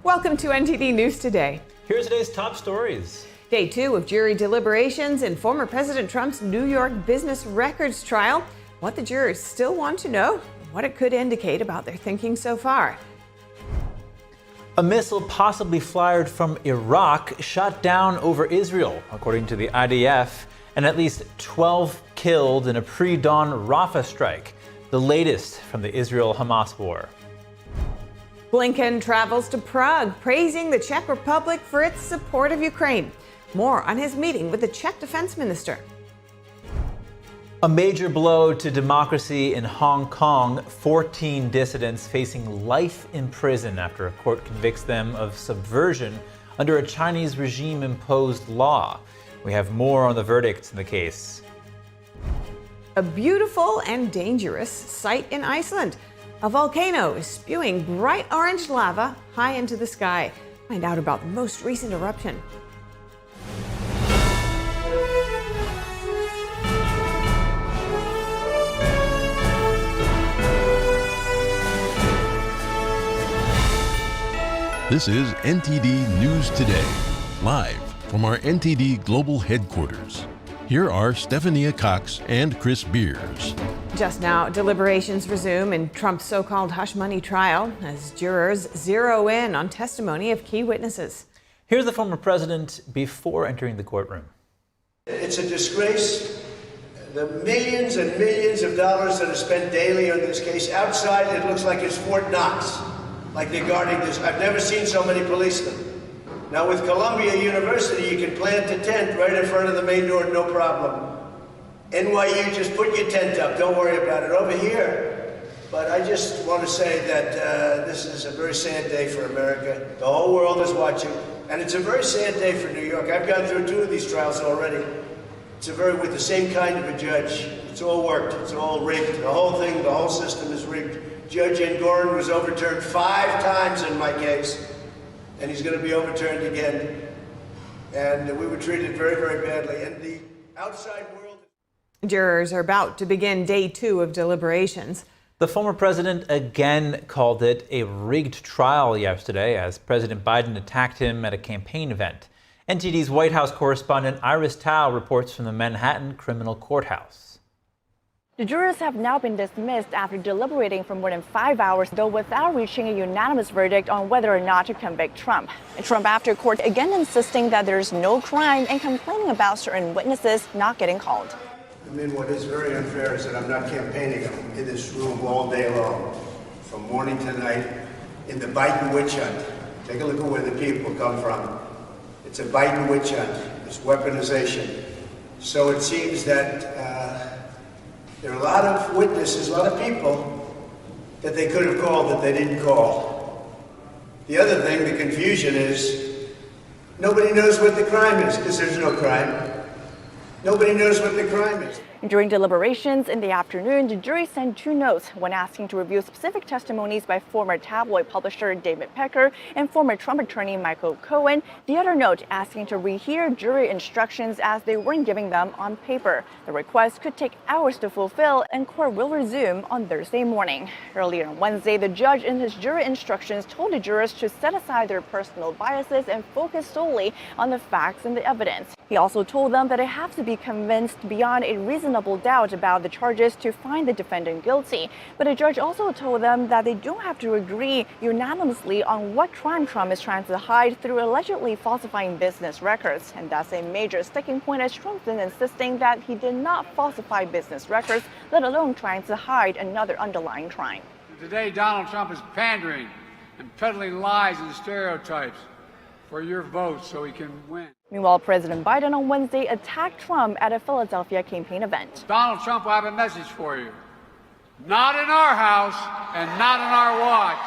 Welcome to NTD News Today. Here's today's top stories. Day 2 of jury deliberations in former President Trump's New York business records trial. What the jurors still want to know, what it could indicate about their thinking so far. A missile possibly fired from Iraq shot down over Israel, according to the IDF, and at least 12 killed in a pre-dawn Rafah strike, the latest from the Israel-Hamas war. Blinken travels to Prague, praising the Czech Republic for its support of Ukraine. More on his meeting with the Czech defense minister. A major blow to democracy in Hong Kong, 14 dissidents facing life in prison after a court convicts them of subversion under a Chinese regime-imposed law. We have more on the verdicts in the case. A beautiful and dangerous sight in Iceland. A volcano is spewing bright orange lava high into the sky. Find out about the most recent eruption. This is NTD News Today, live from our NTD Global Headquarters. Here are Stephania Cox and Chris Beers. Just now, deliberations resume in Trump's so-called hush money trial as jurors zero in on testimony of key witnesses. Here's the former president before entering the courtroom. It's a disgrace. The millions and millions of dollars that are spent daily on this case, outside it looks like it's Fort Knox. Like they're guarding this. I've never seen so many policemen. Now with Columbia University, you can plant a tent right in front of the main door, no problem. NYU, just put your tent up, don't worry about it. Over here, but I just want to say that this is a very sad day for America. The whole world is watching, and it's a very sad day for New York. I've gone through 2 of these trials already. It's with the same kind of a judge. It's all worked, it's all rigged. The whole thing, the whole system is rigged. Judge Engoron was overturned 5 times in my case, and he's going to be overturned again. And we were treated very, very badly. And the outside world... Jurors are about to begin day 2 of deliberations. The former president again called it a rigged trial yesterday as President Biden attacked him at a campaign event. NTD's White House correspondent Iris Tao reports from the Manhattan Criminal Courthouse. The jurors have now been dismissed after deliberating for more than 5 hours, though without reaching a unanimous verdict on whether or not to convict Trump. And Trump after court again insisting that there's no crime and complaining about certain witnesses not getting called. I mean, what is very unfair is that I'm not campaigning. I'm in this room all day long, from morning to night, in the Biden witch hunt. Take a look at where the people come from. It's a Biden witch hunt. It's weaponization. So it seems that there are a lot of witnesses, a lot of people that they could have called that they didn't call. The other thing, the confusion is, nobody knows what the crime is, because there's no crime. Nobody knows what the crime is. During deliberations in the afternoon, the jury sent 2 notes, one asking to review specific testimonies by former tabloid publisher David Pecker and former Trump attorney Michael Cohen. The other note asking to rehear jury instructions as they weren't giving them on paper. The request could take hours to fulfill, and court will resume on Thursday morning. Earlier on Wednesday, the judge in his jury instructions told the jurors to set aside their personal biases and focus solely on the facts and the evidence. He also told them that they have to be convinced beyond a reasonable doubt about the charges to find the defendant guilty. But the judge also told them that they don't have to agree unanimously on what crime Trump is trying to hide through allegedly falsifying business records. And that's a major sticking point, as Trump is insisting that he did not falsify business records, let alone trying to hide another underlying crime. Today, Donald Trump is pandering and peddling lies and stereotypes for your vote so he can win. Meanwhile, President Biden on Wednesday attacked Trump at a Philadelphia campaign event. Donald Trump will have a message for you. Not in our house and not in our watch.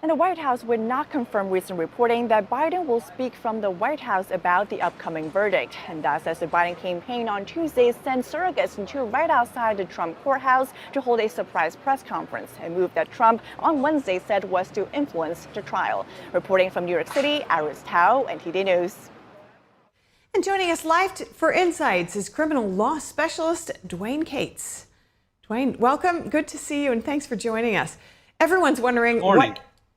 And the White House would not confirm recent reporting that Biden will speak from the White House about the upcoming verdict. And that's as the Biden campaign on Tuesday sent surrogates to right outside the Trump courthouse to hold a surprise press conference, a move that Trump on Wednesday said was to influence the trial. Reporting from New York City, Iris Tao, NTD News. And joining us live for Insights is criminal law specialist Dwayne Cates. Dwayne, welcome. Good to see you, and thanks for joining us. Everyone's wondering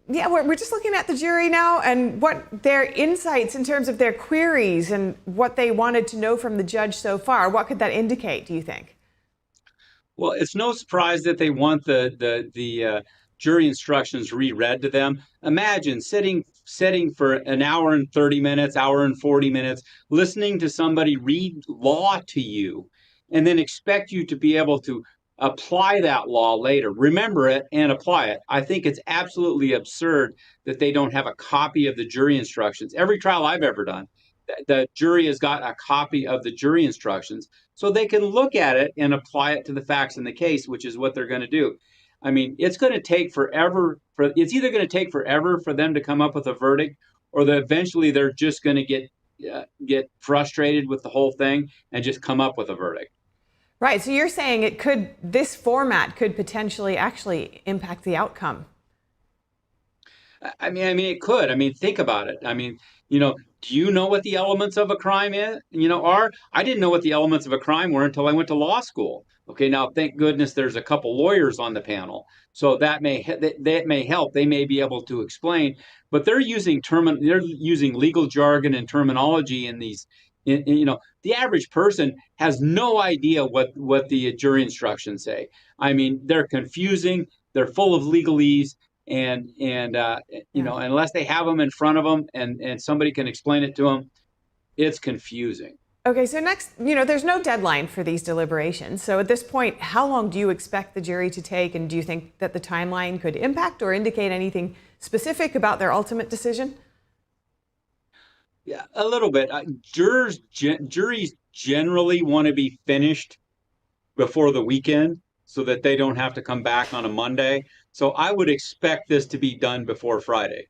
Yeah, we're just looking at the jury now and what their insights in terms of their queries and what they wanted to know from the judge so far. What could that indicate, do you think? Well, it's no surprise that they want the jury instructions reread to them. Imagine sitting for an hour and 30 minutes, hour and 40 minutes, listening to somebody read law to you, and then expect you to be able to apply that law later, remember it and apply it. I think it's absolutely absurd that they don't have a copy of the jury instructions. Every trial I've ever done, the jury has got a copy of the jury instructions so they can look at it and apply it to the facts in the case, which is what they're going to do. I mean, it's going to take forever it's either going to take forever for them to come up with a verdict, or that eventually they're just going to get frustrated with the whole thing and just come up with a verdict. Right. So you're saying this format could potentially actually impact the outcome. I mean, it could. I mean, think about it. I mean, do you know what the elements of a crime are? I didn't know what the elements of a crime were until I went to law school. Okay, now thank goodness there's a couple lawyers on the panel, so that may help. They may be able to explain, but they're using legal jargon and terminology in these. The average person has no idea what the jury instructions say. I mean, they're confusing. They're full of legalese. And unless they have them in front of them and somebody can explain it to them, it's confusing. Okay, so next, there's no deadline for these deliberations. So at this point, how long do you expect the jury to take? And do you think that the timeline could impact or indicate anything specific about their ultimate decision? Yeah, a little bit. Juries generally want to be finished before the weekend so that they don't have to come back on a Monday. So I would expect this to be done before Friday.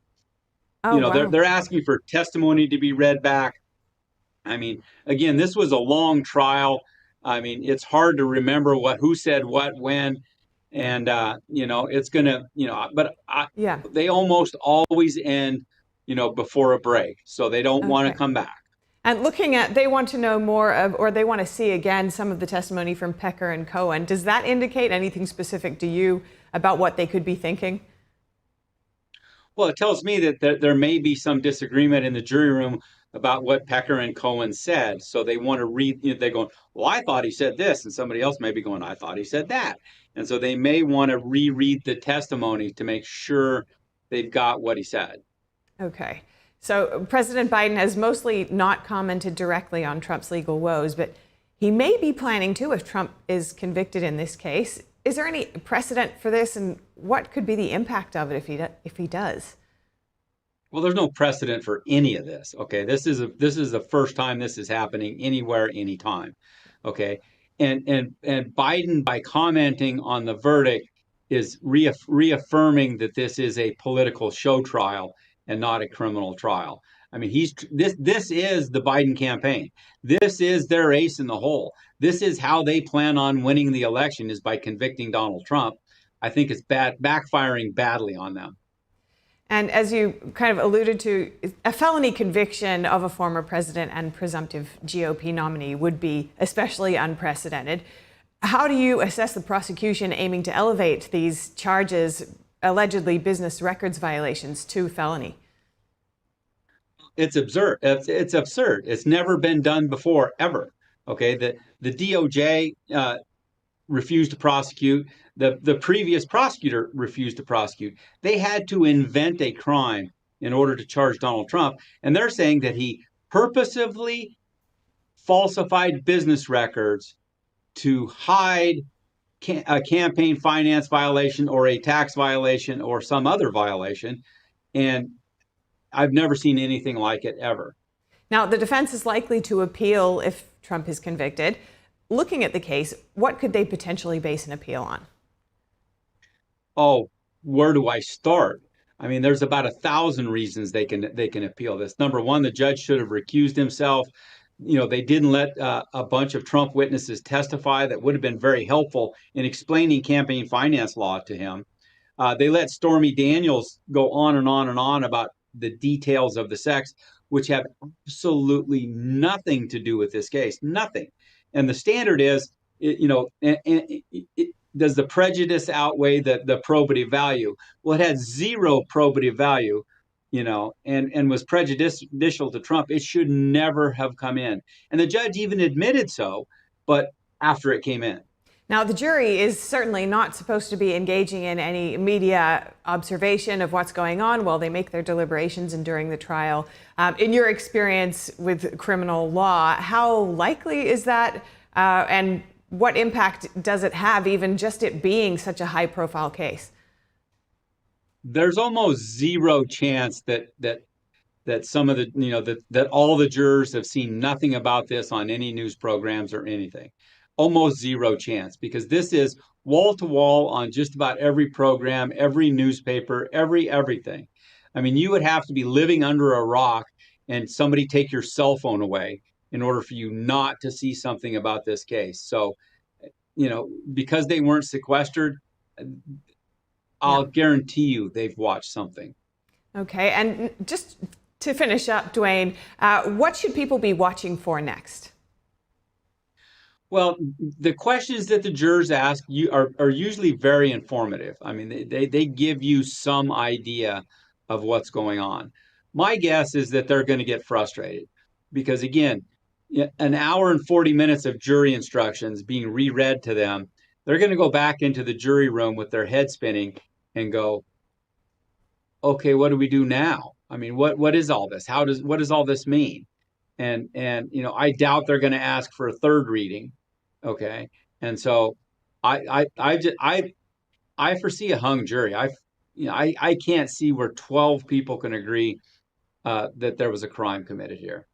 Oh, wow. They're asking for testimony to be read back. I mean, again, this was a long trial. I mean, it's hard to remember who said what when, and it's gonna, they almost always end, before a break, so they don't want to come back. And they want to know more of, or they want to see again some of the testimony from Pecker and Cohen. Does that indicate anything specific to you about what they could be thinking? Well, it tells me that there may be some disagreement in the jury room about what Pecker and Cohen said. So they want to read, they're going, well, I thought he said this. And somebody else may be going, I thought he said that. And so they may want to reread the testimony to make sure they've got what he said. Okay. So President Biden has mostly not commented directly on Trump's legal woes, but he may be planning to if Trump is convicted in this case. Is there any precedent for this, and what could be the impact of it if he does? Well, there's no precedent for any of this. Okay, this is the first time this is happening anywhere, anytime. Okay, and Biden, by commenting on the verdict, is reaffirming that this is a political show trial and not a criminal trial. I mean, this is the Biden campaign. This is their ace in the hole. This is how they plan on winning the election, is by convicting Donald Trump. I think it's backfiring badly on them. And as you kind of alluded to, a felony conviction of a former president and presumptive GOP nominee would be especially unprecedented. How do you assess the prosecution aiming to elevate these charges, allegedly business records violations, to felony? It's absurd. It's absurd. It's never been done before, ever. Okay, the DOJ refused to prosecute. The previous prosecutor refused to prosecute. They had to invent a crime in order to charge Donald Trump. And they're saying that he purposefully falsified business records to hide a campaign finance violation or a tax violation or some other violation. And I've never seen anything like it ever. Now, the defense is likely to appeal if Trump is convicted. Looking at the case, what could they potentially base an appeal on? Oh, where do I start? I mean, there's about 1,000 reasons they can appeal this. Number one, the judge should have recused himself. They didn't let a bunch of Trump witnesses testify that would have been very helpful in explaining campaign finance law to him. They let Stormy Daniels go on and on and on about the details of the sex, which have absolutely nothing to do with this case, nothing. And the standard is, does the prejudice outweigh the probative value? Well, it had zero probative value, and was prejudicial to Trump. It should never have come in. And the judge even admitted so, but after it came in. Now, the jury is certainly not supposed to be engaging in any media observation of what's going on while they make their deliberations and during the trial. In your experience with criminal law, how likely is that? And what impact does it have, even just it being such a high-profile case? There's almost zero chance that some of the, that all the jurors have seen nothing about this on any news programs or anything. Almost zero chance, because this is wall to wall on just about every program, every newspaper, everything. I mean, you would have to be living under a rock and somebody take your cell phone away in order for you not to see something about this case. So, because they weren't sequestered, I'll guarantee you they've watched something. Okay, and just to finish up, Dwayne, what should people be watching for next? Well, the questions that the jurors ask you are usually very informative. I mean, they give you some idea of what's going on. My guess is that they're going to get frustrated because, again, an hour and 40 minutes of jury instructions being reread to them, they're going to go back into the jury room with their head spinning and go, okay, what do we do now? I mean, what is all this? What does all this mean? And I doubt they're going to ask for a third reading. Okay. And so I foresee a hung jury. I can't see where 12 people can agree that there was a crime committed here.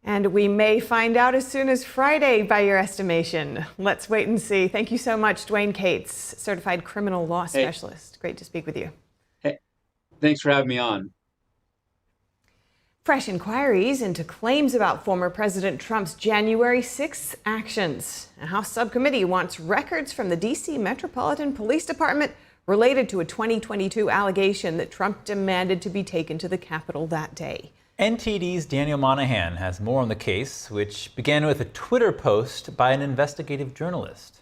And we may find out as soon as Friday, by your estimation. Let's wait and see. Thank you so much, Dwayne Cates, certified criminal law specialist. Great to speak with you. Hey, thanks for having me on. Fresh inquiries into claims about former President Trump's January 6th actions. A House subcommittee wants records from the D.C. Metropolitan Police Department related to a 2022 allegation that Trump demanded to be taken to the Capitol that day. NTD's Daniel Monahan has more on the case, which began with a Twitter post by an investigative journalist.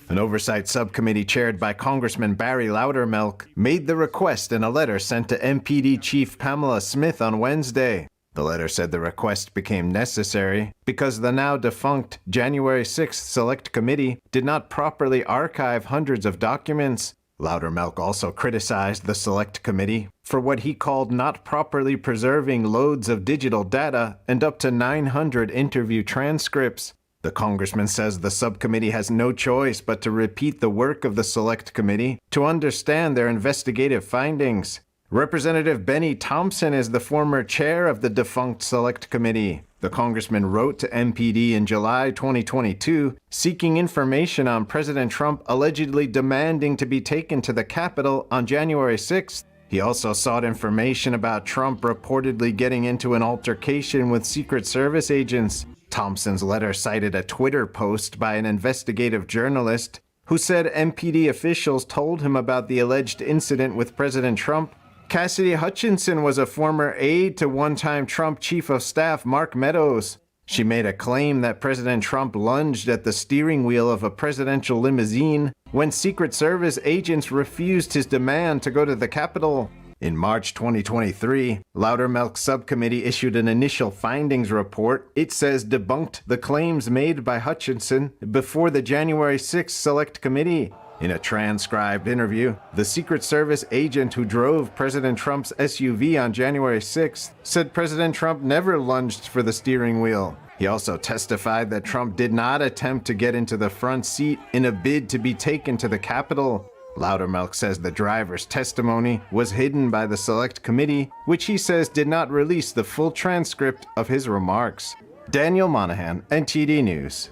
An oversight subcommittee chaired by Congressman Barry Loudermilk made the request in a letter sent to MPD Chief Pamela Smith on Wednesday. The letter said the request became necessary because the now defunct January 6th Select Committee did not properly archive hundreds of documents. Loudermilk also criticized the Select Committee for what he called not properly preserving loads of digital data and up to 900 interview transcripts. The congressman says the subcommittee has no choice but to repeat the work of the Select Committee to understand their investigative findings. Representative Benny Thompson is the former chair of the defunct Select Committee. The congressman wrote to MPD in July 2022 seeking information on President Trump allegedly demanding to be taken to the Capitol on January 6th. He also sought information about Trump reportedly getting into an altercation with Secret Service agents. Thompson's letter cited a Twitter post by an investigative journalist who said MPD officials told him about the alleged incident with President Trump. Cassidy Hutchinson was a former aide to one-time Trump Chief of Staff Mark Meadows. She made a claim that President Trump lunged at the steering wheel of a presidential limousine when Secret Service agents refused his demand to go to the Capitol. In March 2023, Loudermilk's subcommittee issued an initial findings report. It says debunked the claims made by Hutchinson before the January 6th Select Committee. In a transcribed interview, the Secret Service agent who drove President Trump's SUV on January 6th said President Trump never lunged for the steering wheel. He also testified that Trump did not attempt to get into the front seat in a bid to be taken to the Capitol. Loudermilk says the driver's testimony was hidden by the Select Committee, which he says did not release the full transcript of his remarks. Daniel Monahan, NTD News.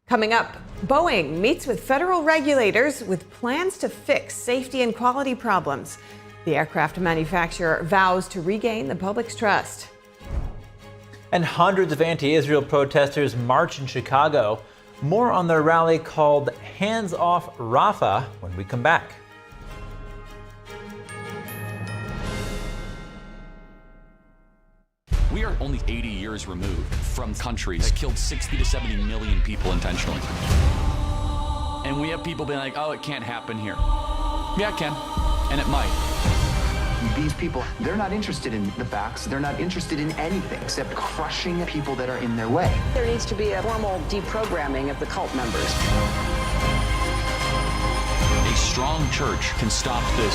Coming up, Boeing meets with federal regulators with plans to fix safety and quality problems. The aircraft manufacturer vows to regain the public's trust. And hundreds of anti-Israel protesters march in Chicago. More on their rally called Hands Off Rafah when we come back. We are only 80 years removed from countries that killed 60 to 70 million people intentionally. And we have people being like, oh, it can't happen here. Yeah, it can, and it might. These people, they're not interested in the facts. They're not interested in anything except crushing people that are in their way. There needs to be a formal deprogramming of the cult members. A strong church can stop this.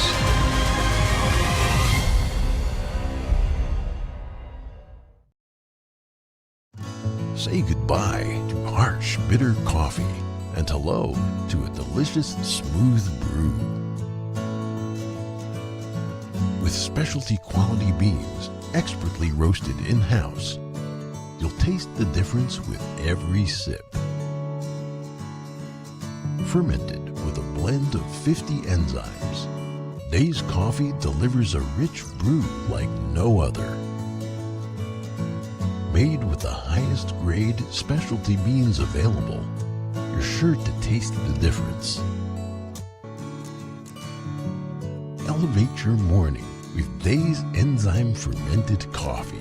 Say goodbye to harsh, bitter coffee and hello to a delicious, smooth brew. With specialty quality beans, expertly roasted in-house, you'll taste the difference with every sip. Fermented with a blend of 50 enzymes, Days Coffee delivers a rich brew like no other. Made with the highest grade specialty beans available, you're sure to taste the difference. Elevate your morning with Days Enzyme Fermented Coffee.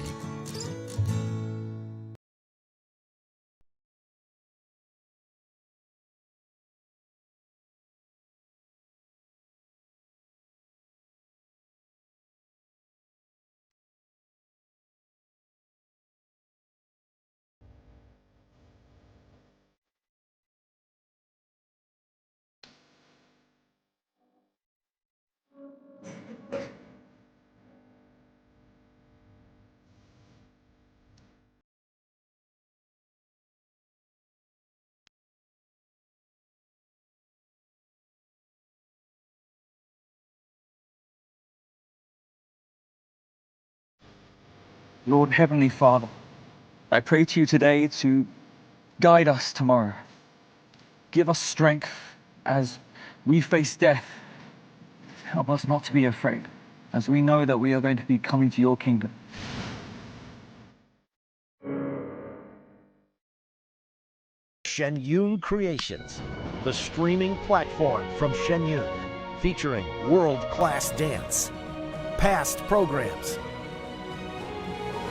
Lord Heavenly Father, I pray to you today to guide us tomorrow. Give us strength as we face death. Help us not to be afraid, as we know that we are going to be coming to your kingdom. Shenyun Creations, the streaming platform from Shenyun, featuring world-class dance, past programs,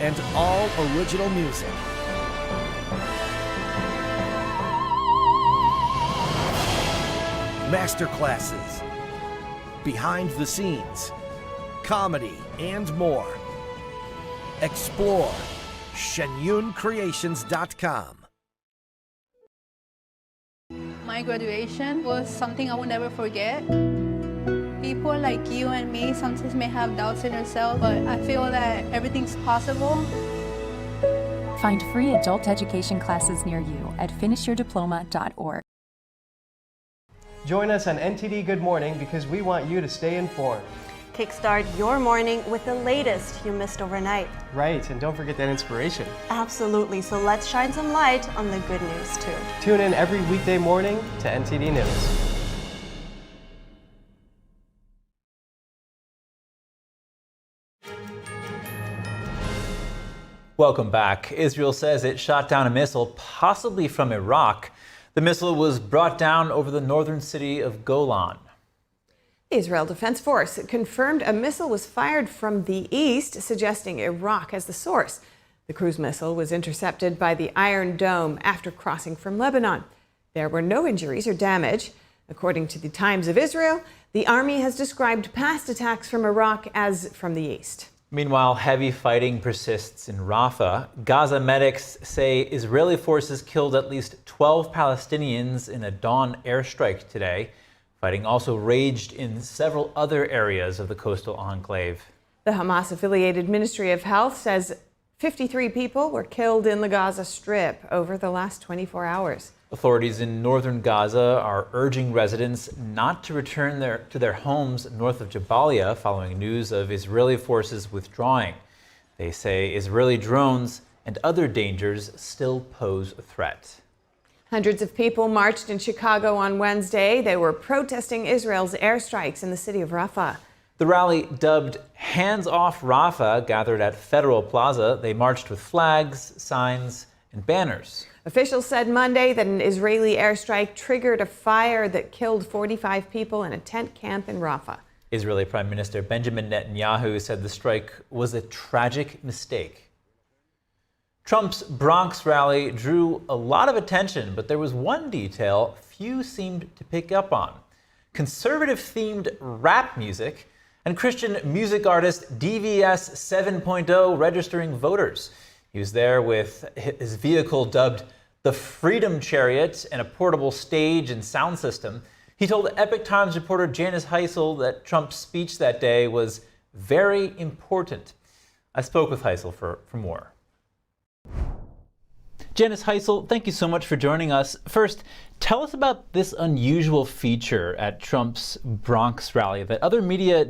and all original music. Masterclasses, behind the scenes, comedy, and more. Explore shenyuncreations.com. My graduation was something I will never forget. People like you and me sometimes may have doubts in ourselves, but I feel that everything's possible. Find free adult education classes near you at finishyourdiploma.org. Join us on NTD Good Morning because we want you to stay informed. Kickstart your morning with the latest you missed overnight. Right, and don't forget that inspiration. Absolutely, so let's shine some light on the good news too. Tune in every weekday morning to NTD News. Welcome back. Israel says it shot down a missile, possibly from Iraq. The missile was brought down over the northern city of Golan. Israel Defense Force confirmed a missile was fired from the east, suggesting Iraq as the source. The cruise missile was intercepted by the Iron Dome after crossing from Lebanon. There were no injuries or damage. According to the Times of Israel, the army has described past attacks from Iraq as from the east. Meanwhile, heavy fighting persists in Rafah. Gaza medics say Israeli forces killed at least 12 Palestinians in a dawn airstrike today. Fighting also raged in several other areas of the coastal enclave. The Hamas-affiliated Ministry of Health says 53 people were killed in the Gaza Strip over the last 24 hours. Authorities in northern Gaza are urging residents not to return to their homes north of Jabalia following news of Israeli forces withdrawing. They say Israeli drones and other dangers still pose a threat. Hundreds of people marched in Chicago on Wednesday. They were protesting Israel's airstrikes in the city of Rafah. The rally, dubbed Hands Off Rafah, gathered at Federal Plaza. They marched with flags, signs, and banners. Officials said Monday that an Israeli airstrike triggered a fire that killed 45 people in a tent camp in Rafah. Israeli Prime Minister Benjamin Netanyahu said the strike was a tragic mistake. Trump's Bronx rally drew a lot of attention, but there was one detail few seemed to pick up on. Conservative-themed rap music and Christian music artist DVS 7.0 registering voters. He was there with his vehicle dubbed the Freedom Chariot and a portable stage and sound system. He told Epoch Times reporter Janice Heisel that Trump's speech that day was very important. I spoke with Heisel for more. Janice Heisel, thank you so much for joining us. First, tell us about this unusual feature at Trump's Bronx rally that other media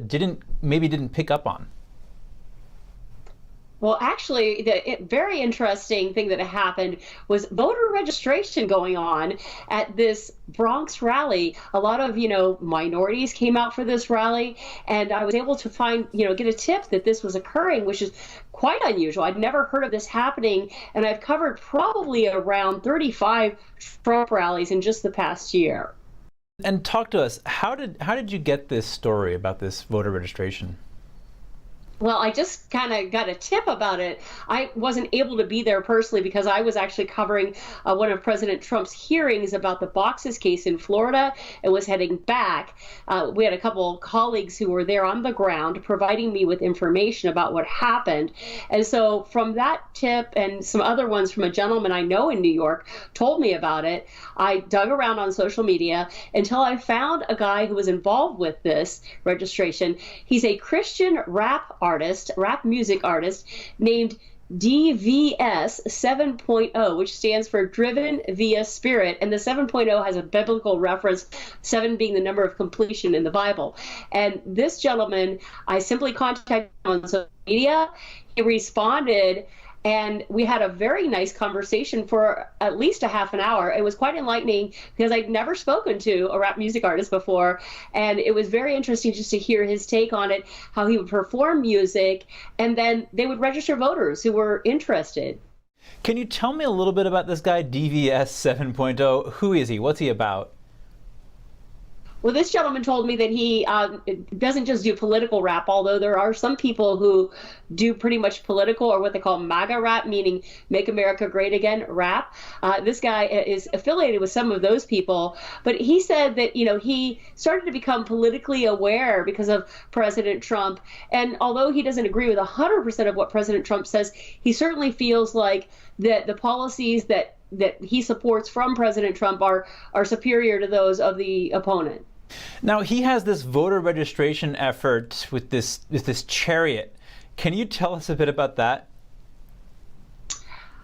maybe didn't pick up on. Well, actually, the very interesting thing that happened was voter registration going on at this Bronx rally. A lot of, minorities came out for this rally, and I was able to get a tip that this was occurring, which is quite unusual. I'd never heard of this happening, and I've covered probably around 35 Trump rallies in just the past year. And talk to us, how did you get this story about this voter registration? Well, I just kind of got a tip about it. I wasn't able to be there personally because I was actually covering one of President Trump's hearings about the Boxes case in Florida and was heading back. We had a couple of colleagues who were there on the ground providing me with information about what happened. And so from that tip and some other ones from a gentleman I know in New York told me about it, I dug around on social media until I found a guy who was involved with this registration. He's a Christian rap music artist named DVS 7.0, which stands for Driven Via Spirit. And the 7.0 has a biblical reference, 7 being the number of completion in the Bible. And this gentleman, I simply contacted him on social media. He responded, and we had a very nice conversation for at least a half an hour. It was quite enlightening because I'd never spoken to a rap music artist before. And it was very interesting just to hear his take on it, how he would perform music, and then they would register voters who were interested. Can you tell me a little bit about this guy, DVS 7.0? Who is he? What's he about? Well, this gentleman told me that he doesn't just do political rap, although there are some people who do pretty much political or what they call MAGA rap, meaning Make America Great Again rap. This guy is affiliated with some of those people, but he said that, he started to become politically aware because of President Trump. And although he doesn't agree with 100% of what President Trump says, he certainly feels like that the policies that he supports from President Trump are superior to those of the opponent. Now, he has this voter registration effort with this chariot. Can you tell us a bit about that?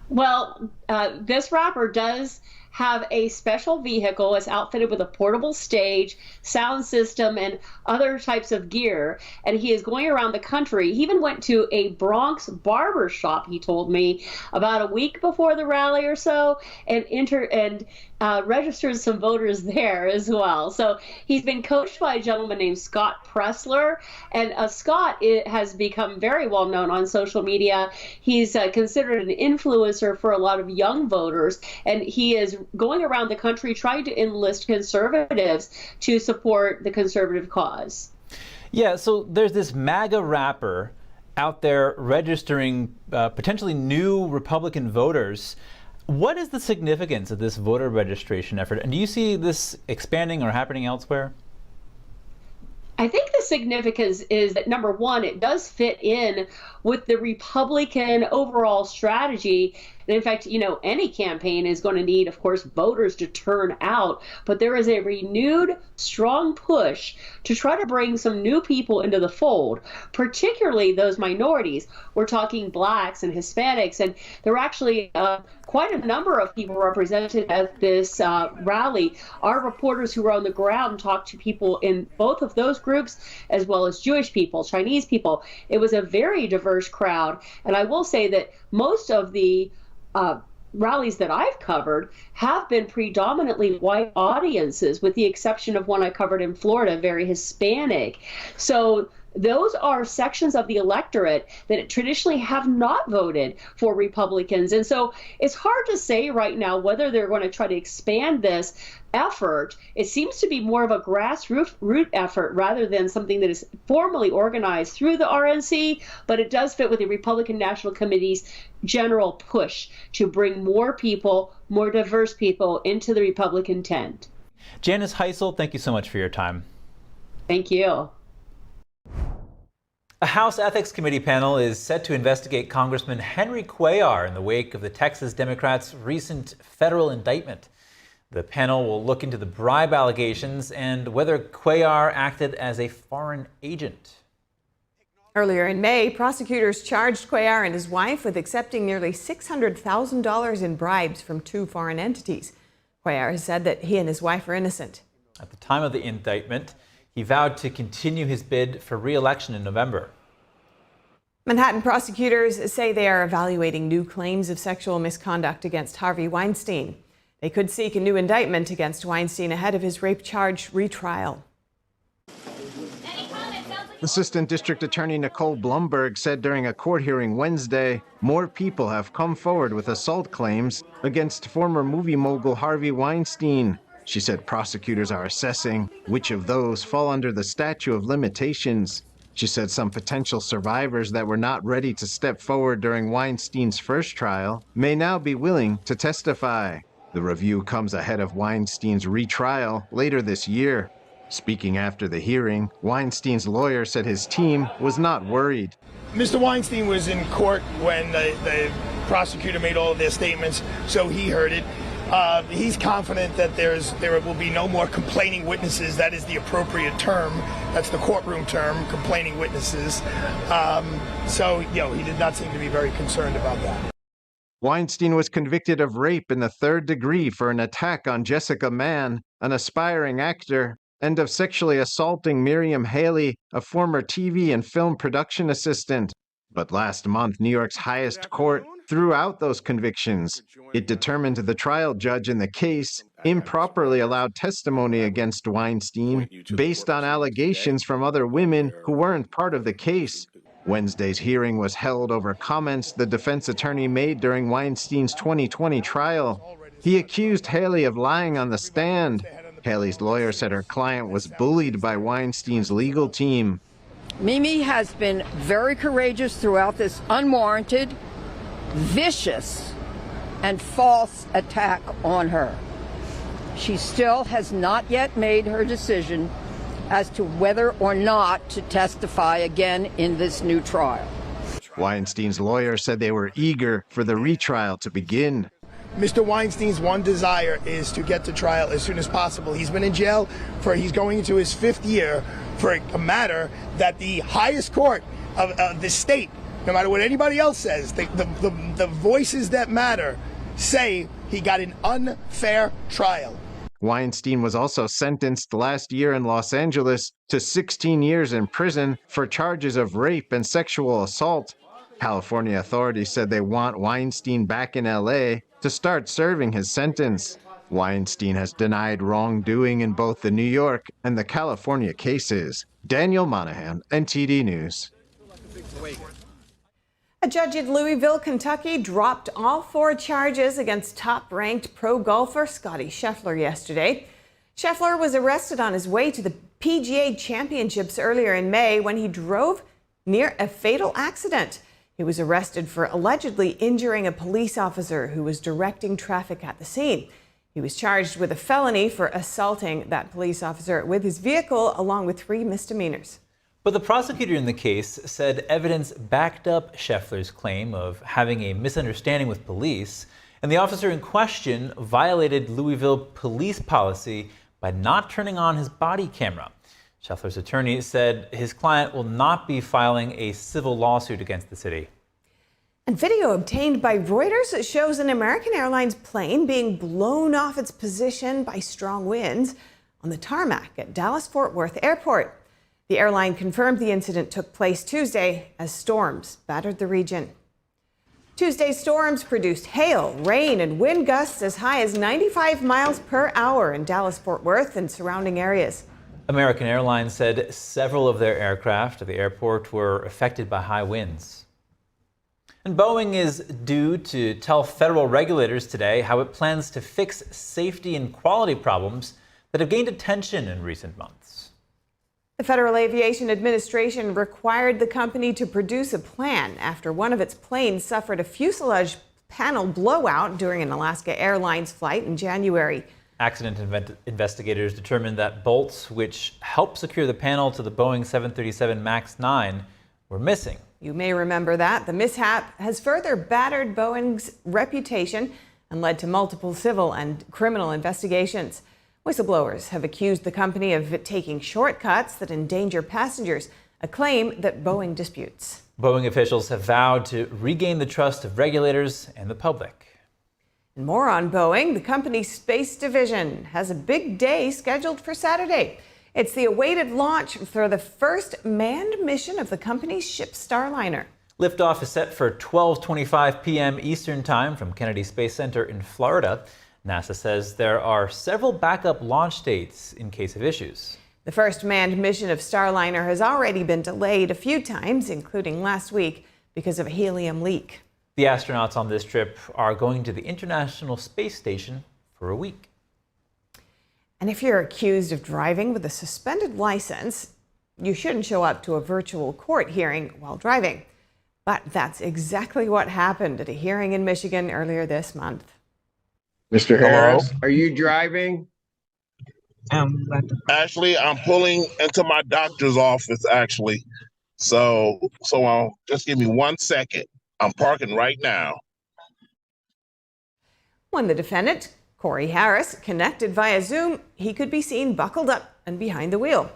Well, this rapper does have a special vehicle. It's outfitted with a portable stage, sound system, and other types of gear. And he is going around the country. He even went to a Bronx barber shop, he told me, about a week before the rally or so, and registered some voters there as well. So he's been coached by a gentleman named Scott Pressler. And Scott has become very well known on social media. He's considered an influencer for a lot of young voters. And he is going around the country trying to enlist conservatives to support the conservative cause. Yeah, so there's this MAGA rapper out there registering potentially new Republican voters. What is the significance of this voter registration effort? And do you see this expanding or happening elsewhere? I think the significance is that, number one, it does fit in with the Republican overall strategy. And in fact, any campaign is going to need, of course, voters to turn out. But there is a renewed, strong push to try to bring some new people into the fold, particularly those minorities. We're talking blacks and Hispanics. And there are actually quite a number of people represented at this rally. Our reporters who were on the ground talked to people in both of those groups, as well as Jewish people, Chinese people. It was a very diverse crowd. And I will say that most of the rallies that I've covered have been predominantly white audiences, with the exception of one I covered in Florida, very Hispanic. So those are sections of the electorate that traditionally have not voted for Republicans. And so it's hard to say right now whether they're going to try to expand this effort. It seems to be more of a grassroots effort rather than something that is formally organized through the RNC, but it does fit with the Republican National Committee's general push to bring more people, more diverse people into the Republican tent. Janice Heisel, thank you so much for your time. Thank you. A House Ethics Committee panel is set to investigate Congressman Henry Cuellar in the wake of the Texas Democrats' recent federal indictment. The panel will look into the bribe allegations and whether Cuellar acted as a foreign agent. Earlier in May, prosecutors charged Cuellar and his wife with accepting nearly $600,000 in bribes from 2 foreign entities. Cuellar has said that he and his wife are innocent. At the time of the indictment, he vowed to continue his bid for re-election in November. Manhattan prosecutors say they are evaluating new claims of sexual misconduct against Harvey Weinstein. They could seek a new indictment against Weinstein ahead of his rape charge retrial. Assistant District Attorney Nicole Blumberg said during a court hearing Wednesday, more people have come forward with assault claims against former movie mogul Harvey Weinstein. She said prosecutors are assessing which of those fall under the statute of limitations. She said some potential survivors that were not ready to step forward during Weinstein's first trial may now be willing to testify. The review comes ahead of Weinstein's retrial later this year. Speaking after the hearing, Weinstein's lawyer said his team was not worried. Mr. Weinstein was in court when the prosecutor made all of their statements, so he heard it. He's confident that there will be no more complaining witnesses. That is the appropriate term. That's the courtroom term, complaining witnesses. So, he did not seem to be very concerned about that. Weinstein was convicted of rape in the 3rd degree for an attack on Jessica Mann, an aspiring actor, and of sexually assaulting Miriam Haley, a former TV and film production assistant. But last month, New York's highest court threw out those convictions. It determined the trial judge in the case improperly allowed testimony against Weinstein based on allegations from other women who weren't part of the case. Wednesday's hearing was held over comments the defense attorney made during Weinstein's 2020 trial. He accused Haley of lying on the stand. Haley's lawyer said her client was bullied by Weinstein's legal team. Mimi has been very courageous throughout this unwarranted, vicious, and false attack on her. She still has not yet made her decision as to whether or not to testify again in this new trial. Weinstein's lawyer said they were eager for the retrial to begin. Mr. Weinstein's one desire is to get to trial as soon as possible. He's been in jail he's going into his 5th year for a matter that the highest court of the state, no matter what anybody else says, the voices that matter say he got an unfair trial. Weinstein was also sentenced last year in Los Angeles to 16 years in prison for charges of rape and sexual assault. California authorities said they want Weinstein back in LA to start serving his sentence. Weinstein has denied wrongdoing in both the New York and the California cases. Daniel Monahan, NTD News. A judge in Louisville, Kentucky, dropped all 4 charges against top-ranked pro golfer Scottie Scheffler yesterday. Scheffler was arrested on his way to the PGA Championships earlier in May when he drove near a fatal accident. He was arrested for allegedly injuring a police officer who was directing traffic at the scene. He was charged with a felony for assaulting that police officer with his vehicle, along with 3 misdemeanors. But the prosecutor in the case said evidence backed up Scheffler's claim of having a misunderstanding with police, and the officer in question violated Louisville police policy by not turning on his body camera. Scheffler's attorney said his client will not be filing a civil lawsuit against the city. And video obtained by Reuters shows an American Airlines plane being blown off its position by strong winds on the tarmac at Dallas-Fort Worth Airport. The airline confirmed the incident took place Tuesday as storms battered the region. Tuesday's storms produced hail, rain, and wind gusts as high as 95 miles per hour in Dallas-Fort Worth and surrounding areas. American Airlines said several of their aircraft at the airport were affected by high winds. And Boeing is due to tell federal regulators today how it plans to fix safety and quality problems that have gained attention in recent months. The Federal Aviation Administration required the company to produce a plan after one of its planes suffered a fuselage panel blowout during an Alaska Airlines flight in January. Accident investigators determined that bolts which helped secure the panel to the Boeing 737 MAX 9 were missing. You may remember that. The mishap has further battered Boeing's reputation and led to multiple civil and criminal investigations. Whistleblowers have accused the company of taking shortcuts that endanger passengers, a claim that Boeing disputes. Boeing officials have vowed to regain the trust of regulators and the public. And more on Boeing. The company's space division has a big day scheduled for Saturday. It's the awaited launch for the first manned mission of the company's ship Starliner. Liftoff is set for 12:25 p.m. Eastern Time from Kennedy Space Center in Florida. NASA says there are several backup launch dates in case of issues. The first manned mission of Starliner has already been delayed a few times, including last week, because of a helium leak. The astronauts on this trip are going to the International Space Station for a week. And if you're accused of driving with a suspended license, you shouldn't show up to a virtual court hearing while driving. But that's exactly what happened at a hearing in Michigan earlier this month. Mr. Harris, are you driving? Actually, I'm pulling into my doctor's office, actually. So just give me 1 second. I'm parking right now. When the defendant, Corey Harris, connected via Zoom, he could be seen buckled up and behind the wheel.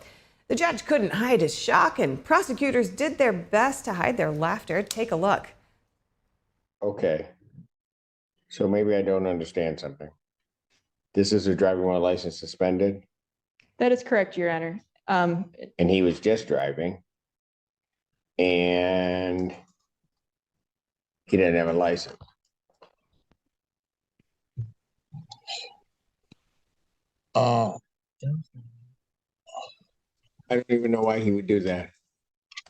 The judge couldn't hide his shock, and prosecutors did their best to hide their laughter. Take a look. Okay. So maybe I don't understand something. This is a driving while license suspended? That is correct, Your Honor. And he was just driving. And he didn't have a license. I don't even know why he would do that.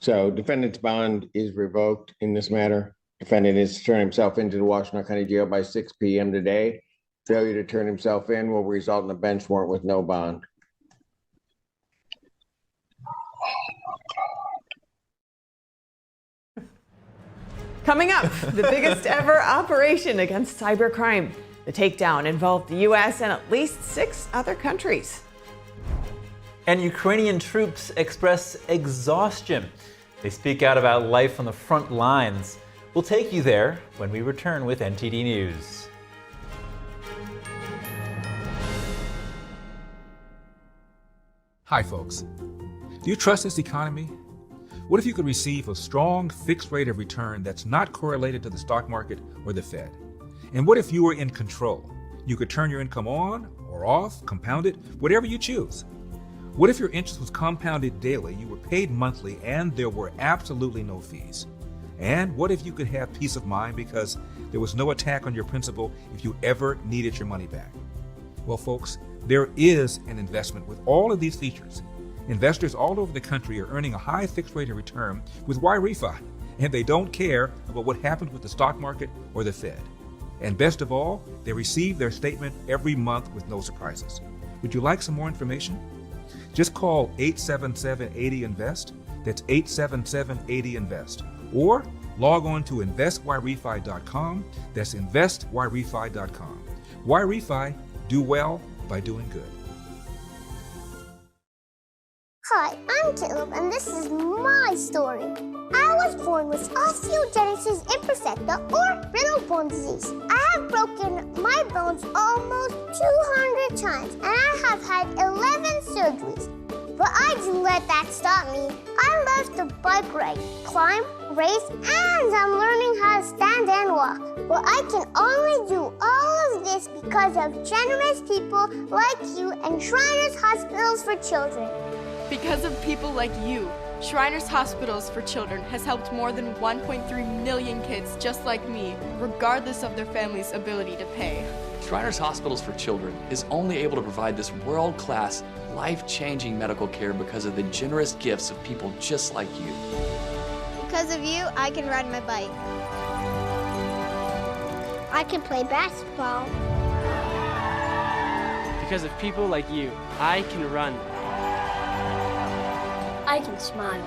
So defendant's bond is revoked in this matter. Defendant is to turn himself into the Washington County Jail by 6 p.m. today. Failure to turn himself in will result in a bench warrant with no bond. Coming up, the biggest ever operation against cybercrime. The takedown involved the U.S. and at least 6 other countries. And Ukrainian troops express exhaustion. They speak out about life on the front lines. We'll take you there when we return with NTD News. Hi, folks. Do you trust this economy? What if you could receive a strong fixed rate of return that's not correlated to the stock market or the Fed? And what if you were in control? You could turn your income on or off, compound it, whatever you choose. What if your interest was compounded daily, you were paid monthly, and there were absolutely no fees? And what if you could have peace of mind because there was no attack on your principal if you ever needed your money back? Well, folks, there is an investment with all of these features. Investors all over the country are earning a high fixed rate of return with YRefi, and they don't care about what happened with the stock market or the Fed. And best of all, they receive their statement every month with no surprises. Would you like some more information? Just call 877-80-INVEST. That's 877-80-INVEST. Or log on to investyrrefi.com. That's investyrrefi.com. YRefi, do well by doing good. Hi, I'm Caleb, and this is my story. I was born with osteogenesis imperfecta, or brittle bone disease. I have broken my bones almost 200 times, and I have had 11 surgeries. But I didn't let that stop me. I love to bike ride, climb, race, and I'm learning how to stand and walk. But I can only do all of this because of generous people like you and Shriners Hospitals for Children. Because of people like you, Shriners Hospitals for Children has helped more than 1.3 million kids just like me, regardless of their family's ability to pay. Shriners Hospitals for Children is only able to provide this world-class, life-changing medical care because of the generous gifts of people just like you. Because of you, I can ride my bike. I can play basketball. Because of people like you, I can run. I can smile.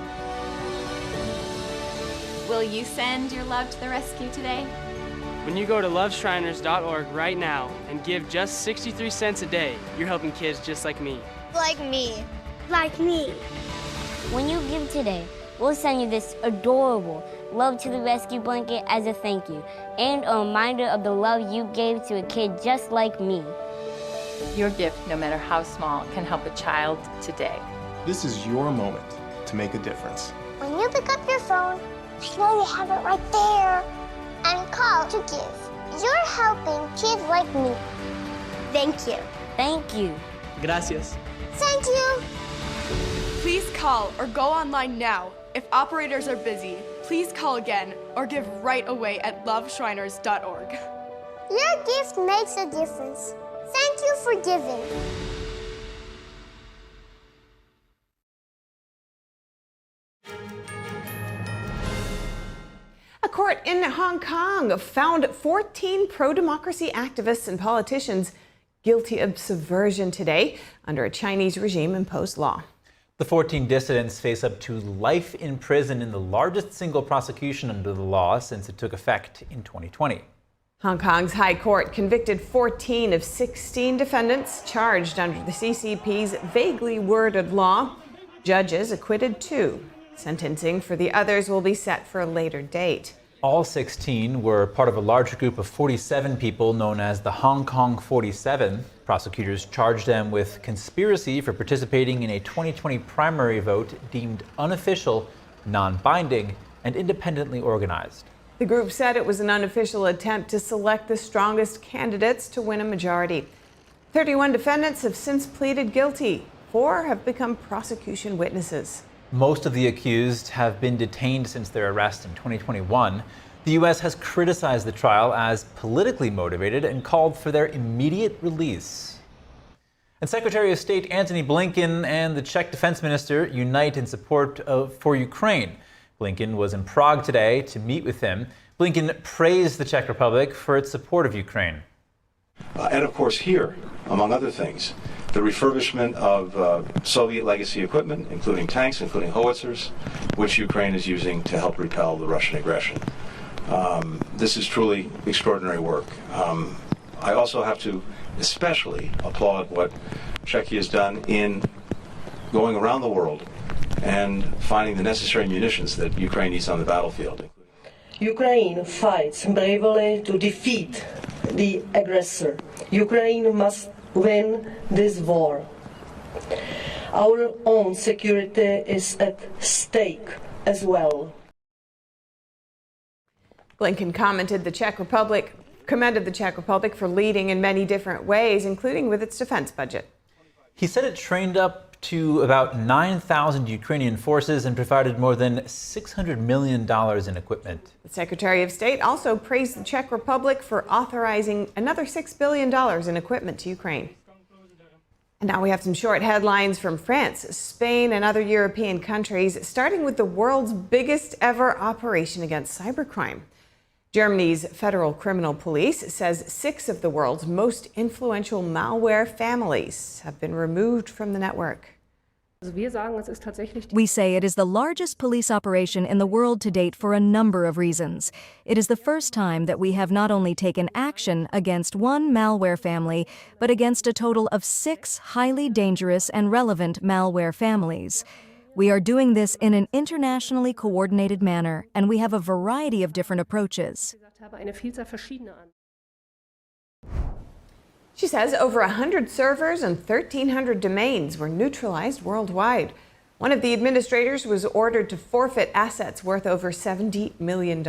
Will you send your love to the rescue today? When you go to loveshriners.org right now and give just 63 cents a day, you're helping kids just like me. Like me. Like me. When you give today, we'll send you this adorable Love to the Rescue blanket as a thank you and a reminder of the love you gave to a kid just like me. Your gift, no matter how small, can help a child today. This is your moment to make a difference. When you pick up your phone, you know you have it right there. And call to give. You're helping kids like me. Thank you. Thank you. Gracias. Thank you. Please call or go online now. If operators are busy, please call again or give right away at loveshriners.org. Your gift makes a difference. Thank you for giving. A court in Hong Kong found 14 pro-democracy activists and politicians guilty of subversion today under a Chinese regime-imposed law. The 14 dissidents face up to life in prison in the largest single prosecution under the law since it took effect in 2020. Hong Kong's High Court convicted 14 of 16 defendants charged under the CCP's vaguely worded law. Judges acquitted 2. Sentencing for the others will be set for a later date. All 16 were part of a larger group of 47 people known as the Hong Kong 47. Prosecutors charged them with conspiracy for participating in a 2020 primary vote deemed unofficial, non-binding, and independently organized. The group said it was an unofficial attempt to select the strongest candidates to win a majority. 31 defendants have since pleaded guilty. 4 have become prosecution witnesses. Most of the accused have been detained since their arrest in 2021. The U.S. has criticized the trial as politically motivated and called for their immediate release. And Secretary of State Antony Blinken and the Czech Defense Minister unite in support for Ukraine. Blinken was in Prague today to meet with him. Blinken praised the Czech Republic for its support of Ukraine. And of course here, among other things, the refurbishment of Soviet legacy equipment, including tanks, including howitzers, which Ukraine is using to help repel the Russian aggression. This is truly extraordinary work. I also have to especially applaud what Czechia has done in going around the world and finding the necessary munitions that Ukraine needs on the battlefield. Ukraine fights bravely to defeat the aggressor. Ukraine must win this war. Our own security is at stake as well. Blinken commended the Czech Republic for leading in many different ways, including with its defense budget. He said it trained up to about 9,000 Ukrainian forces and provided more than $600 million in equipment. The Secretary of State also praised the Czech Republic for authorizing another $6 billion in equipment to Ukraine. And now we have some short headlines from France, Spain, and other European countries, starting with the world's biggest ever operation against cybercrime. Germany's Federal Criminal Police says 6 of the world's most influential malware families have been removed from the network. We say it is the largest police operation in the world to date for a number of reasons. It is the first time that we have not only taken action against one malware family, but against a total of 6 highly dangerous and relevant malware families. We are doing this in an internationally coordinated manner, and we have a variety of different approaches. She says over 100 servers and 1,300 domains were neutralized worldwide. One of the administrators was ordered to forfeit assets worth over $70 million.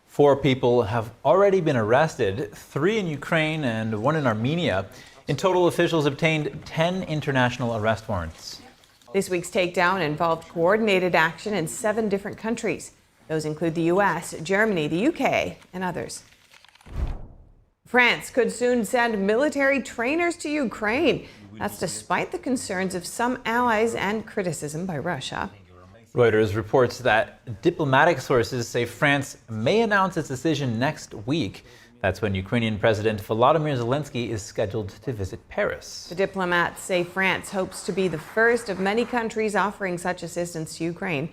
4 people have already been arrested, 3 in Ukraine and 1 in Armenia. In total, officials obtained 10 international arrest warrants. This week's takedown involved coordinated action in 7 different countries. Those include the U.S., Germany, the U.K., and others. France could soon send military trainers to Ukraine. That's despite the concerns of some allies and criticism by Russia. Reuters reports that diplomatic sources say France may announce its decision next week. That's when Ukrainian President Volodymyr Zelensky is scheduled to visit Paris. The diplomats say France hopes to be the first of many countries offering such assistance to Ukraine.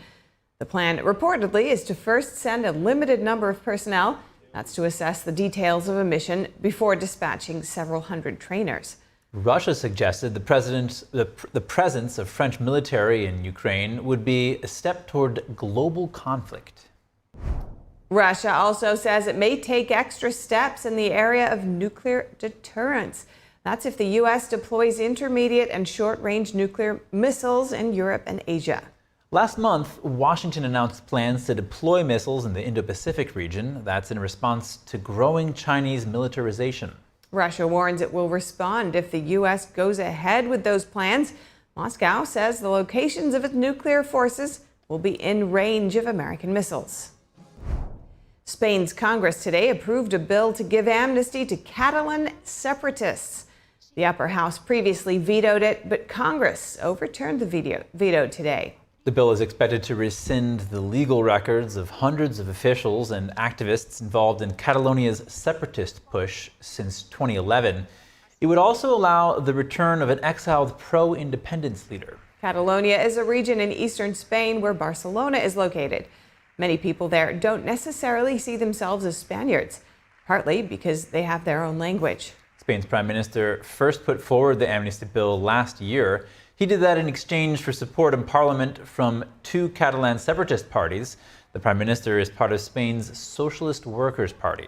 The plan reportedly is to first send a limited number of personnel. That's to assess the details of a mission before dispatching several hundred trainers. Russia suggested the presence of French military in Ukraine would be a step toward global conflict. Russia also says it may take extra steps in the area of nuclear deterrence. That's if the U.S. deploys intermediate and short-range nuclear missiles in Europe and Asia. Last month, Washington announced plans to deploy missiles in the Indo-Pacific region. That's in response to growing Chinese militarization. Russia warns it will respond if the U.S. goes ahead with those plans. Moscow says the locations of its nuclear forces will be in range of American missiles. Spain's Congress today approved a bill to give amnesty to Catalan separatists. The upper house previously vetoed it, but Congress overturned the veto today. The bill is expected to rescind the legal records of hundreds of officials and activists involved in Catalonia's separatist push since 2011. It would also allow the return of an exiled pro-independence leader. Catalonia is a region in eastern Spain where Barcelona is located. Many people there don't necessarily see themselves as Spaniards, partly because they have their own language. Spain's Prime Minister first put forward the amnesty bill last year. He did that in exchange for support in Parliament from two Catalan separatist parties. The Prime Minister is part of Spain's Socialist Workers' Party.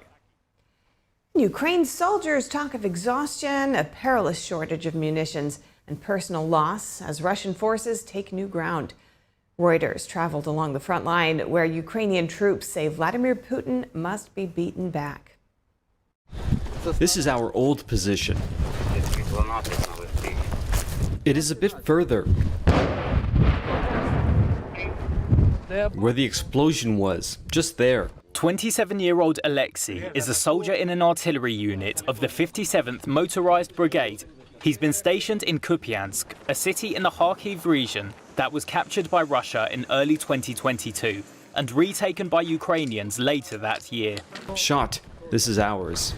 Ukraine's soldiers talk of exhaustion, a perilous shortage of munitions, and personal loss as Russian forces take new ground. Reuters traveled along the front line where Ukrainian troops say Vladimir Putin must be beaten back. This is our old position. It is a bit further. Where the explosion was, just there. 27-year-old Alexei is a soldier in an artillery unit of the 57th Motorized Brigade. He's been stationed in Kupiansk, a city in the Kharkiv region that was captured by Russia in early 2022 and retaken by Ukrainians later that year. Shot. This is ours.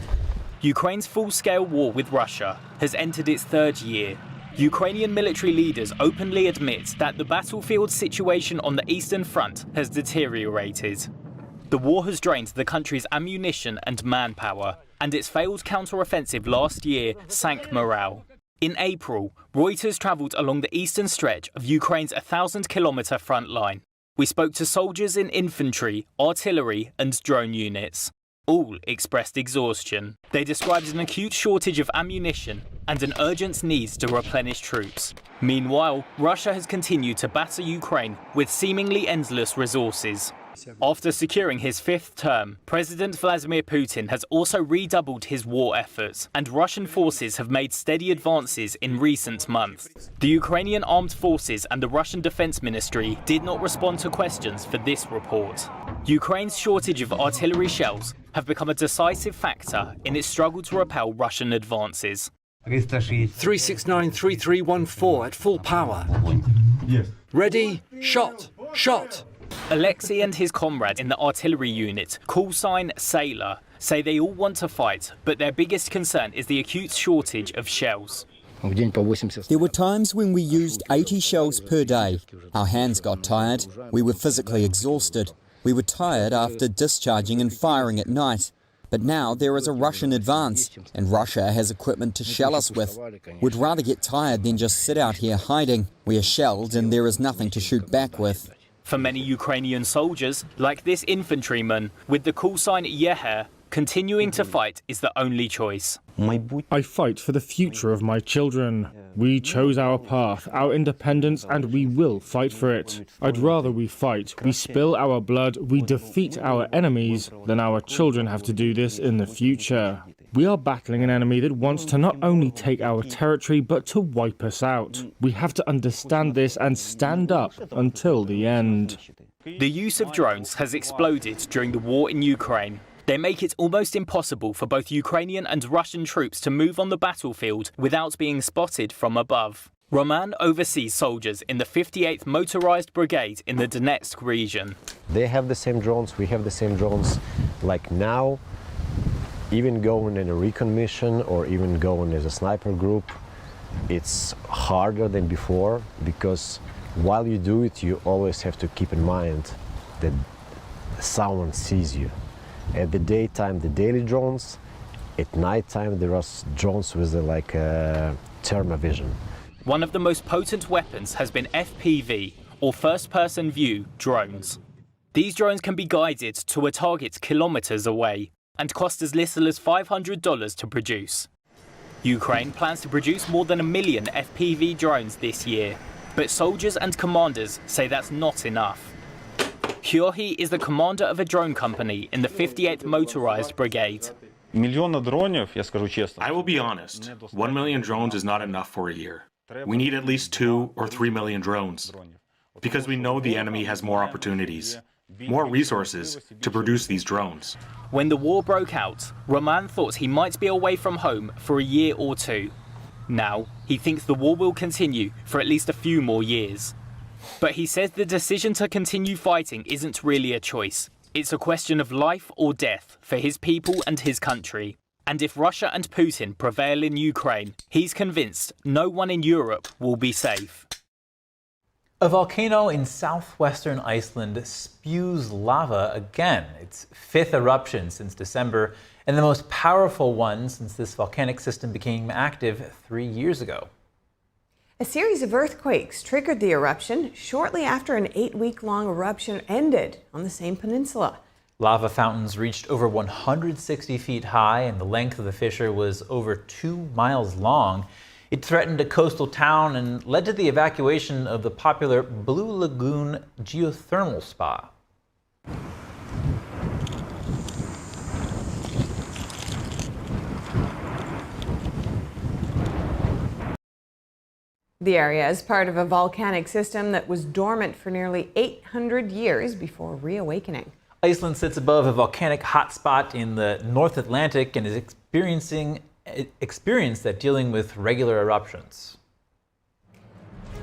Ukraine's full-scale war with Russia has entered its third year. Ukrainian military leaders openly admit that the battlefield situation on the Eastern Front has deteriorated. The war has drained the country's ammunition and manpower, and its failed counter-offensive last year sank morale. In April, Reuters travelled along the eastern stretch of Ukraine's 1,000-kilometre front line. We spoke to soldiers in infantry, artillery and drone units. All expressed exhaustion. They described an acute shortage of ammunition and an urgent need to replenish troops. Meanwhile, Russia has continued to batter Ukraine with seemingly endless resources. After securing his fifth term, President Vladimir Putin has also redoubled his war efforts, and Russian forces have made steady advances in recent months. The Ukrainian Armed Forces and the Russian Defense Ministry did not respond to questions for this report. Ukraine's shortage of artillery shells have become a decisive factor in its struggle to repel Russian advances. 369-3314 at full power. Yes. Ready, shot, shot. Alexei and his comrade in the artillery unit, call sign Sailor, say they all want to fight, but their biggest concern is the acute shortage of shells. There were times when we used 80 shells per day. Our hands got tired. We were physically exhausted. We were tired after discharging and firing at night. But now there is a Russian advance, and Russia has equipment to shell us with. We'd rather get tired than just sit out here hiding. We are shelled and there is nothing to shoot back with. For many Ukrainian soldiers, like this infantryman with the call sign Yeher, continuing to fight is the only choice. I fight for the future of my children. We chose our path, our independence, and we will fight for it. I'd rather we fight, we spill our blood, we defeat our enemies, than our children have to do this in the future. We are battling an enemy that wants to not only take our territory, but to wipe us out. We have to understand this and stand up until the end. The use of drones has exploded during the war in Ukraine. They make it almost impossible for both Ukrainian and Russian troops to move on the battlefield without being spotted from above. Roman oversees soldiers in the 58th Motorized Brigade in the Donetsk region. They have the same drones, we have the same drones. Like now, Even going in a recon mission or even going as a sniper group, it's harder than before, because while you do it, you always have to keep in mind that someone sees you. At the daytime, the daily drones. At nighttime, there are drones with thermovision. One of the most potent weapons has been FPV, or first-person view drones. These drones can be guided to a target kilometers away and cost as little as $500 to produce. Ukraine plans to produce more than 1 million FPV drones this year, but soldiers and commanders say that's not enough. Harvey is the commander of a drone company in the 58th Motorized Brigade. I will be honest, 1 million drones is not enough for a year. We need at least 2 or 3 million drones, because we know the enemy has more opportunities, more resources to produce these drones. When the war broke out, Roman thought he might be away from home for a year or two. Now, he thinks the war will continue for at least a few more years. But he says the decision to continue fighting isn't really a choice. It's a question of life or death for his people and his country. And if Russia and Putin prevail in Ukraine, he's convinced no one in Europe will be safe. A volcano in southwestern Iceland spews lava again. Its 5th eruption since December, and the most powerful one since this volcanic system became active 3 years ago. A series of earthquakes triggered the eruption shortly after an 8-week-long eruption ended on the same peninsula. Lava fountains reached over 160 feet high, and the length of the fissure was over 2 miles long. It threatened a coastal town and led to the evacuation of the popular Blue Lagoon geothermal spa. The area is part of a volcanic system that was dormant for nearly 800 years before reawakening. Iceland sits above a volcanic hotspot in the North Atlantic and is experienced at dealing with regular eruptions.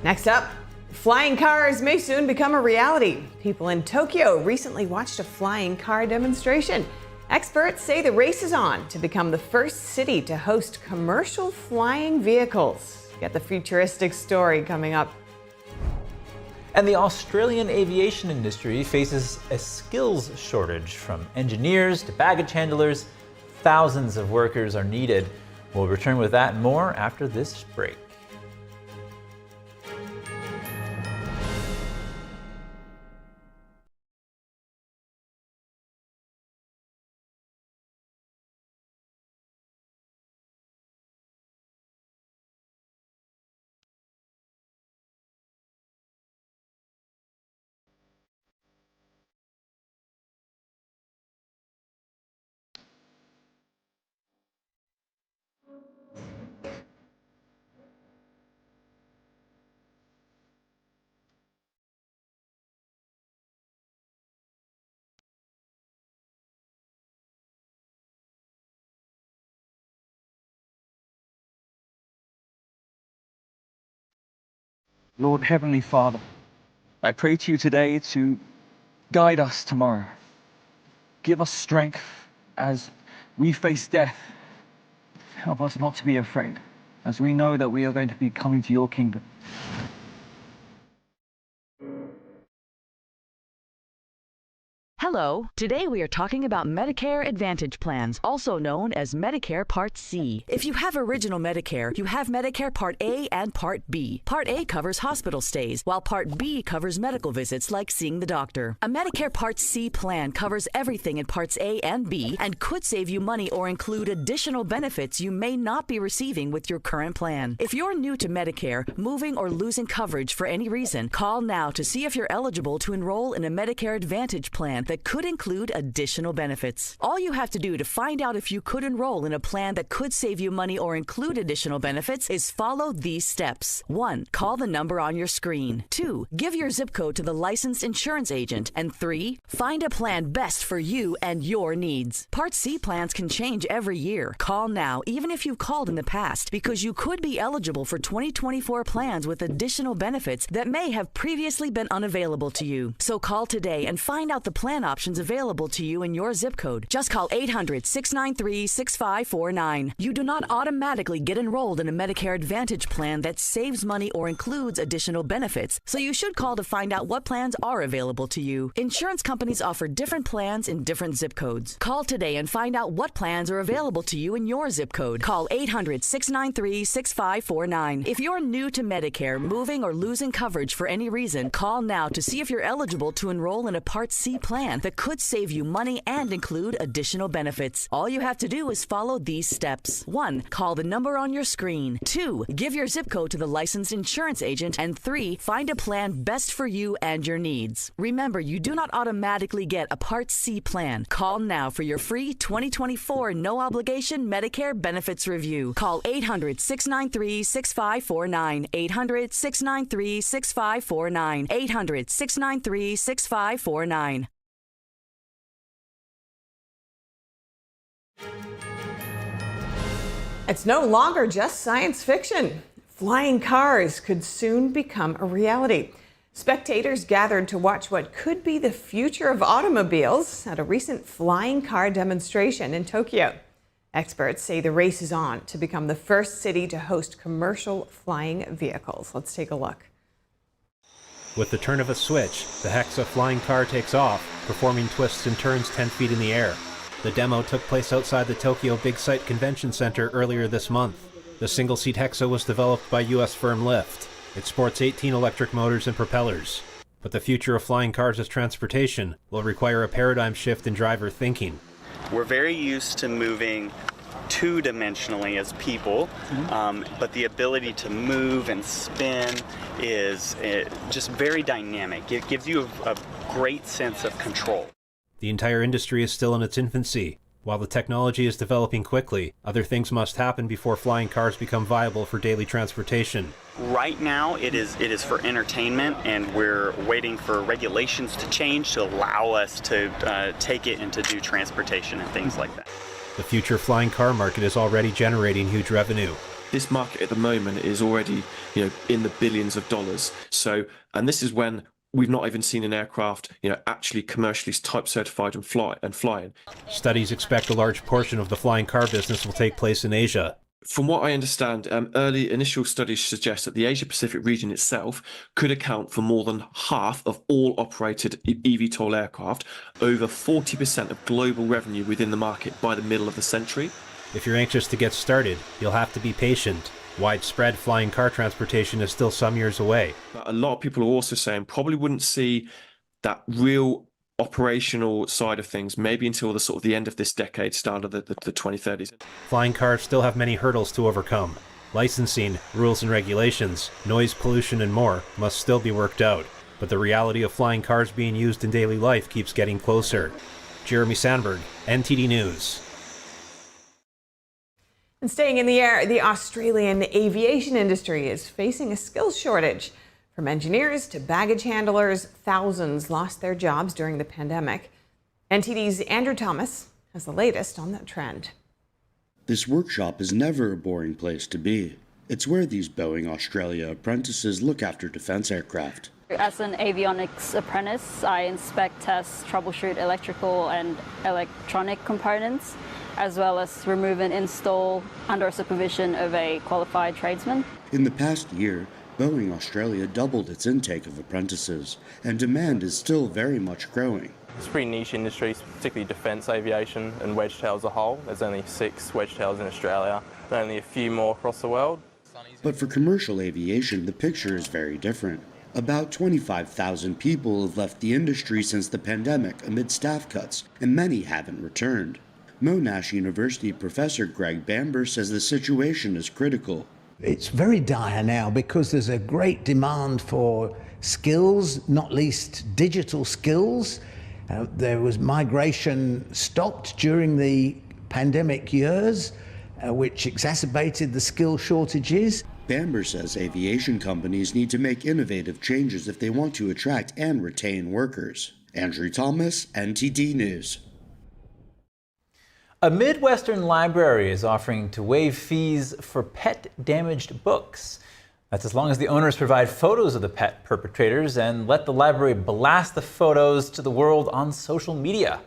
Next up, flying cars may soon become a reality. People in Tokyo recently watched a flying car demonstration. Experts say the race is on to become the first city to host commercial flying vehicles. Get the futuristic story coming up. And the Australian aviation industry faces a skills shortage. From engineers to baggage handlers, thousands of workers are needed. We'll return with that and more after this break. Lord Heavenly Father, I pray to you today to guide us tomorrow. Give us strength as we face death. Help us not to be afraid, as we know that we are going to be coming to your kingdom. Hello. Today we are talking about Medicare Advantage plans, also known as Medicare Part C. If you have Original Medicare, you have Medicare Part A and Part B. Part A covers hospital stays, while Part B covers medical visits like seeing the doctor. A Medicare Part C plan covers everything in Parts A and B and could save you money or include additional benefits you may not be receiving with your current plan. If you're new to Medicare, moving or losing coverage for any reason, call now to see if you're eligible to enroll in a Medicare Advantage plan that could include additional benefits. All you have to do to find out if you could enroll in a plan that could save you money or include additional benefits is follow these steps. 1. Call the number on your screen. 2. Give your zip code to the licensed insurance agent. And 3. Find a plan best for you and your needs. Part C plans can change every year. Call now, even if you've called in the past, because you could be eligible for 2024 plans with additional benefits that may have previously been unavailable to you. So call today and find out the plan plan options available to you in your zip code. Just call 800-693-6549. You do not automatically get enrolled in a Medicare Advantage plan that saves money or includes additional benefits, so you should call to find out what plans are available to you. Insurance companies offer different plans in different zip codes. Call today and find out what plans are available to you in your zip code. Call 800-693-6549. If you're new to Medicare, moving or losing coverage for any reason, call now to see if you're eligible to enroll in a Part C plan that could save you money and include additional benefits. All you have to do is follow these steps. 1. Call the number on your screen. 2. Give your zip code to the licensed insurance agent. And 3. Find a plan best for you and your needs. Remember, you do not automatically get a Part C plan. Call now for your free 2024 no-obligation Medicare benefits review. Call 800-693-6549. 800-693-6549. 800-693-6549. It's no longer just science fiction. Flying cars could soon become a reality. Spectators gathered to watch what could be the future of automobiles at a recent flying car demonstration in Tokyo. Experts say the race is on to become the first city to host commercial flying vehicles. Let's take a look. With the turn of a switch, the Hexa flying car takes off, performing twists and turns 10 feet in the air. The demo took place outside the Tokyo Big Sight Convention Center earlier this month. The single-seat Hexa was developed by U.S. firm Lyft. It sports 18 electric motors and propellers. But the future of flying cars as transportation will require a paradigm shift in driver thinking. We're very used to moving two-dimensionally as people, but the ability to move and spin is just very dynamic. It gives you a great sense of control. The entire industry is still in its infancy. While the technology is developing quickly, other things must happen before flying cars become viable for daily transportation. Right now, it is for entertainment, and we're waiting for regulations to change to allow us to take it and to do transportation and things like that. The future flying car market is already generating huge revenue. This market at the moment is already, in the billions of dollars. So, and this is when we've not even seen an aircraft, actually commercially type certified and flying. Studies expect a large portion of the flying car business will take place in Asia. From what I understand, early initial studies suggest that the Asia-Pacific region itself could account for more than half of all operated eVTOL aircraft, over 40% of global revenue within the market by the middle of the century. If you're anxious to get started, you'll have to be patient. Widespread flying car transportation is still some years away. But a lot of people are also saying probably wouldn't see that real operational side of things maybe until the end of this decade, start of the 2030s. Flying cars still have many hurdles to overcome. Licensing, rules and regulations, noise pollution and more must still be worked out. But the reality of flying cars being used in daily life keeps getting closer. Jeremy Sandberg, NTD News. And staying in the air, the Australian aviation industry is facing a skills shortage. From engineers to baggage handlers, thousands lost their jobs during the pandemic. NTD's Andrew Thomas has the latest on that trend. This workshop is never a boring place to be. It's where these Boeing Australia apprentices look after defense aircraft. As an avionics apprentice, I inspect, test, troubleshoot electrical and electronic components, as well as remove and install under supervision of a qualified tradesman. In the past year, Boeing Australia doubled its intake of apprentices, and demand is still very much growing. It's a pretty niche industry, particularly defence aviation and wedge-tail as a whole. There's only 6 wedge-tails in Australia, and only a few more across the world. But for commercial aviation, the picture is very different. About 25,000 people have left the industry since the pandemic amid staff cuts, and many haven't returned. Monash University professor Greg Bamber says the situation is critical. It's very dire now because there's a great demand for skills, not least digital skills. There was migration stopped during the pandemic years, which exacerbated the skill shortages. Bamber says aviation companies need to make innovative changes if they want to attract and retain workers. Andrew Thomas, NTD News. A Midwestern library is offering to waive fees for pet-damaged books. That's as long as the owners provide photos of the pet perpetrators and let the library blast the photos to the world on social media.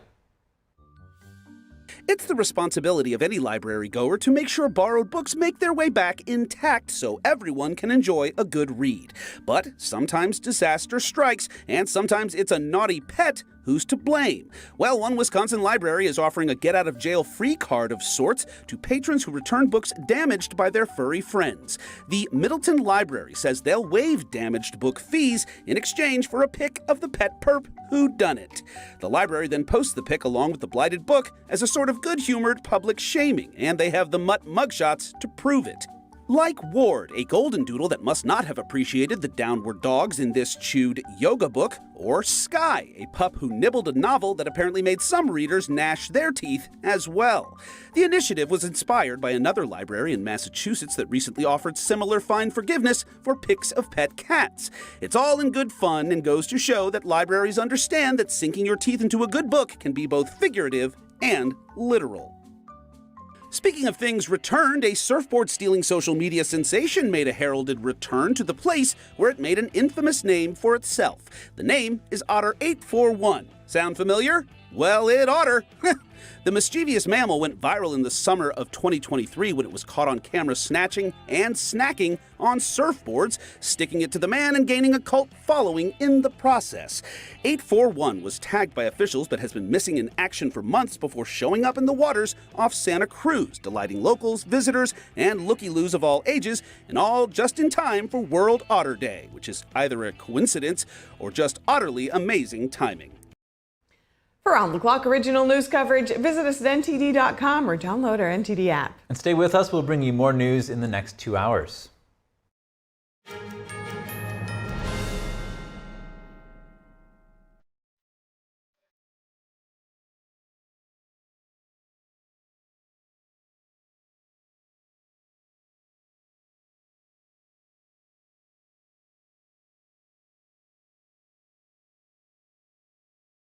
It's the responsibility of any library goer to make sure borrowed books make their way back intact so everyone can enjoy a good read. But sometimes disaster strikes, and sometimes it's a naughty pet who's to blame. Well, one Wisconsin library is offering a get-out-of-jail-free card of sorts to patrons who return books damaged by their furry friends. The Middleton Library says they'll waive damaged book fees in exchange for a pic of the pet perp whodunit. The library then posts the pic along with the blighted book as a sort of good-humored public shaming, and they have the mutt mugshots to prove it. Like Ward, a golden doodle that must not have appreciated the downward dogs in this chewed yoga book, or Sky, a pup who nibbled a novel that apparently made some readers gnash their teeth as well. The initiative was inspired by another library in Massachusetts that recently offered similar fine forgiveness for pics of pet cats. It's all in good fun and goes to show that libraries understand that sinking your teeth into a good book can be both figurative and literal. Speaking of things returned, a surfboard-stealing social media sensation made a heralded return to the place where it made an infamous name for itself. The name is Otter841. Sound familiar? Well, it oughter. The mischievous mammal went viral in the summer of 2023 when it was caught on camera snatching and snacking on surfboards, sticking it to the man and gaining a cult following in the process. 841 was tagged by officials but has been missing in action for months before showing up in the waters off Santa Cruz, delighting locals, visitors, and looky-loos of all ages, and all just in time for World Otter Day, which is either a coincidence or just utterly amazing timing. For round-the-clock original news coverage, visit us at ntd.com or download our NTD app. And stay with us. We'll bring you more news in the next 2 hours.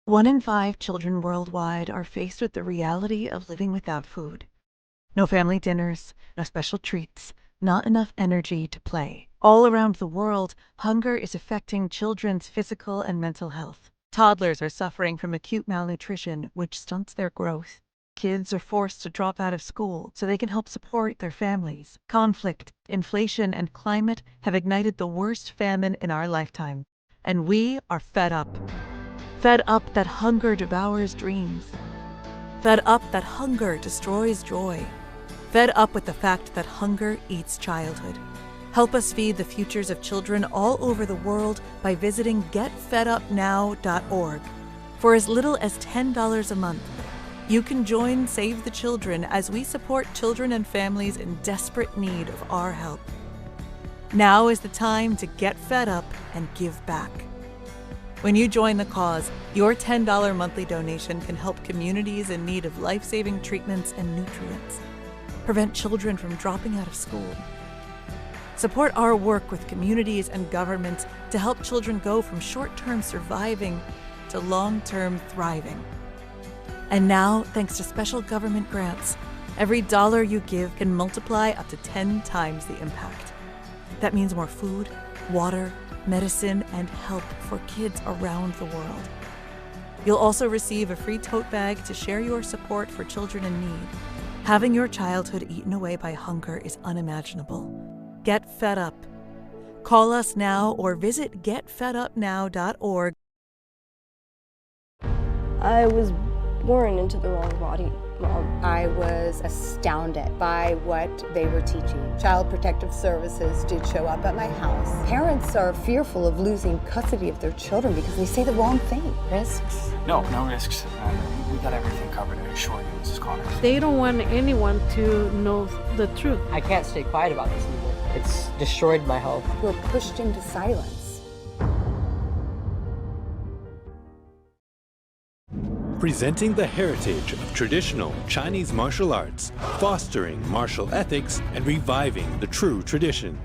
One in 5 children worldwide are faced with the reality of living without food. No family dinners, no special treats, not enough energy to play. All around the world, hunger is affecting children's physical and mental health. Toddlers are suffering from acute malnutrition, which stunts their growth. Kids are forced to drop out of school so they can help support their families. Conflict, inflation, and climate have ignited the worst famine in our lifetime. And we are fed up. Fed up that hunger devours dreams. Fed up that hunger destroys joy. Fed up with the fact that hunger eats childhood. Help us feed the futures of children all over the world by visiting getfedupnow.org. For as little as $10 a month, you can join Save the Children as we support children and families in desperate need of our help. Now is the time to get fed up and give back. When you join the cause, your $10 monthly donation can help communities in need of life-saving treatments and nutrients, prevent children from dropping out of school, support our work with communities and governments to help children go from short-term surviving to long-term thriving. And now, thanks to special government grants, every dollar you give can multiply up to 10 times the impact. That means more food, water, medicine, and help for kids around the world. You'll also receive a free tote bag to share your support for children in need. Having your childhood eaten away by hunger is unimaginable. Get fed up. Call us now or visit getfedupnow.org. I was born into the wrong body, Mom. I was astounded by what they were teaching. Child Protective Services did show up at my house. Parents are fearful of losing custody of their children because they say the wrong thing. Risks? No risks. We got everything covered, I assure you, Mrs. Connors. They don't want anyone to know the truth. I can't stay quiet about this anymore. It's destroyed my health. We're pushed into silence. Presenting the heritage of traditional Chinese martial arts, fostering martial ethics, and reviving the true tradition.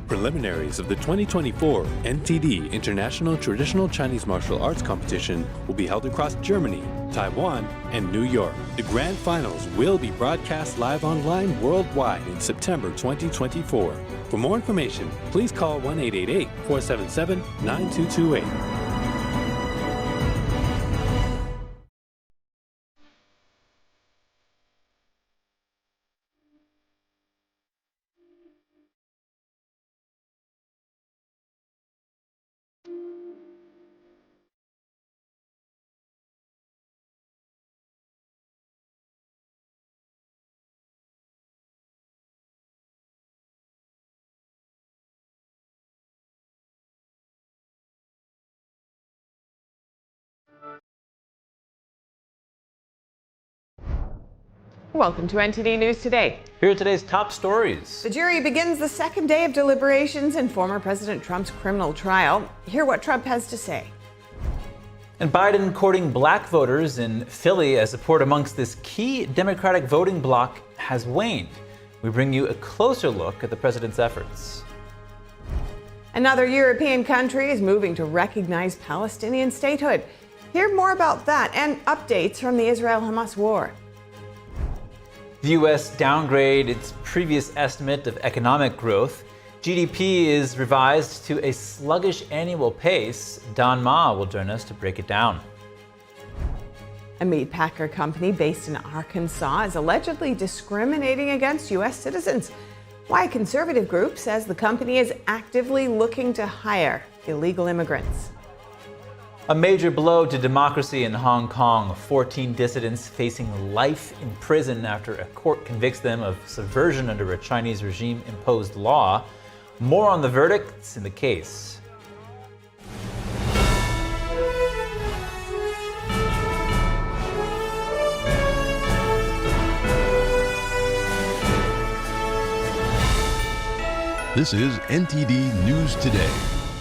Preliminaries of the 2024 NTD International Traditional Chinese Martial Arts Competition will be held across Germany, Taiwan, and New York. The grand finals will be broadcast live online worldwide in September 2024. For more information, please call 1-888-477-9228. Welcome to NTD News Today. Here are today's top stories. The jury begins the second day of deliberations in former President Trump's criminal trial. Hear what Trump has to say. And Biden courting black voters in Philly as support amongst this key Democratic voting bloc has waned. We bring you a closer look at the president's efforts. Another European country is moving to recognize Palestinian statehood. Hear more about that and updates from the Israel-Hamas war. The U.S. downgraded its previous estimate of economic growth. GDP is revised to a sluggish annual pace. Don Ma will join us to break it down. A meat packer company based in Arkansas is allegedly discriminating against U.S. citizens. Why a conservative group says the company is actively looking to hire illegal immigrants. A major blow to democracy in Hong Kong. 14 dissidents facing life in prison after a court convicts them of subversion under a Chinese regime-imposed law. More on the verdicts in the case. This is NTD News Today,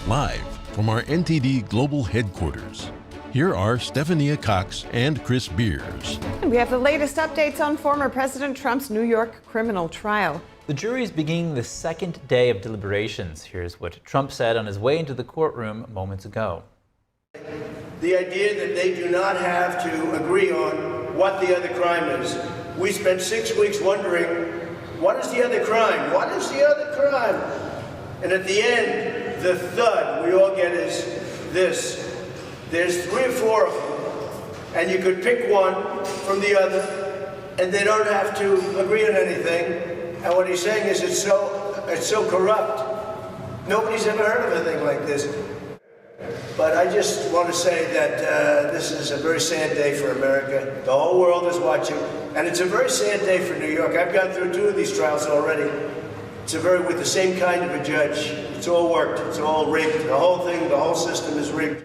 live from our NTD Global Headquarters. Here are Stephania Cox and Chris Beers. And we have the latest updates on former President Trump's New York criminal trial. The jury is beginning the second day of deliberations. Here's what Trump said on his way into the courtroom moments ago. The idea that they do not have to agree on what the other crime is. We spent 6 weeks wondering, what is the other crime? What is the other crime? And at the end, the thud we all get is this. There's 3 or 4 of them, and you could pick one from the other, and they don't have to agree on anything. And what he's saying is it's so corrupt. Nobody's ever heard of anything like this. But I just want to say that this is a very sad day for America. The whole world is watching, and it's a very sad day for New York. I've gone through 2 of these trials already. It's with the same kind of a judge. It's all worked. It's all rigged. The whole thing, the whole system is rigged.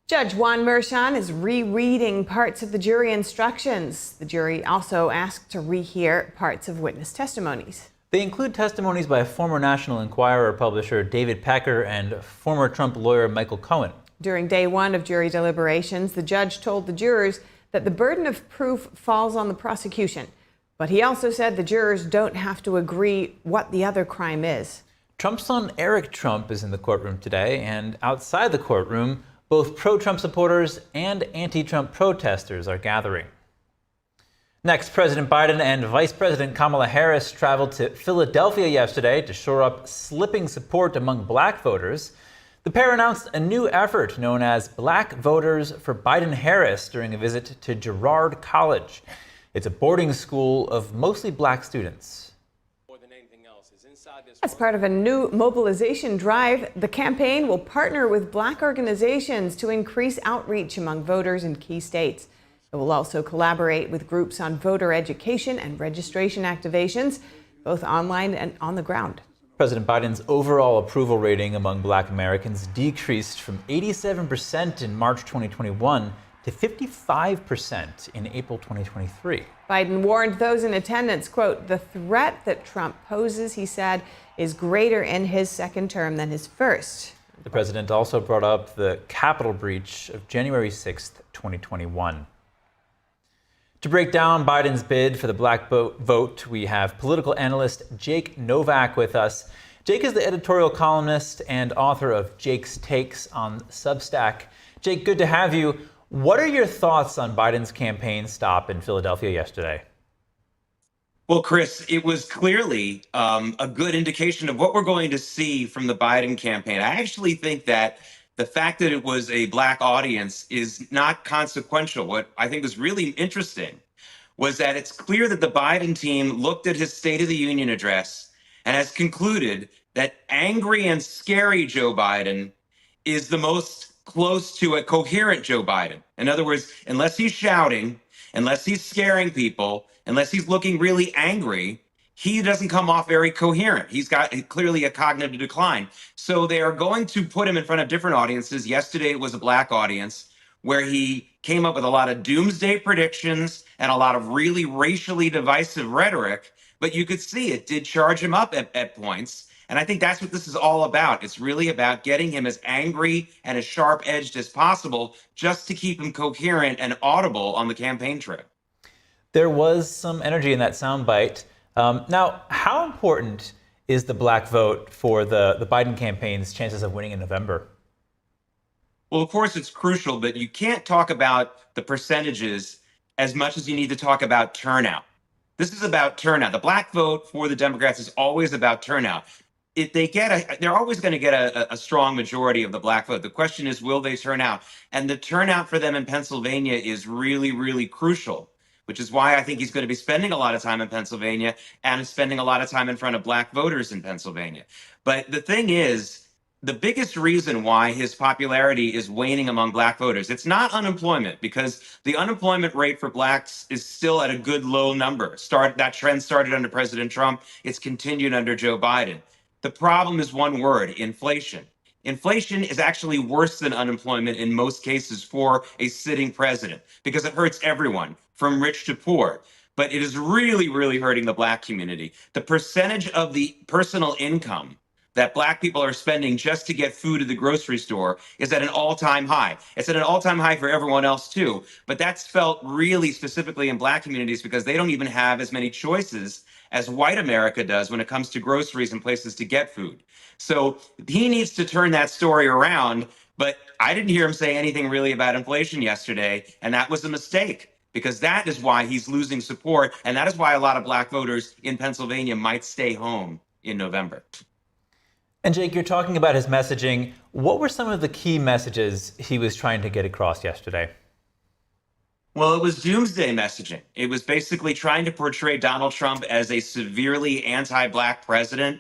Judge Juan Merchan is rereading parts of the jury instructions. The jury also asked to rehear parts of witness testimonies. They include testimonies by former National Enquirer publisher David Pecker and former Trump lawyer Michael Cohen. During day 1 of jury deliberations, the judge told the jurors that the burden of proof falls on the prosecution. But he also said the jurors don't have to agree what the other crime is. Trump's son Eric Trump is in the courtroom today, and outside the courtroom, both pro-Trump supporters and anti-Trump protesters are gathering. Next, President Biden and Vice President Kamala Harris traveled to Philadelphia yesterday to shore up slipping support among black voters. The pair announced a new effort known as Black Voters for Biden-Harris during a visit to Girard College. It's a boarding school of mostly black students. As part of a new mobilization drive, the campaign will partner with black organizations to increase outreach among voters in key states. It will also collaborate with groups on voter education and registration activations, both online and on the ground. President Biden's overall approval rating among black Americans decreased from 87% in March 2021 to 55% in April 2023. Biden warned those in attendance, quote, "The threat that Trump poses," he said, "is greater in his second term than his first." The president also brought up the Capitol breach of January 6th, 2021. To break down Biden's bid for the black vote, we have political analyst Jake Novak with us. Jake is the editorial columnist and author of Jake's Takes on Substack. Jake, good to have you. What are your thoughts on Biden's campaign stop in Philadelphia yesterday? Well, Chris, it was clearly a good indication of what we're going to see from the Biden campaign. I actually think that the fact that it was a Black audience is not consequential. What I think was really interesting was that it's clear that the Biden team looked at his State of the Union address and has concluded that angry and scary Joe Biden is the most close to a coherent Joe Biden. In other words, unless he's shouting, unless he's scaring people, unless he's looking really angry, he doesn't come off very coherent. He's got clearly a cognitive decline. So they are going to put him in front of different audiences. Yesterday, it was a Black audience where he came up with a lot of doomsday predictions and a lot of really racially divisive rhetoric. But you could see it did charge him up at points. And I think that's what this is all about. It's really about getting him as angry and as sharp-edged as possible just to keep him coherent and audible on the campaign trail. There was some energy in that soundbite. Now, how important is the Black vote for the Biden campaign's chances of winning in November? Well, of course, it's crucial, but you can't talk about the percentages as much as you need to talk about turnout. This is about turnout. The Black vote for the Democrats is always about turnout. If they they're always going to get a strong majority of the Black vote. The question is, will they turn out? And the turnout for them in Pennsylvania is really, really crucial, which is why I think he's going to be spending a lot of time in Pennsylvania and spending a lot of time in front of Black voters in Pennsylvania. But the thing is, the biggest reason why his popularity is waning among Black voters, it's not unemployment, because the unemployment rate for Blacks is still at a good low number. That trend started under President Trump. It's continued under Joe Biden. The problem is one word: inflation. Inflation is actually worse than unemployment in most cases for a sitting president, because it hurts everyone, from rich to poor. But it is really, really hurting the Black community. The percentage of the personal income that Black people are spending just to get food at the grocery store is at an all-time high. It's at an all-time high for everyone else too, but that's felt really specifically in Black communities because they don't even have as many choices as white America does when it comes to groceries and places to get food. So he needs to turn that story around, but I didn't hear him say anything really about inflation yesterday, and that was a mistake, because that is why he's losing support, and that is why a lot of Black voters in Pennsylvania might stay home in November. And Jake, you're talking about his messaging. What were some of the key messages he was trying to get across yesterday? Well, it was doomsday messaging. It was basically trying to portray Donald Trump as a severely anti-Black president.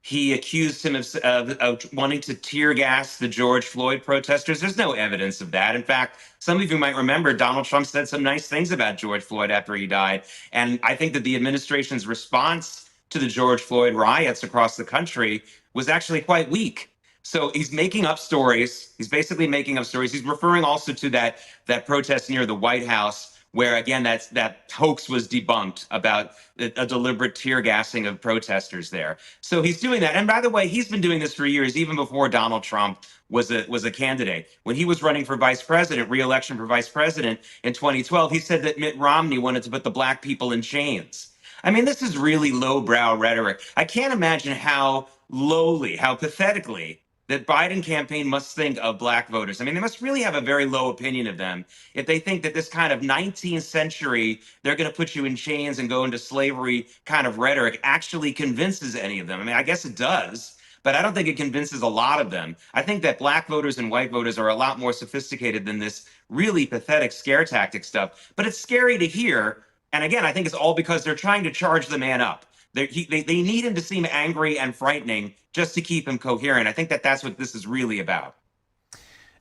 He accused him of wanting to tear gas the George Floyd protesters. There's no evidence of that. In fact, some of you might remember Donald Trump said some nice things about George Floyd after he died. And I think that the administration's response to the George Floyd riots across the country was actually quite weak. So he's making up stories. He's basically making up stories. He's referring also to that protest near the White House, where, again, that hoax was debunked about a deliberate tear gassing of protesters there. So he's doing that. And by the way, he's been doing this for years, even before Donald Trump was a candidate. When he was running for vice president, re-election for vice president in 2012, he said that Mitt Romney wanted to put the Black people in chains. I mean, this is really lowbrow rhetoric. I can't imagine how lowly, how pathetically that Biden campaign must think of Black voters. I mean, they must really have a very low opinion of them if they think that this kind of 19th century, they're going to put you in chains and go into slavery kind of rhetoric actually convinces any of them. I mean, I guess it does, but I don't think it convinces a lot of them. I think that Black voters and white voters are a lot more sophisticated than this really pathetic scare tactic stuff. But it's scary to hear. And again, I think it's all because they're trying to charge the man up. They need him to seem angry and frightening just to keep him coherent. I think that that's what this is really about.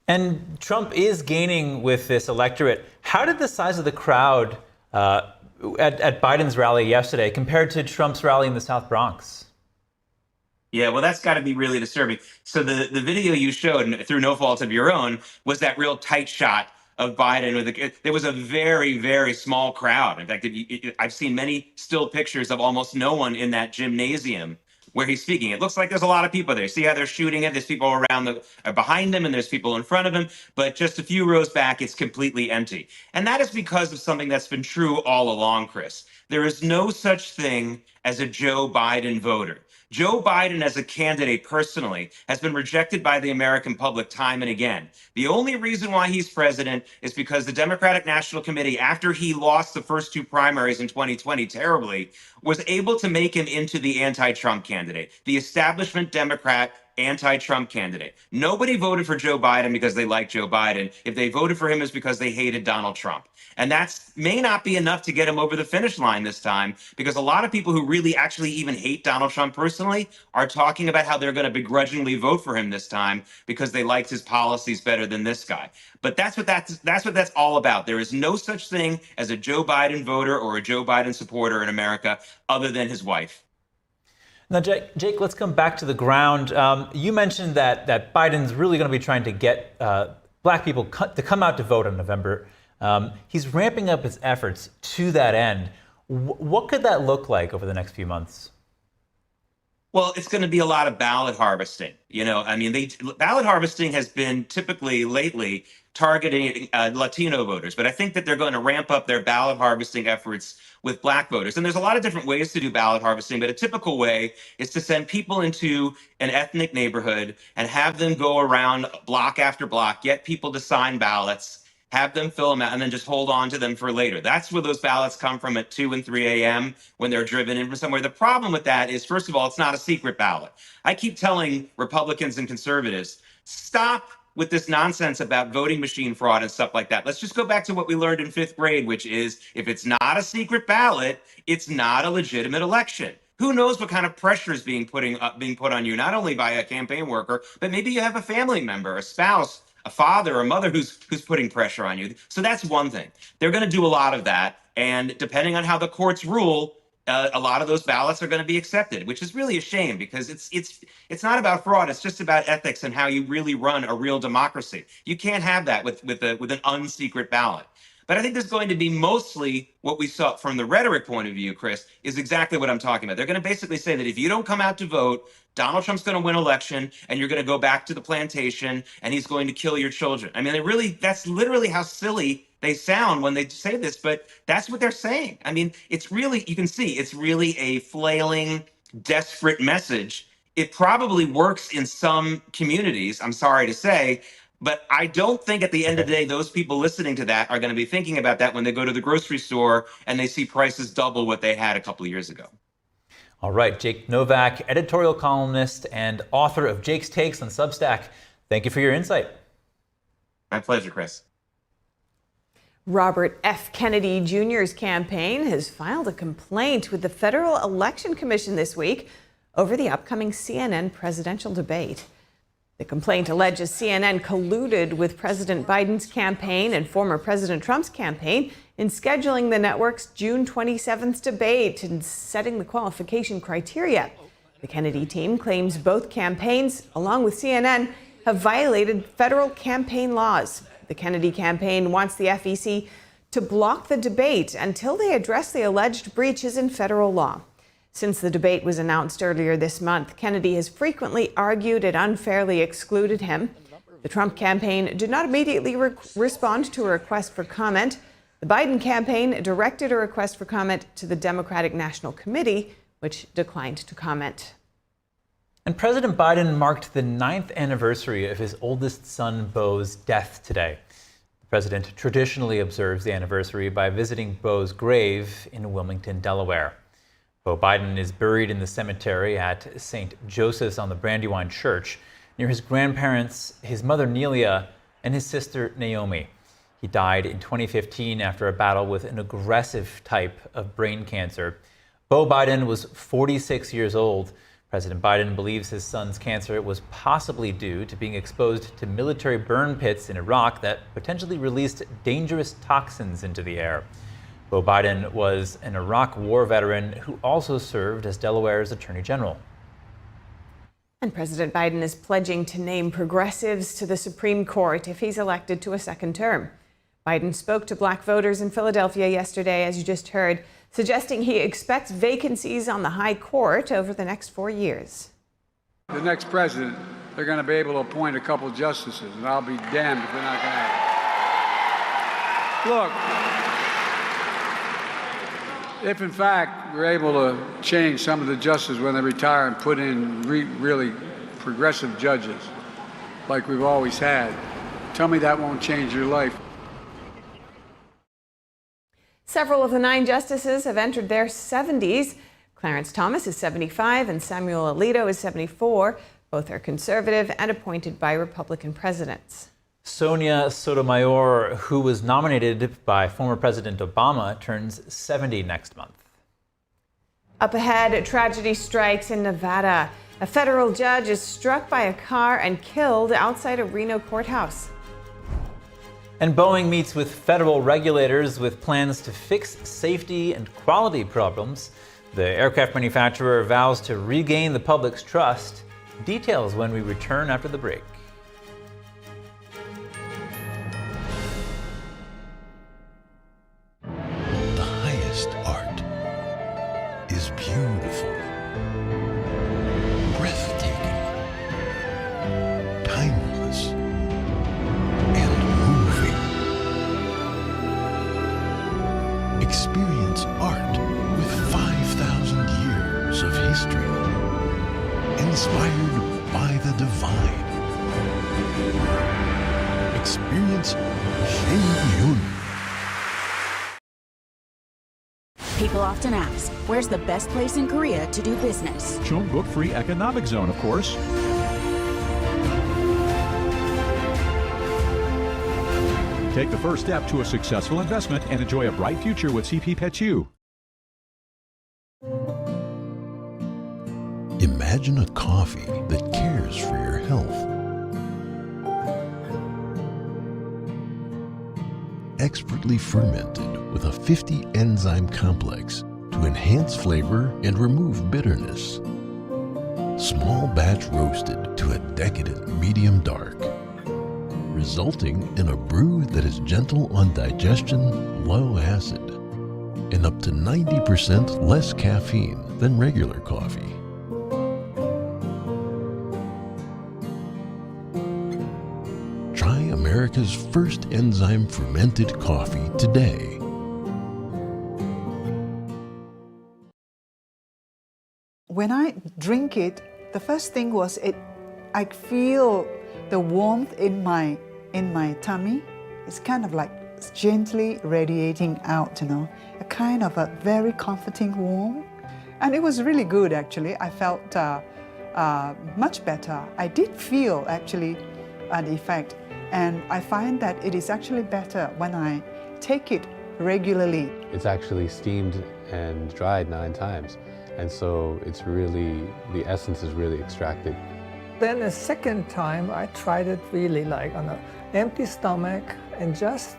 And Trump is gaining with this electorate. How did the size of the crowd at Biden's rally yesterday compare to Trump's rally in the South Bronx? Yeah, well, that's got to be really disturbing. So the video you showed, through no fault of your own, was that real tight shot of Biden. There was a very, very small crowd. In fact, I've seen many still pictures of almost no one in that gymnasium where he's speaking. It looks like there's a lot of people there. See how they're shooting it? There's people behind him, and there's people in front of him. But just a few rows back, it's completely empty. And that is because of something that's been true all along, Chris. There is no such thing as a Joe Biden voter. Joe Biden as a candidate personally has been rejected by the American public time and again. The only reason why he's president is because the Democratic National Committee, after he lost the first two primaries in 2020 terribly, was able to make him into the anti-Trump candidate, the establishment Democrat anti-Trump candidate. Nobody voted for Joe Biden because they liked Joe Biden. If they voted for him, it's because they hated Donald Trump. And that may not be enough to get him over the finish line this time, because a lot of people who really actually even hate Donald Trump personally are talking about how they're going to begrudgingly vote for him this time because they liked his policies better than this guy. But that's what that's all about. There is no such thing as a Joe Biden voter or a Joe Biden supporter in America other than his wife. Now, Jake, let's come back to the ground. You mentioned that Biden's really going to be trying to get black people to come out to vote on November. He's ramping up his efforts to that end. What could that look like over the next few months? Well, it's going to be a lot of ballot harvesting. Ballot harvesting has been typically lately targeting Latino voters, but I think that they're going to ramp up their ballot harvesting efforts with black voters. And there's a lot of different ways to do ballot harvesting, but a typical way is to send people into an ethnic neighborhood and have them go around block after block, get people to sign ballots, have them fill them out, and then just hold on to them for later. That's where those ballots come from at 2 and 3 a.m. when they're driven in from somewhere. The problem with that is, first of all, it's not a secret ballot. I keep telling Republicans and conservatives, stop with this nonsense about voting machine fraud and stuff like that. Let's just go back to what we learned in 5th grade, which is if it's not a secret ballot, it's not a legitimate election. Who knows what kind of pressure is being put on you, not only by a campaign worker, but maybe you have a family member, a spouse, a father or mother who's putting pressure on you. So that's one thing. They're going to do a lot of that. And depending on how the courts rule, a lot of those ballots are going to be accepted, which is really a shame, because it's not about fraud. It's just about ethics and how you really run a real democracy. You can't have that with an unsecret ballot. But I think there's going to be mostly what we saw from the rhetoric point of view, Chris, is exactly what I'm talking about. They're going to basically say that if you don't come out to vote, Donald Trump's going to win election and you're going to go back to the plantation and he's going to kill your children. I mean, that's literally how silly they sound when they say this, but that's what they're saying. I mean, it's really, you can see, it's really a flailing, desperate message. It probably works in some communities, I'm sorry to say, but I don't think at the end of the day, those people listening to that are going to be thinking about that when they go to the grocery store and they see prices double what they had a couple of years ago. All right, Jake Novak, editorial columnist and author of Jake's Takes on Substack. Thank you for your insight. My pleasure, Chris. Robert F. Kennedy Jr.'s campaign has filed a complaint with the Federal Election Commission this week over the upcoming CNN presidential debate. The complaint alleges CNN colluded with President Biden's campaign and former President Trump's campaign in scheduling the network's June 27th debate and setting the qualification criteria. The Kennedy team claims both campaigns, along with CNN, have violated federal campaign laws. The Kennedy campaign wants the FEC to block the debate until they address the alleged breaches in federal law. Since the debate was announced earlier this month, Kennedy has frequently argued it unfairly excluded him. The Trump campaign did not immediately respond to a request for comment. The Biden campaign directed a request for comment to the Democratic National Committee, which declined to comment. And President Biden marked the 9th anniversary of his oldest son, Beau's, death today. The president traditionally observes the anniversary by visiting Beau's grave in Wilmington, Delaware. Beau Biden is buried in the cemetery at St. Joseph's on the Brandywine Church near his grandparents, his mother Nelia, and his sister Naomi. He died in 2015 after a battle with an aggressive type of brain cancer. Beau Biden was 46 years old. President Biden believes his son's cancer was possibly due to being exposed to military burn pits in Iraq that potentially released dangerous toxins into the air. Beau Biden was an Iraq war veteran who also served as Delaware's Attorney General. And President Biden is pledging to name progressives to the Supreme Court if he's elected to a second term. Biden spoke to black voters in Philadelphia yesterday, as you just heard, suggesting he expects vacancies on the high court over the next 4 years. The next president, they're going to be able to appoint a couple justices, and I'll be damned if they're not going to have it. Look, If in fact we're able to change some of the justices when they retire and put in really progressive judges, like we've always had, tell me that won't change your life. Several of the 9 justices have entered their 70s. Clarence Thomas is 75 and Samuel Alito is 74. Both are conservative and appointed by Republican presidents. Sonia Sotomayor, who was nominated by former President Obama, turns 70 next month. Up ahead, tragedy strikes in Nevada. A federal judge is struck by a car and killed outside a Reno courthouse. And Boeing meets with federal regulators with plans to fix safety and quality problems. The aircraft manufacturer vows to regain the public's trust. Details when we return after the break. The highest art is beautiful, breathtaking, timeless, and moving. Experience art with 5,000 years of history, inspired by the divine. Experience Shin. People often ask, where's the best place in Korea to do business? Chongbuk Free Economic Zone, of course. Take the first step to a successful investment and enjoy a bright future with CP Petchu. Imagine a coffee that cares for your health. Expertly fermented with a 50 enzyme complex to enhance flavor and remove bitterness. Small batch roasted to a decadent medium dark, resulting in a brew that is gentle on digestion, low acid, and up to 90% less caffeine than regular coffee. Try America's first enzyme fermented coffee today. When I drink it, the first thing was I feel the warmth in my tummy. It's kind of like gently radiating out, a kind of a very comforting warmth. And it was really good, actually. I felt much better. I did feel, actually, an effect. And I find that it is actually better when I take it regularly. It's actually steamed and dried 9 times. And so it's really, the essence is really extracted. Then the second time I tried it really like on an empty stomach and just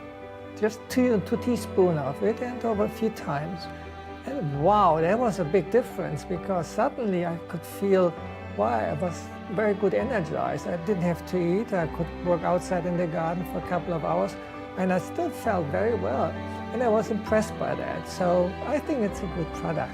2 teaspoons of it and over a few times. And wow, there was a big difference because suddenly I could feel, wow, I was very good energized. I didn't have to eat. I could work outside in the garden for a couple of hours and I still felt very well. And I was impressed by that. So I think it's a good product.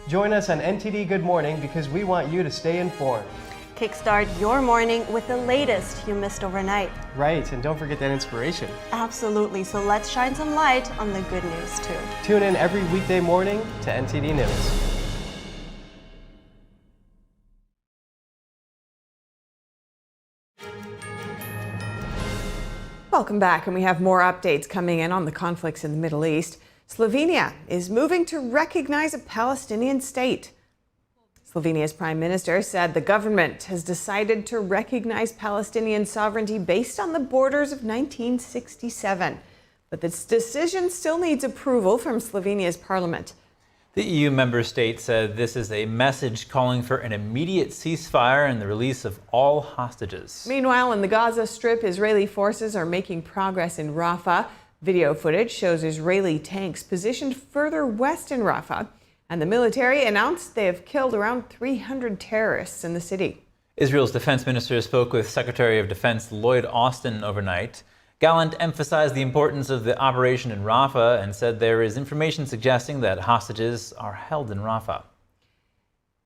Join us on NTD Good Morning because we want you to stay informed. Kickstart your morning with the latest you missed overnight. Right, and don't forget that inspiration. Absolutely, so let's shine some light on the good news too. Tune in every weekday morning to NTD News. Welcome back, and we have more updates coming in on the conflicts in the Middle East. Slovenia is moving to recognize a Palestinian state. Slovenia's prime minister said the government has decided to recognize Palestinian sovereignty based on the borders of 1967. But this decision still needs approval from Slovenia's parliament. The EU member state said this is a message calling for an immediate ceasefire and the release of all hostages. Meanwhile, in the Gaza Strip, Israeli forces are making progress in Rafah. Video footage shows Israeli tanks positioned further west in Rafah, and the military announced they have killed around 300 terrorists in the city. Israel's defense minister spoke with Secretary of Defense Lloyd Austin overnight. Gallant emphasized the importance of the operation in Rafah and said there is information suggesting that hostages are held in Rafah.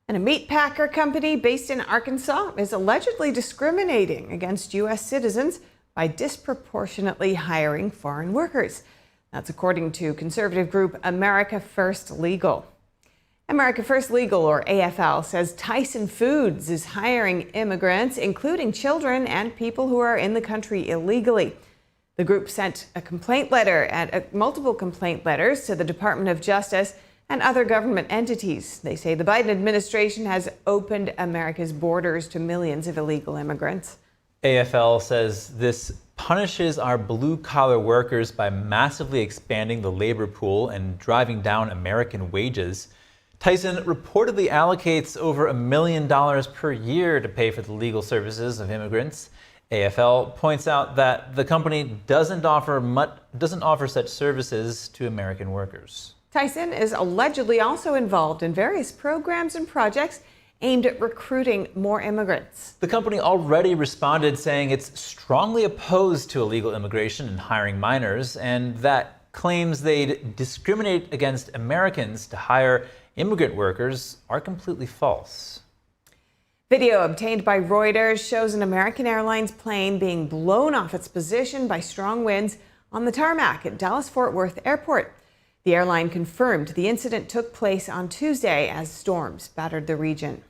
And a meat packer company based in Arkansas is allegedly discriminating against U.S. citizens by disproportionately hiring foreign workers. That's according to conservative group America First Legal. America First Legal, or AFL, says Tyson Foods is hiring immigrants, including children and people who are in the country illegally. The group sent a complaint letter and multiple complaint letters to the Department of Justice and other government entities. They say the Biden administration has opened America's borders to millions of illegal immigrants. AFL says this punishes our blue-collar workers by massively expanding the labor pool and driving down American wages. Tyson reportedly allocates over $1 million per year to pay for the legal services of immigrants. AFL points out that the company doesn't offer such services to American workers. Tyson is allegedly also involved in various programs and projects aimed at recruiting more immigrants. The company already responded saying it's strongly opposed to illegal immigration and hiring minors, and that claims they'd discriminate against Americans to hire immigrant workers are completely false. Video obtained by Reuters shows an American Airlines plane being blown off its position by strong winds on the tarmac at Dallas-Fort Worth Airport. The airline confirmed the incident took place on Tuesday as storms battered the region.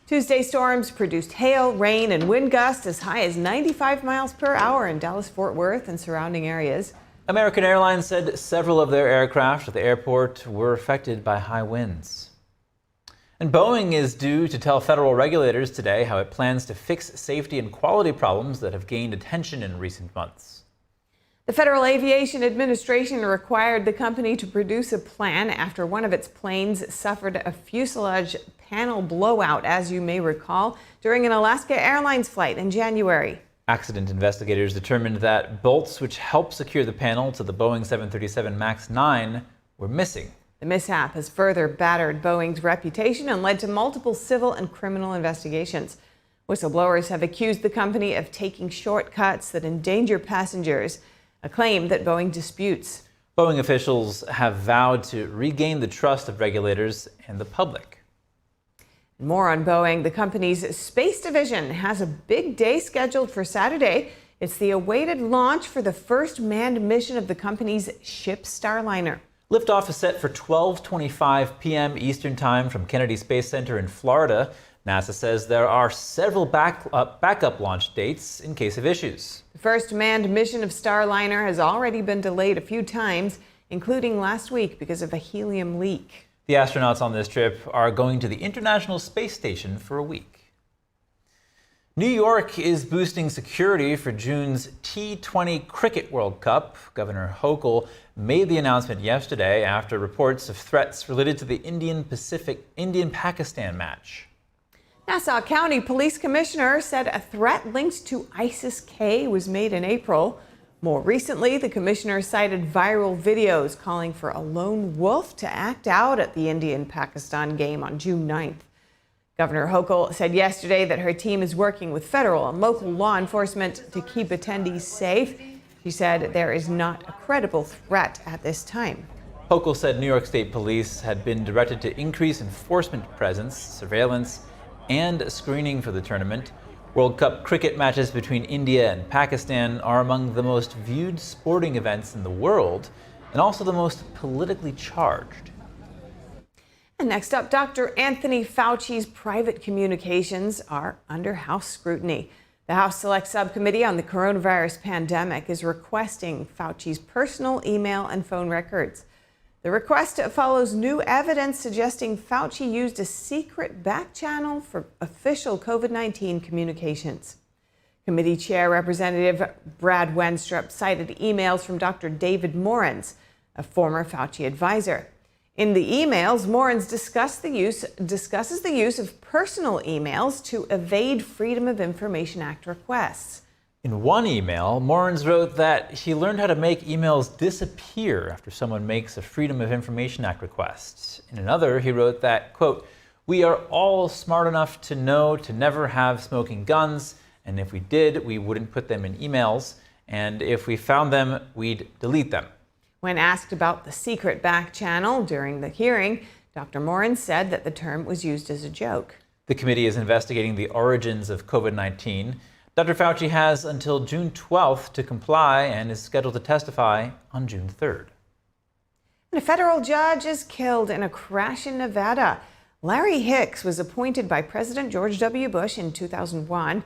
Tuesday storms produced hail, rain, and wind gusts as high as 95 miles per hour in Dallas-Fort Worth and surrounding areas. American Airlines said several of their aircraft at the airport were affected by high winds. And Boeing is due to tell federal regulators today how it plans to fix safety and quality problems that have gained attention in recent months. The Federal Aviation Administration required the company to produce a plan after one of its planes suffered a fuselage panel blowout, as you may recall, during an Alaska Airlines flight in January. Accident investigators determined that bolts which help secure the panel to the Boeing 737 MAX 9 were missing. The mishap has further battered Boeing's reputation and led to multiple civil and criminal investigations. Whistleblowers have accused the company of taking shortcuts that endanger passengers, a claim that Boeing disputes. Boeing officials have vowed to regain the trust of regulators and the public. More on Boeing. The company's space division has a big day scheduled for Saturday. It's the awaited launch for the first manned mission of the company's ship Starliner. Liftoff is set for 12:25 p.m. Eastern Time from Kennedy Space Center in Florida. NASA says there are several backup launch dates in case of issues. The first manned mission of Starliner has already been delayed a few times, including last week because of a helium leak. The astronauts on this trip are going to the International Space Station for a week. New York is boosting security for June's T20 Cricket World Cup. Governor Hochul made the announcement yesterday after reports of threats related to the Indian-Pakistan match. Nassau County Police Commissioner said a threat linked to ISIS-K was made in April. More recently, the commissioner cited viral videos calling for a lone wolf to act out at the Indian-Pakistan game on June 9th. Governor Hochul said yesterday that her team is working with federal and local law enforcement to keep attendees safe. She said there is not a credible threat at this time. Hochul said New York State Police had been directed to increase enforcement presence, surveillance, and screening for the tournament. World Cup cricket matches between India and Pakistan are among the most viewed sporting events in the world and also the most politically charged. And next up, Dr. Anthony Fauci's private communications are under House scrutiny. The House Select Subcommittee on the Coronavirus Pandemic is requesting Fauci's personal email and phone records. The request follows new evidence suggesting Fauci used a secret back channel for official COVID-19 communications. Committee Chair Representative Brad Wenstrup cited emails from Dr. David Morens, a former Fauci advisor. In the emails, Morens discusses the use of personal emails to evade Freedom of Information Act requests. In one email, Moritz wrote that he learned how to make emails disappear after someone makes a Freedom of Information Act request. In another, he wrote that, quote, "We are all smart enough to know to never have smoking guns, and if we did, we wouldn't put them in emails, and if we found them, we'd delete them." When asked about the secret back channel during the hearing, Dr. Moritz said that the term was used as a joke. The committee is investigating the origins of COVID-19. Dr. Fauci has until June 12th to comply and is scheduled to testify on June 3rd. And a federal judge is killed in a crash in Nevada. Larry Hicks was appointed by President George W. Bush in 2001.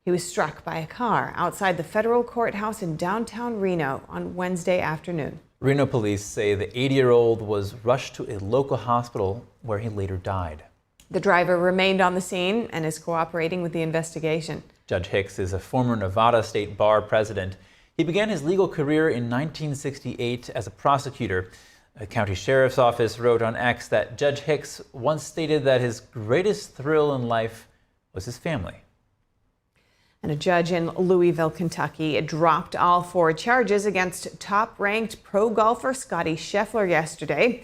He was struck by a car outside the federal courthouse in downtown Reno on Wednesday afternoon. Reno police say the 80-year-old was rushed to a local hospital where he later died. The driver remained on the scene and is cooperating with the investigation. Judge Hicks is a former Nevada State Bar president. He began his legal career in 1968 as a prosecutor. A county sheriff's office wrote on X that Judge Hicks once stated that his greatest thrill in life was his family. And a judge in Louisville, Kentucky, dropped all 4 charges against top-ranked pro golfer Scottie Scheffler yesterday.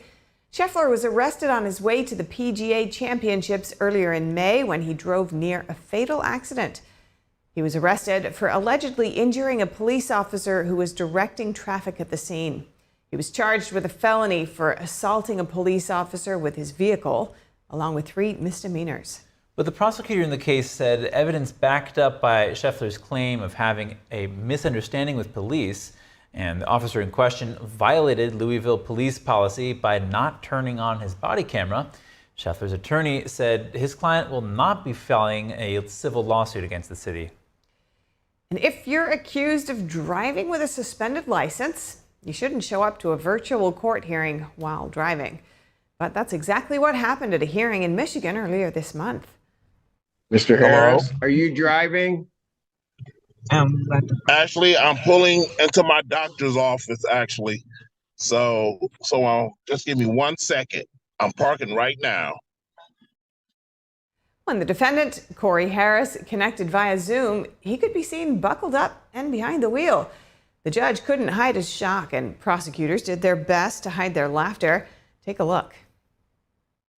Scheffler was arrested on his way to the PGA Championships earlier in May when he drove near a fatal accident. He was arrested for allegedly injuring a police officer who was directing traffic at the scene. He was charged with a felony for assaulting a police officer with his vehicle, along with 3 misdemeanors. But the prosecutor in the case said evidence backed up by Scheffler's claim of having a misunderstanding with police, and the officer in question violated Louisville police policy by not turning on his body camera. Scheffler's attorney said his client will not be filing a civil lawsuit against the city. And if you're accused of driving with a suspended license, you shouldn't show up to a virtual court hearing while driving. But that's exactly what happened at a hearing in Michigan earlier this month. Mr. Harris, are you driving? Actually, I'm pulling into my doctor's office, actually. So just give me 1 second. I'm parking right now. When the defendant, Corey Harris, connected via Zoom, he could be seen buckled up and behind the wheel. The judge couldn't hide his shock, and prosecutors did their best to hide their laughter. Take a look.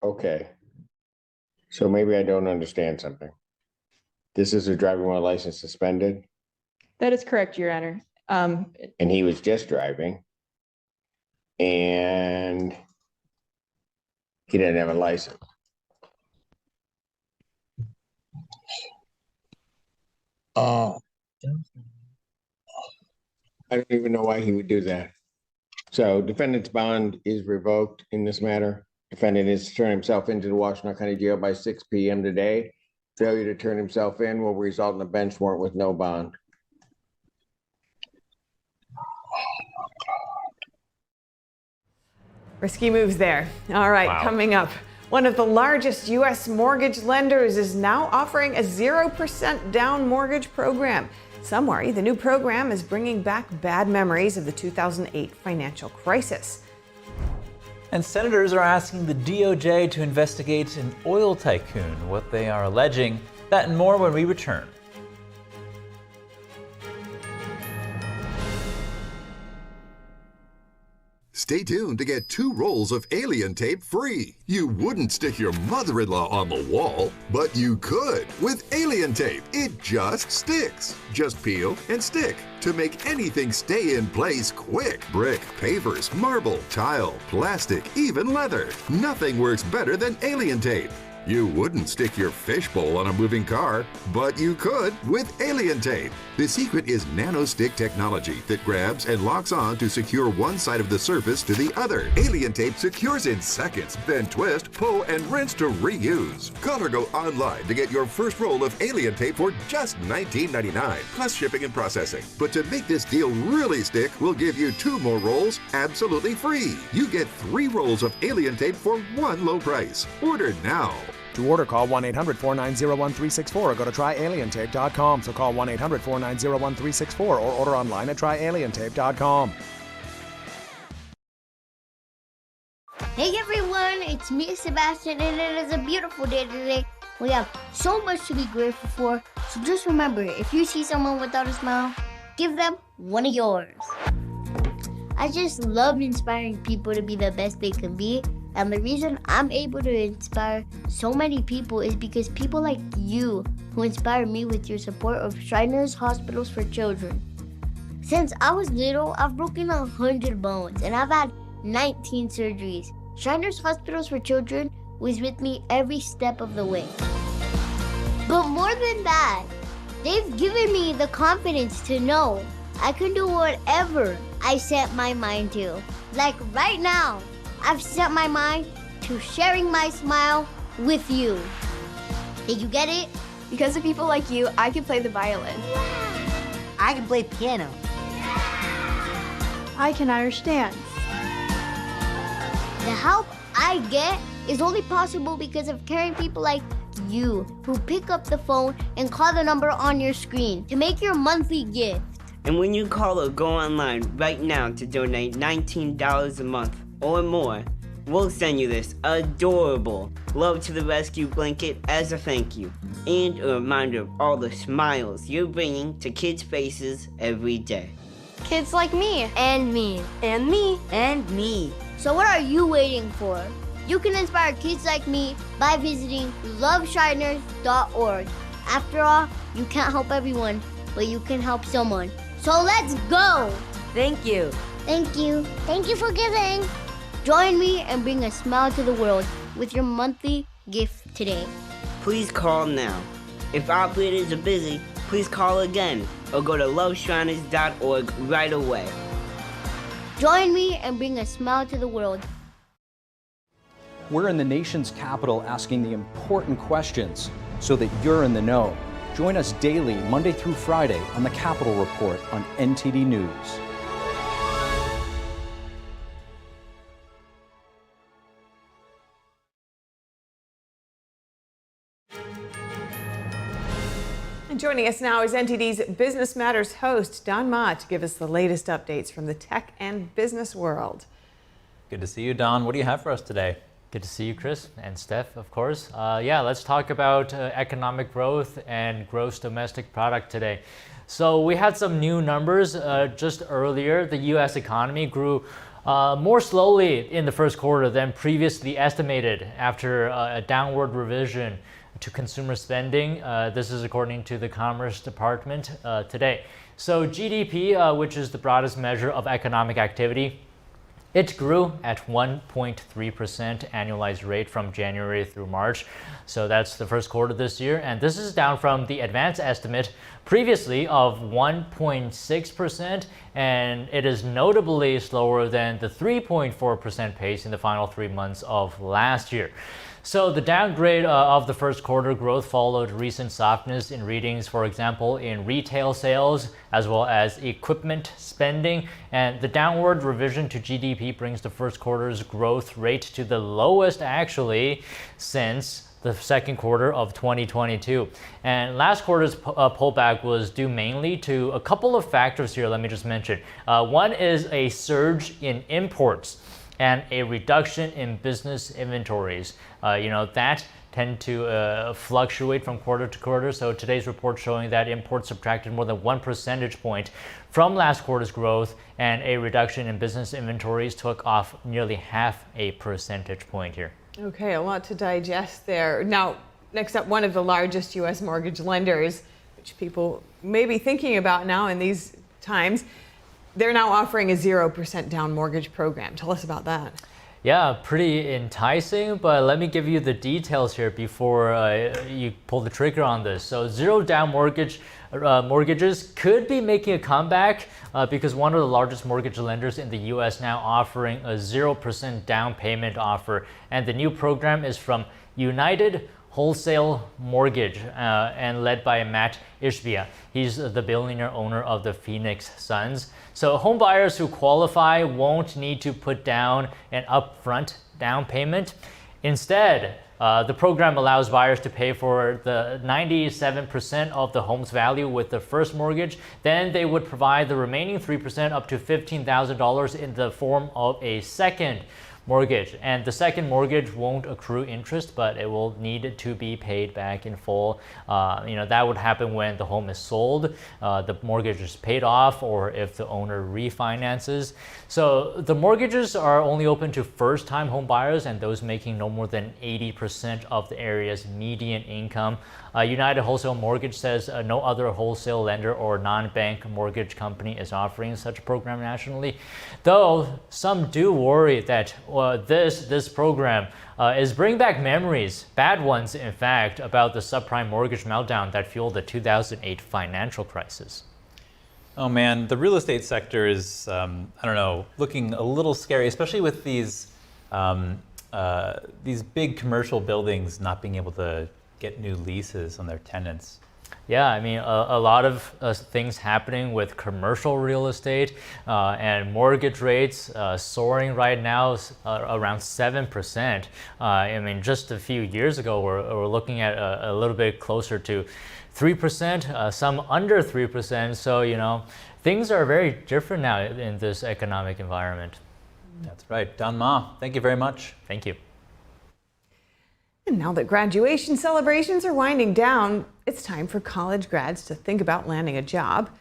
Okay. So maybe I don't understand something. This is a driving while license suspended? That is correct, Your Honor. And he was just driving. And he didn't have a license. I don't even know why he would do that. So defendant's bond is revoked in this matter. Defendant is to turn himself into the Washington County Jail by 6 p.m. today. Failure to turn himself in will result in a bench warrant with no bond. Risky moves there. All right, wow. Coming up. One of the largest U.S. mortgage lenders is now offering a 0% down mortgage program. Some worry the new program is bringing back bad memories of the 2008 financial crisis. And senators are asking the DOJ to investigate an oil tycoon, what they are alleging. That and more when we return. Stay tuned to get 2 rolls of Alien Tape free. You wouldn't stick your mother-in-law on the wall, but you could with Alien Tape. It just sticks. Just peel and stick to make anything stay in place quick. Brick, pavers, marble, tile, plastic, even leather. Nothing works better than Alien Tape. You wouldn't stick your fishbowl on a moving car, but you could with Alien Tape. The secret is nano-stick technology that grabs and locks on to secure one side of the surface to the other. Alien Tape secures in seconds, then twist, pull, and rinse to reuse. Call or go online to get your first roll of Alien Tape for just $19.99, plus shipping and processing. But to make this deal really stick, we'll give you 2 more rolls absolutely free. You get 3 rolls of Alien Tape for one low price. Order now. To order, call 1-800-490-1364 or go to tryalientape.com. So call 1-800-490-1364 or order online at tryalientape.com. Hey everyone, it's me, Sebastian, and it is a beautiful day today. We have so much to be grateful for, so just remember, if you see someone without a smile, give them one of yours. I just love inspiring people to be the best they can be, and the reason I'm able to inspire so many people is because people like you who inspire me with your support of Shriners Hospitals for Children. Since I was little, I've broken 100 bones, and I've had 19 surgeries. Shriners Hospitals for Children was with me every step of the way. But more than that, they've given me the confidence to know I can do whatever I set my mind to. Like right now, I've set my mind to sharing my smile with you. Did you get it? Because of people like you, I can play the violin. I can play piano. I can understand. The help I get is only possible because of caring people like you who pick up the phone and call the number on your screen to make your monthly gift. And when you call or go online right now to donate $19 a month or more, we'll send you this adorable Love to the Rescue blanket as a thank you and a reminder of all the smiles you're bringing to kids' faces every day. Kids like me. And me. And me. And me. So what are you waiting for? You can inspire kids like me by visiting loveshiners.org. After all, you can't help everyone, but you can help someone. So let's go! Thank you. Thank you. Thank you for giving. Join me and bring a smile to the world with your monthly gift today. Please call now. If operators are busy, please call again or go to loveshriners.org right away. Join me and bring a smile to the world. We're in the nation's capital asking the important questions so that you're in the know. Join us daily, Monday through Friday, on the Capitol Report on NTD News. And joining us now is NTD's Business Matters host, Don Ma, to give us the latest updates from the tech and business world. Good to see you, Don. What do you have for us today? Good to see you, Chris, and Steph, of course. Let's talk about economic growth and gross domestic product today. So we had some new numbers just earlier. The U.S. economy grew more slowly in the first quarter than previously estimated after a downward revision to consumer spending. This is according to the Commerce Department today. So GDP, which is the broadest measure of economic activity, it grew at 1.3% annualized rate from January through March. So that's the first quarter this year. And this is down from the advanced estimate previously of 1.6%. And it is notably slower than the 3.4% pace in the final 3 months of last year. So the downgrade of the first quarter growth followed recent softness in readings, for example, in retail sales, as well as equipment spending. And the downward revision to GDP brings the first quarter's growth rate to the lowest actually since the second quarter of 2022. And last quarter's pullback was due mainly to a couple of factors here, let me just mention. One is a surge in imports and a reduction in business inventories. That tend to fluctuate from quarter to quarter. So today's report showing that imports subtracted more than 1 percentage point from last quarter's growth, and a reduction in business inventories took off nearly half a percentage point here. Okay, a lot to digest there. Now, next up, one of the largest U.S. mortgage lenders, which people may be thinking about now in these times, they're now offering a 0% down mortgage program. Tell us about that. Yeah, pretty enticing, but let me give you the details here before you pull the trigger on this. So zero down mortgages could be making a comeback because one of the largest mortgage lenders in the U.S. now offering a 0% down payment offer. And the new program is from United Wholesale Mortgage and led by Matt Ishbia. He's the billionaire owner of the Phoenix Suns. So home buyers who qualify won't need to put down an upfront down payment. Instead, the program allows buyers to pay for the 97% of the home's value with the first mortgage. Then they would provide the remaining 3% up to $15,000 in the form of a second mortgage. And the second mortgage won't accrue interest, but it will need to be paid back in full. That would happen when the home is sold, the mortgage is paid off, or if the owner refinances. So the mortgages are only open to first-time home buyers and those making no more than 80% of the area's median income. United Wholesale Mortgage says no other wholesale lender or non-bank mortgage company is offering such a program nationally, though some do worry that this program is bringing back memories, bad ones in fact, about the subprime mortgage meltdown that fueled the 2008 financial crisis. Oh man, the real estate sector is, looking a little scary, especially with these big commercial buildings not being able to get new leases on their tenants. Yeah, I mean, a lot of things happening with commercial real estate and mortgage rates soaring right now, around 7%. I mean, just a few years ago, we're looking at a little bit closer to 3%, some under 3%. So, things are very different now in this economic environment. That's right. Don Ma, thank you very much. Thank you. And now that graduation celebrations are winding down, it's time for college grads to think about landing a job.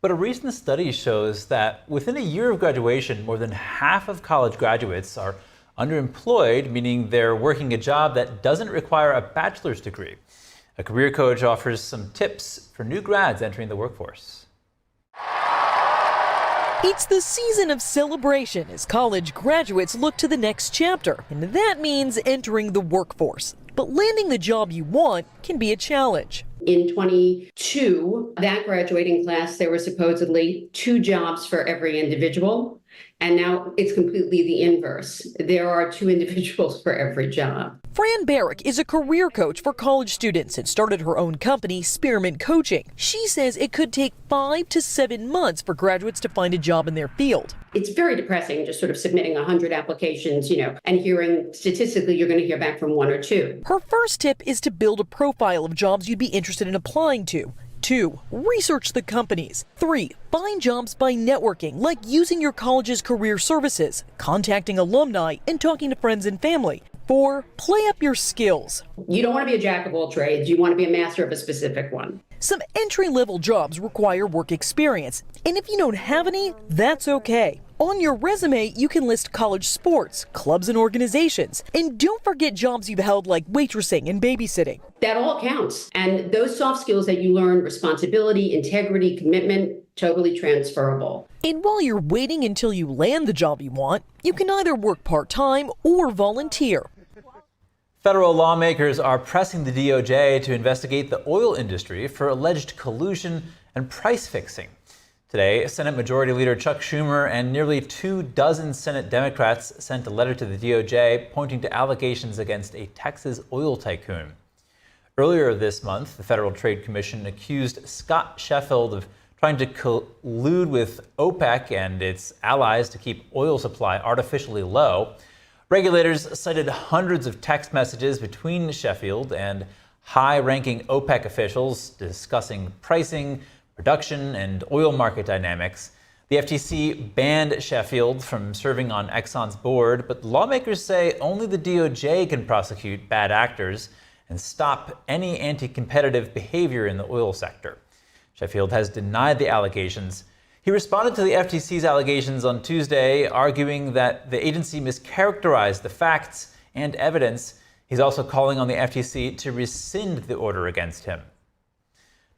But a recent study shows that within a year of graduation, more than half of college graduates are underemployed, meaning they're working a job that doesn't require a bachelor's degree. A career coach offers some tips for new grads entering the workforce. It's the season of celebration as college graduates look to the next chapter, and that means entering the workforce. But landing the job you want can be a challenge. In 22, that graduating class, there were supposedly 2 jobs for every individual, and now it's completely the inverse. There are 2 individuals for every job. Fran Barrick is a career coach for college students and started her own company, Spearmint Coaching. She says it could take 5 to 7 months for graduates to find a job in their field. It's very depressing just sort of submitting 100 applications, and hearing statistically you're going to hear back from 1 or 2. Her first tip is to build a profile of jobs you'd be interested in applying to. 2, research the companies. 3, find jobs by networking, like using your college's career services, contacting alumni, and talking to friends and family. 4, play up your skills. You don't want to be a jack of all trades. You want to be a master of a specific one. Some entry-level jobs require work experience, and if you don't have any, that's okay. On your resume, you can list college sports, clubs and organizations, and don't forget jobs you've held like waitressing and babysitting. That all counts. And those soft skills that you learn, responsibility, integrity, commitment, totally transferable. And while you're waiting until you land the job you want, you can either work part-time or volunteer. Federal lawmakers are pressing the DOJ to investigate the oil industry for alleged collusion and price fixing. Today, Senate Majority Leader Chuck Schumer and nearly 24 Senate Democrats sent a letter to the DOJ pointing to allegations against a Texas oil tycoon. Earlier this month, the Federal Trade Commission accused Scott Sheffield of trying to collude with OPEC and its allies to keep oil supply artificially low. Regulators cited hundreds of text messages between Sheffield and high-ranking OPEC officials discussing pricing, production, and oil market dynamics. The FTC banned Sheffield from serving on Exxon's board, but lawmakers say only the DOJ can prosecute bad actors and stop any anti-competitive behavior in the oil sector. Sheffield has denied the allegations. He responded to the FTC's allegations on Tuesday, arguing that the agency mischaracterized the facts and evidence. He's also calling on the FTC to rescind the order against him.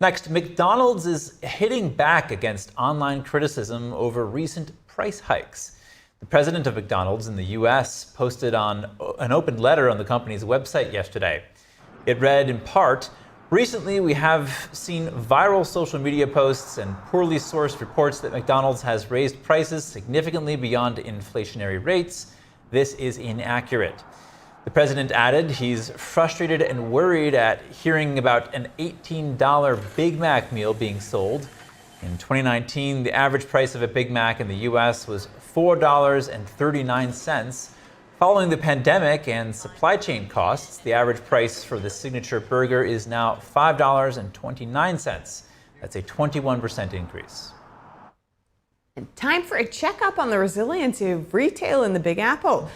Next, McDonald's is hitting back against online criticism over recent price hikes. The president of McDonald's in the U.S. posted on an open letter on the company's website yesterday. It read in part, "Recently, we have seen viral social media posts and poorly sourced reports that McDonald's has raised prices significantly beyond inflationary rates. This is inaccurate." The president added he's frustrated and worried at hearing about an $18 Big Mac meal being sold. In 2019, the average price of a Big Mac in the U.S. was $4.39. Following the pandemic and supply chain costs, the average price for the signature burger is now $5.29. That's a 21% increase. And time for a checkup on the resiliency of retail in the Big Apple.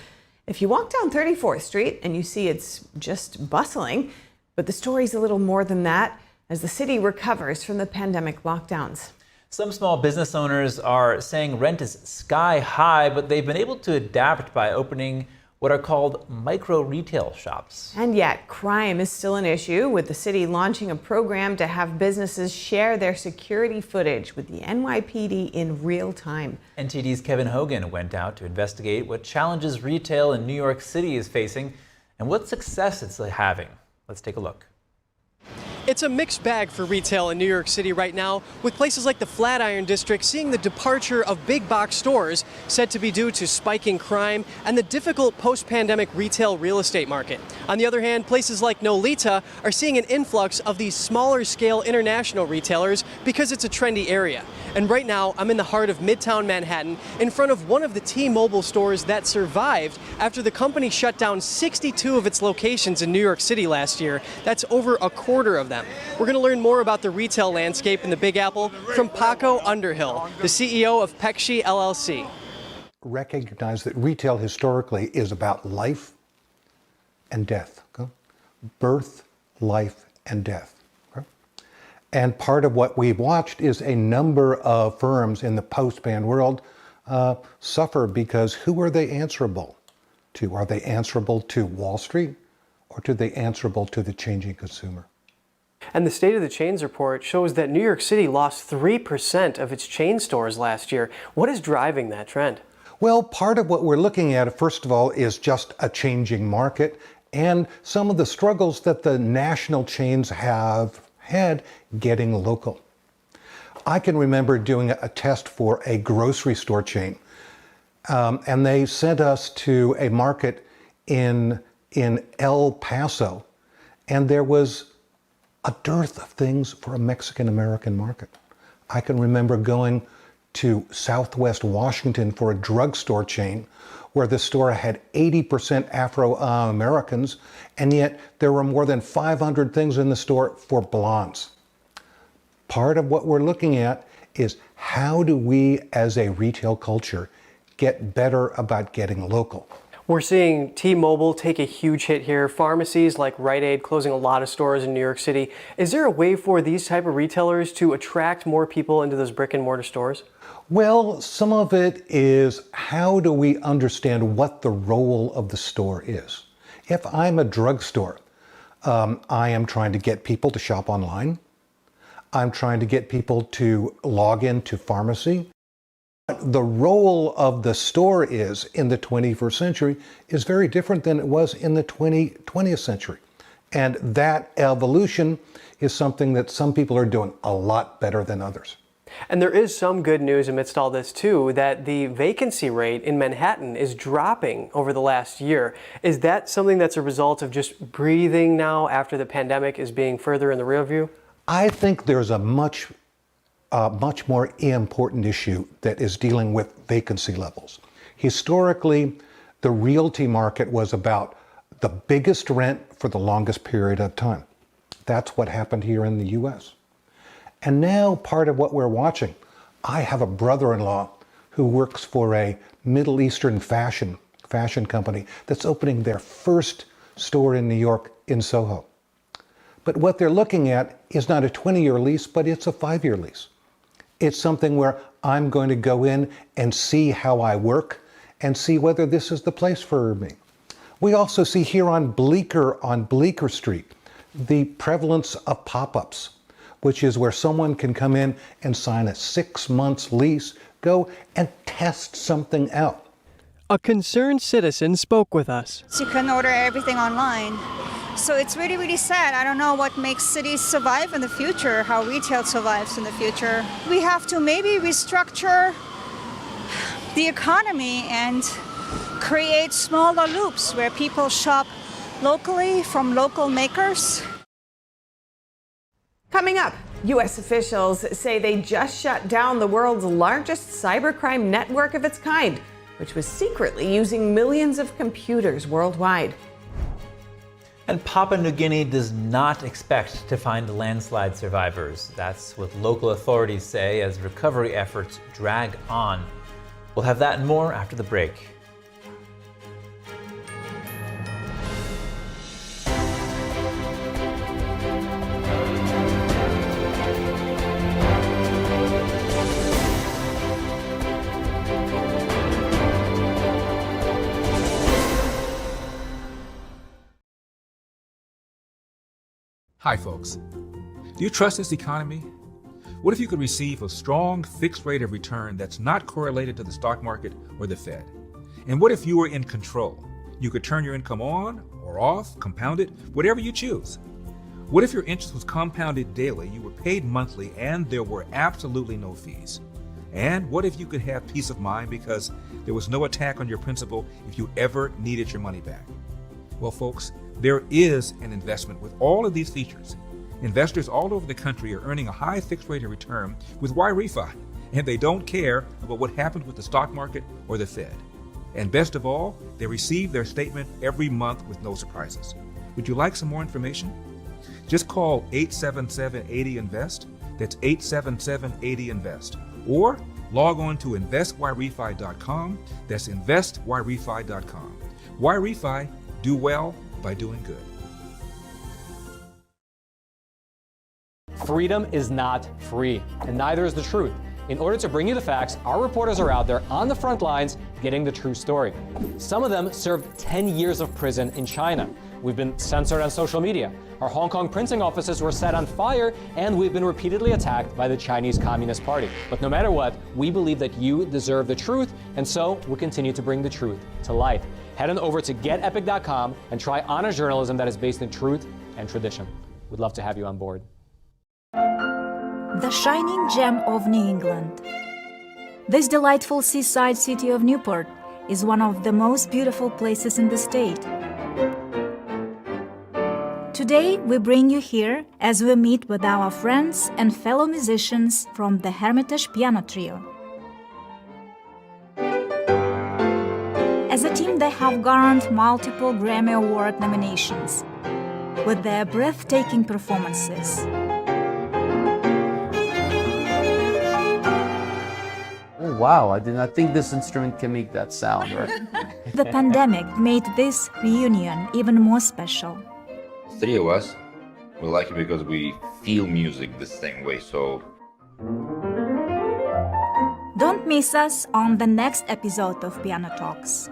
If you walk down 34th Street and you see it's just bustling, but the story's a little more than that as the city recovers from the pandemic lockdowns. Some small business owners are saying rent is sky high, but they've been able to adapt by opening what are called micro retail shops. And yet, crime is still an issue, with the city launching a program to have businesses share their security footage with the NYPD in real time. NTD's Kevin Hogan went out to investigate what challenges retail in New York City is facing and what success it's having. Let's take a look. It's a mixed bag for retail in New York City right now, with places like the Flatiron District seeing the departure of big box stores said to be due to spiking crime and the difficult post-pandemic retail real estate market. On the other hand, places like Nolita are seeing an influx of these smaller scale international retailers because it's a trendy area. And right now, I'm in the heart of Midtown Manhattan in front of one of the T-Mobile stores that survived after the company shut down 62 of its locations in New York City last year. That's over a quarter of them. We're going to learn more about the retail landscape in the Big Apple from Paco Underhill, the CEO of Pics LLC. Recognize that retail historically is about life and death. Okay? Birth, life, and death. Okay? And part of what we've watched is a number of firms in the post-ban world suffer because who are they answerable to? Are they answerable to Wall Street, or are they answerable to the changing consumer? And the State of the Chains report shows that New York City lost 3% of its chain stores last year. What is driving that trend? Well, part of what we're looking at, first of all, is just a changing market and some of the struggles that the national chains have had getting local. I can remember doing a test for a grocery store chain, and they sent us to a market in El Paso, and there was a dearth of things for a Mexican-American market. I can remember going to Southwest Washington for a drugstore chain where the store had 80% Afro-Americans, and yet there were more than 500 things in the store for blondes. Part of what we're looking at is how do we as a retail culture get better about getting local? We're seeing T-Mobile take a huge hit here. Pharmacies like Rite Aid closing a lot of stores in New York City. Is there a way for these type of retailers to attract more people into those brick and mortar stores? Well, some of it is how do we understand what the role of the store is? If I'm a drugstore, I am trying to get people to shop online. I'm trying to get people to log into pharmacy. The role of the store is in the 21st century is very different than it was in the 20th century. And that evolution is something that some people are doing a lot better than others. And there is some good news amidst all this too, that the vacancy rate in Manhattan is dropping over the last year. Is that something that's a result of just breathing now after the pandemic is being further in the rear view? I think there's a much more important issue that is dealing with vacancy levels. Historically, the realty market was about the biggest rent for the longest period of time. That's what happened here in the US. And now part of what we're watching, I have a brother-in-law who works for a Middle Eastern fashion company that's opening their first store in New York in Soho. But what they're looking at is not a 20-year lease, but it's a 5-year lease. It's something where I'm going to go in and see how I work and see whether this is the place for me. We also see here on Bleecker Street, the prevalence of pop-ups, which is where someone can come in and sign a 6-month lease, go and test something out. A concerned citizen spoke with us. You can order everything online. So it's really, really sad. I don't know what makes cities survive in the future, how retail survives in the future. We have to maybe restructure the economy and create smaller loops where people shop locally from local makers. Coming up, U.S. officials say they just shut down the world's largest cybercrime network of its kind, which was secretly using millions of computers worldwide. And Papua New Guinea does not expect to find landslide survivors. That's what local authorities say as recovery efforts drag on. We'll have that and more after the break. Hi, folks. Do you trust this economy? What if you could receive a strong fixed rate of return that's not correlated to the stock market or the Fed? And what if you were in control? You could turn your income on or off, compound it, whatever you choose. What if your interest was compounded daily, you were paid monthly, and there were absolutely no fees? And what if you could have peace of mind because there was no attack on your principal if you ever needed your money back? Well, folks, there is an investment with all of these features. Investors all over the country are earning a high fixed rate of return with YRefi, and they don't care about what happens with the stock market or the Fed. And best of all, they receive their statement every month with no surprises. Would you like some more information? Just call 877-80-INVEST. That's 877-80-INVEST. Or log on to investyrrefi.com. That's investyrrefi.com. YRefi, do well by doing good. Freedom is not free, and neither is the truth. In order to bring you the facts, our reporters are out there on the front lines getting the true story. Some of them served 10 years of prison in China. We've been censored on social media. Our Hong Kong printing offices were set on fire, and we've been repeatedly attacked by the Chinese Communist Party. But no matter what, we believe that you deserve the truth, and so we'll continue to bring the truth to light. Head on over to getepic.com and try honest journalism that is based in truth and tradition. We'd love to have you on board. The shining gem of New England. This delightful seaside city of Newport is one of the most beautiful places in the state. Today, we bring you here as we meet with our friends and fellow musicians from the Hermitage Piano Trio. As a team, they have garnered multiple Grammy Award nominations with their breathtaking performances. Oh, wow, I did not think this instrument can make that sound, right? The pandemic made this reunion even more special. Three of us, we like it because we feel music the same way, so... Don't miss us on the next episode of Piano Talks.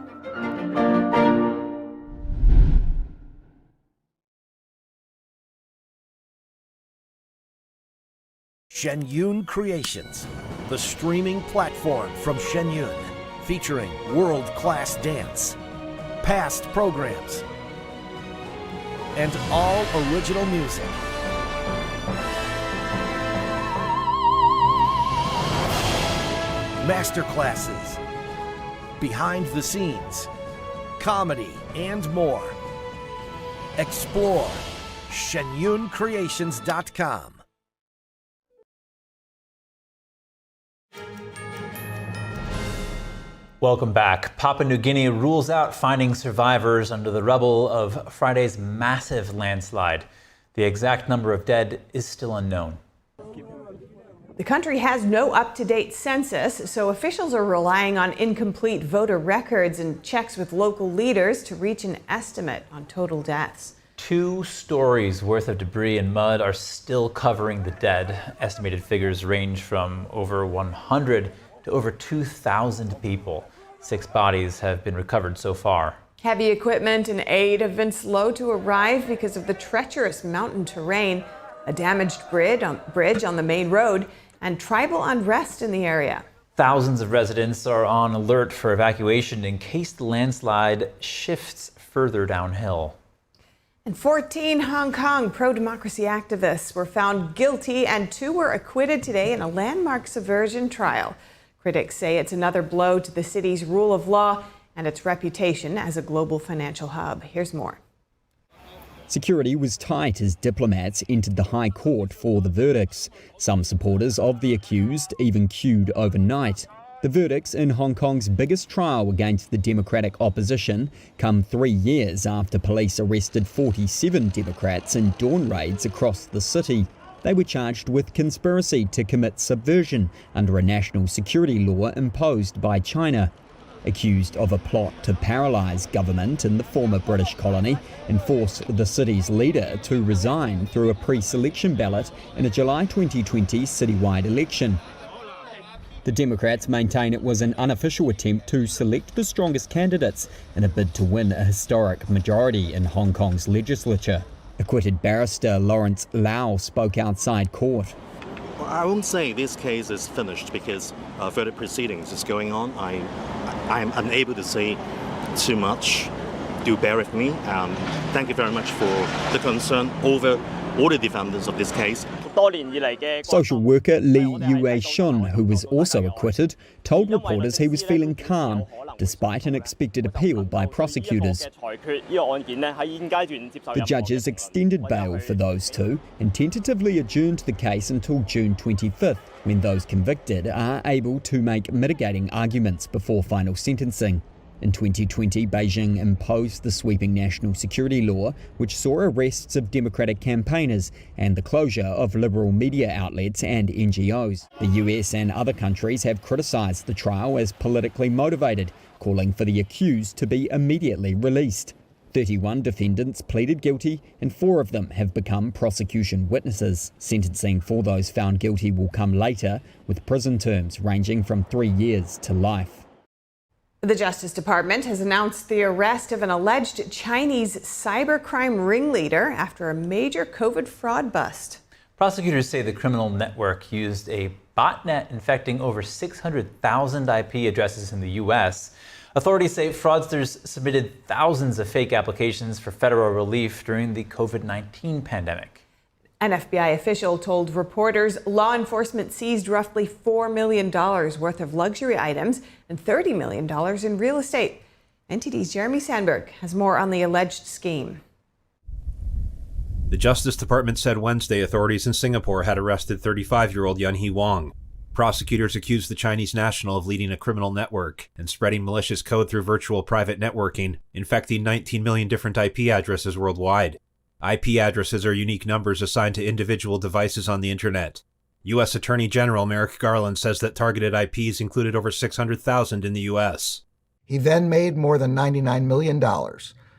Shenyun Creations, the streaming platform from Shenyun, featuring world-class dance, past programs, and all original music. Masterclasses, behind the scenes, comedy, and more. Explore shenyuncreations.com. Welcome back. Papua New Guinea rules out finding survivors under the rubble of Friday's massive landslide. The exact number of dead is still unknown. The country has no up-to-date census, so officials are relying on incomplete voter records and checks with local leaders to reach an estimate on total deaths. 2 stories worth of debris and mud are still covering the dead. Estimated figures range from over 100 to over 2,000 people. 6 bodies have been recovered so far. Heavy equipment and aid have been slow to arrive because of the treacherous mountain terrain, a damaged bridge on the main road, and tribal unrest in the area. Thousands of residents are on alert for evacuation in case the landslide shifts further downhill. And 14 Hong Kong pro-democracy activists were found guilty and 2 were acquitted today in a landmark subversion trial. Critics say it's another blow to the city's rule of law and its reputation as a global financial hub. Here's more. Security was tight as diplomats entered the High Court for the verdicts. Some supporters of the accused even queued overnight. The verdicts in Hong Kong's biggest trial against the Democratic opposition come 3 years after police arrested 47 Democrats in dawn raids across the city. They were charged with conspiracy to commit subversion under a national security law imposed by China. Accused of a plot to paralyse government in the former British colony and force the city's leader to resign through a pre-selection ballot in a July 2020 citywide election. The Democrats maintain it was an unofficial attempt to select the strongest candidates in a bid to win a historic majority in Hong Kong's legislature. Acquitted barrister Lawrence Lau spoke outside court. Well, I won't say this case is finished because further proceedings is going on. I am unable to say too much. Do bear with me. Thank you very much for the concern over all the defendants of this case. Social worker Lee Yue Shun, who was also acquitted, told reporters he was feeling calm despite an expected appeal by prosecutors. The judges extended bail for those two and tentatively adjourned the case until June 25th, when those convicted are able to make mitigating arguments before final sentencing. In 2020, Beijing imposed the sweeping national security law, which saw arrests of Democratic campaigners and the closure of liberal media outlets and NGOs. The US and other countries have criticised the trial as politically motivated, calling for the accused to be immediately released. 31 defendants pleaded guilty and 4 of them have become prosecution witnesses. Sentencing for those found guilty will come later, with prison terms ranging from 3 years to life. The Justice Department has announced the arrest of an alleged Chinese cybercrime ringleader after a major COVID fraud bust. Prosecutors say the criminal network used a botnet infecting over 600,000 IP addresses in the U.S. Authorities say fraudsters submitted thousands of fake applications for federal relief during the COVID-19 pandemic. An FBI official told reporters law enforcement seized roughly $4 million worth of luxury items and $30 million in real estate. NTD's Jeremy Sandberg has more on the alleged scheme. The Justice Department said Wednesday authorities in Singapore had arrested 35-year-old Yunhee Wong. Prosecutors accused the Chinese national of leading a criminal network and spreading malicious code through virtual private networking, infecting 19 million different IP addresses worldwide. IP addresses are unique numbers assigned to individual devices on the internet. U.S. Attorney General Merrick Garland says that targeted IPs included over 600,000 in the U.S. He then made more than $99 million,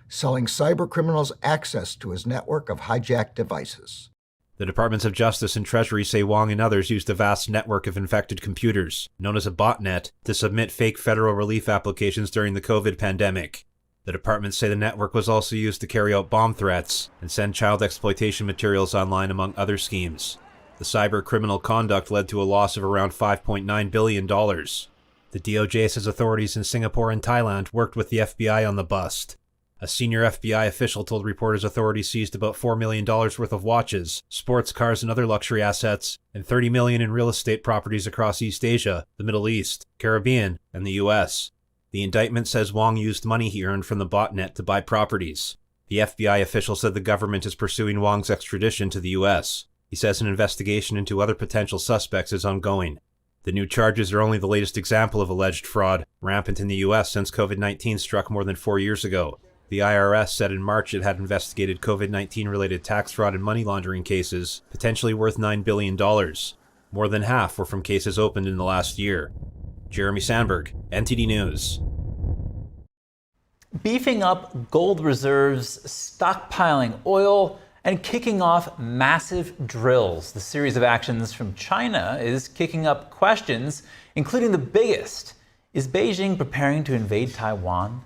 selling cybercriminals access to his network of hijacked devices. The Departments of Justice and Treasury say Wong and others used a vast network of infected computers, known as a botnet, to submit fake federal relief applications during the COVID pandemic. The departments say the network was also used to carry out bomb threats and send child exploitation materials online, among other schemes. The cyber criminal conduct led to a loss of around $5.9 billion. The DOJ says authorities in Singapore and Thailand worked with the FBI on the bust. A senior FBI official told reporters authorities seized about $4 million worth of watches, sports cars, and other luxury assets, and $30 million in real estate properties across East Asia, the Middle East, Caribbean, and the U.S. The indictment says Wong used money he earned from the botnet to buy properties. The FBI official said the government is pursuing Wong's extradition to the U.S. He says an investigation into other potential suspects is ongoing. The new charges are only the latest example of alleged fraud, rampant in the U.S. since COVID-19 struck more than 4 years ago. The IRS said in March it had investigated COVID-19 related tax fraud and money laundering cases, potentially worth $9 billion. More than half were from cases opened in the last year. Jeremy Sandberg, NTD News. Beefing up gold reserves, stockpiling oil, and kicking off massive drills. The series of actions from China is kicking up questions, including the biggest. Is Beijing preparing to invade Taiwan?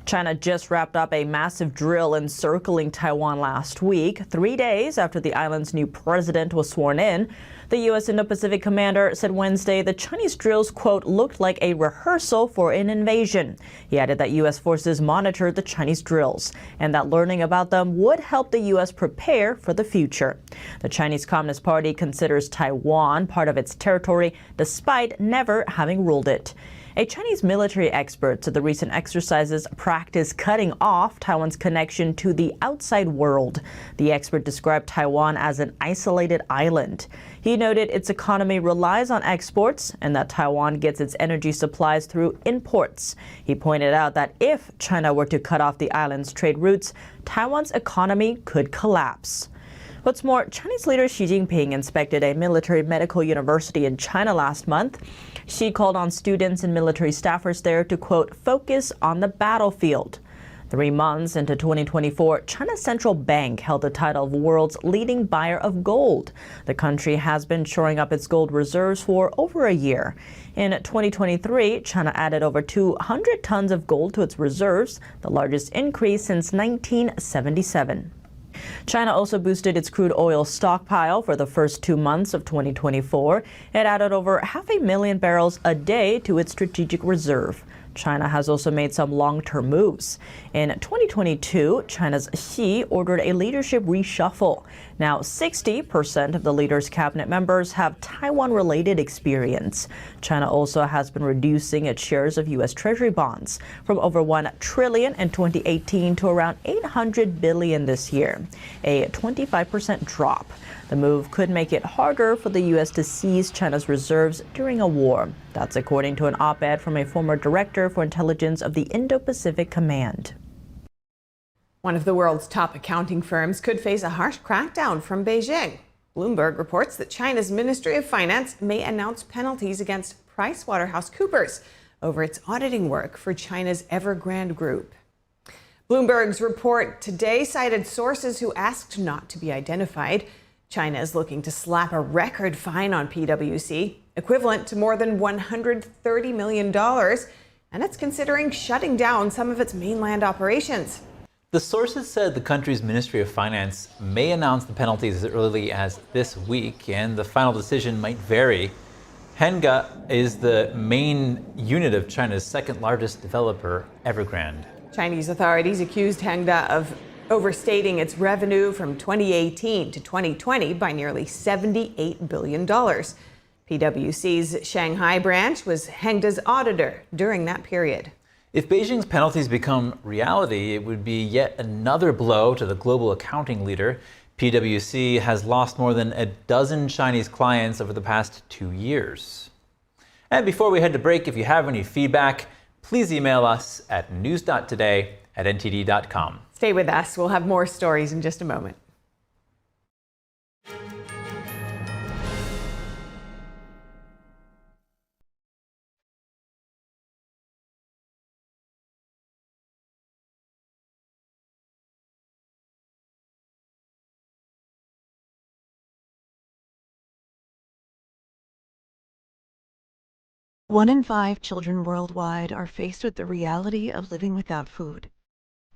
China just wrapped up a massive drill encircling Taiwan last week, 3 days after the island's new president was sworn in. The U.S. Indo-Pacific commander said Wednesday the Chinese drills, quote, looked like a rehearsal for an invasion. He added that U.S. forces monitored the Chinese drills and that learning about them would help the U.S. prepare for the future. The Chinese Communist Party considers Taiwan part of its territory despite never having ruled it. A Chinese military expert said the recent exercises practice cutting off Taiwan's connection to the outside world. The expert described Taiwan as an isolated island. He noted its economy relies on exports and that Taiwan gets its energy supplies through imports. He pointed out that if China were to cut off the island's trade routes, Taiwan's economy could collapse. What's more, Chinese leader Xi Jinping inspected a military medical university in China last month. Xi called on students and military staffers there to, quote, focus on the battlefield. 3 months into 2024, China's central bank held the title of world's leading buyer of gold. The country has been shoring up its gold reserves for over a year. In 2023, China added over 200 tons of gold to its reserves, the largest increase since 1977. China also boosted its crude oil stockpile for the first 2 months of 2024. It added over 500,000 barrels a day to its strategic reserve. China has also made some long-term moves. In 2022, China's Xi ordered a leadership reshuffle. Now, 60% of the leader's cabinet members have Taiwan-related experience. China also has been reducing its shares of U.S. Treasury bonds from over $1 trillion in 2018 to around $800 billion this year, a 25% drop. The move could make it harder for the U.S. to seize China's reserves during a war. That's according to an op-ed from a former director for intelligence of the Indo-Pacific Command. One of the world's top accounting firms could face a harsh crackdown from Beijing. Bloomberg reports that China's Ministry of Finance may announce penalties against PricewaterhouseCoopers over its auditing work for China's Evergrande Group. Bloomberg's report today cited sources who asked not to be identified. China is looking to slap a record fine on PwC, equivalent to more than $130 million, and it's considering shutting down some of its mainland operations. The sources said the country's Ministry of Finance may announce the penalties as early as this week, and the final decision might vary. Henga is the main unit of China's second largest developer, Evergrande. Chinese authorities accused Hengda of overstating its revenue from 2018 to 2020 by nearly $78 billion. PwC's Shanghai branch was Hengda's auditor during that period. If Beijing's penalties become reality, it would be yet another blow to the global accounting leader. PwC has lost more than a dozen Chinese clients over the past 2 years. And before we head to break, if you have any feedback, please email us at news.today@ntd.com. Stay with us. We'll have more stories in just a moment. One in 5 children worldwide are faced with the reality of living without food.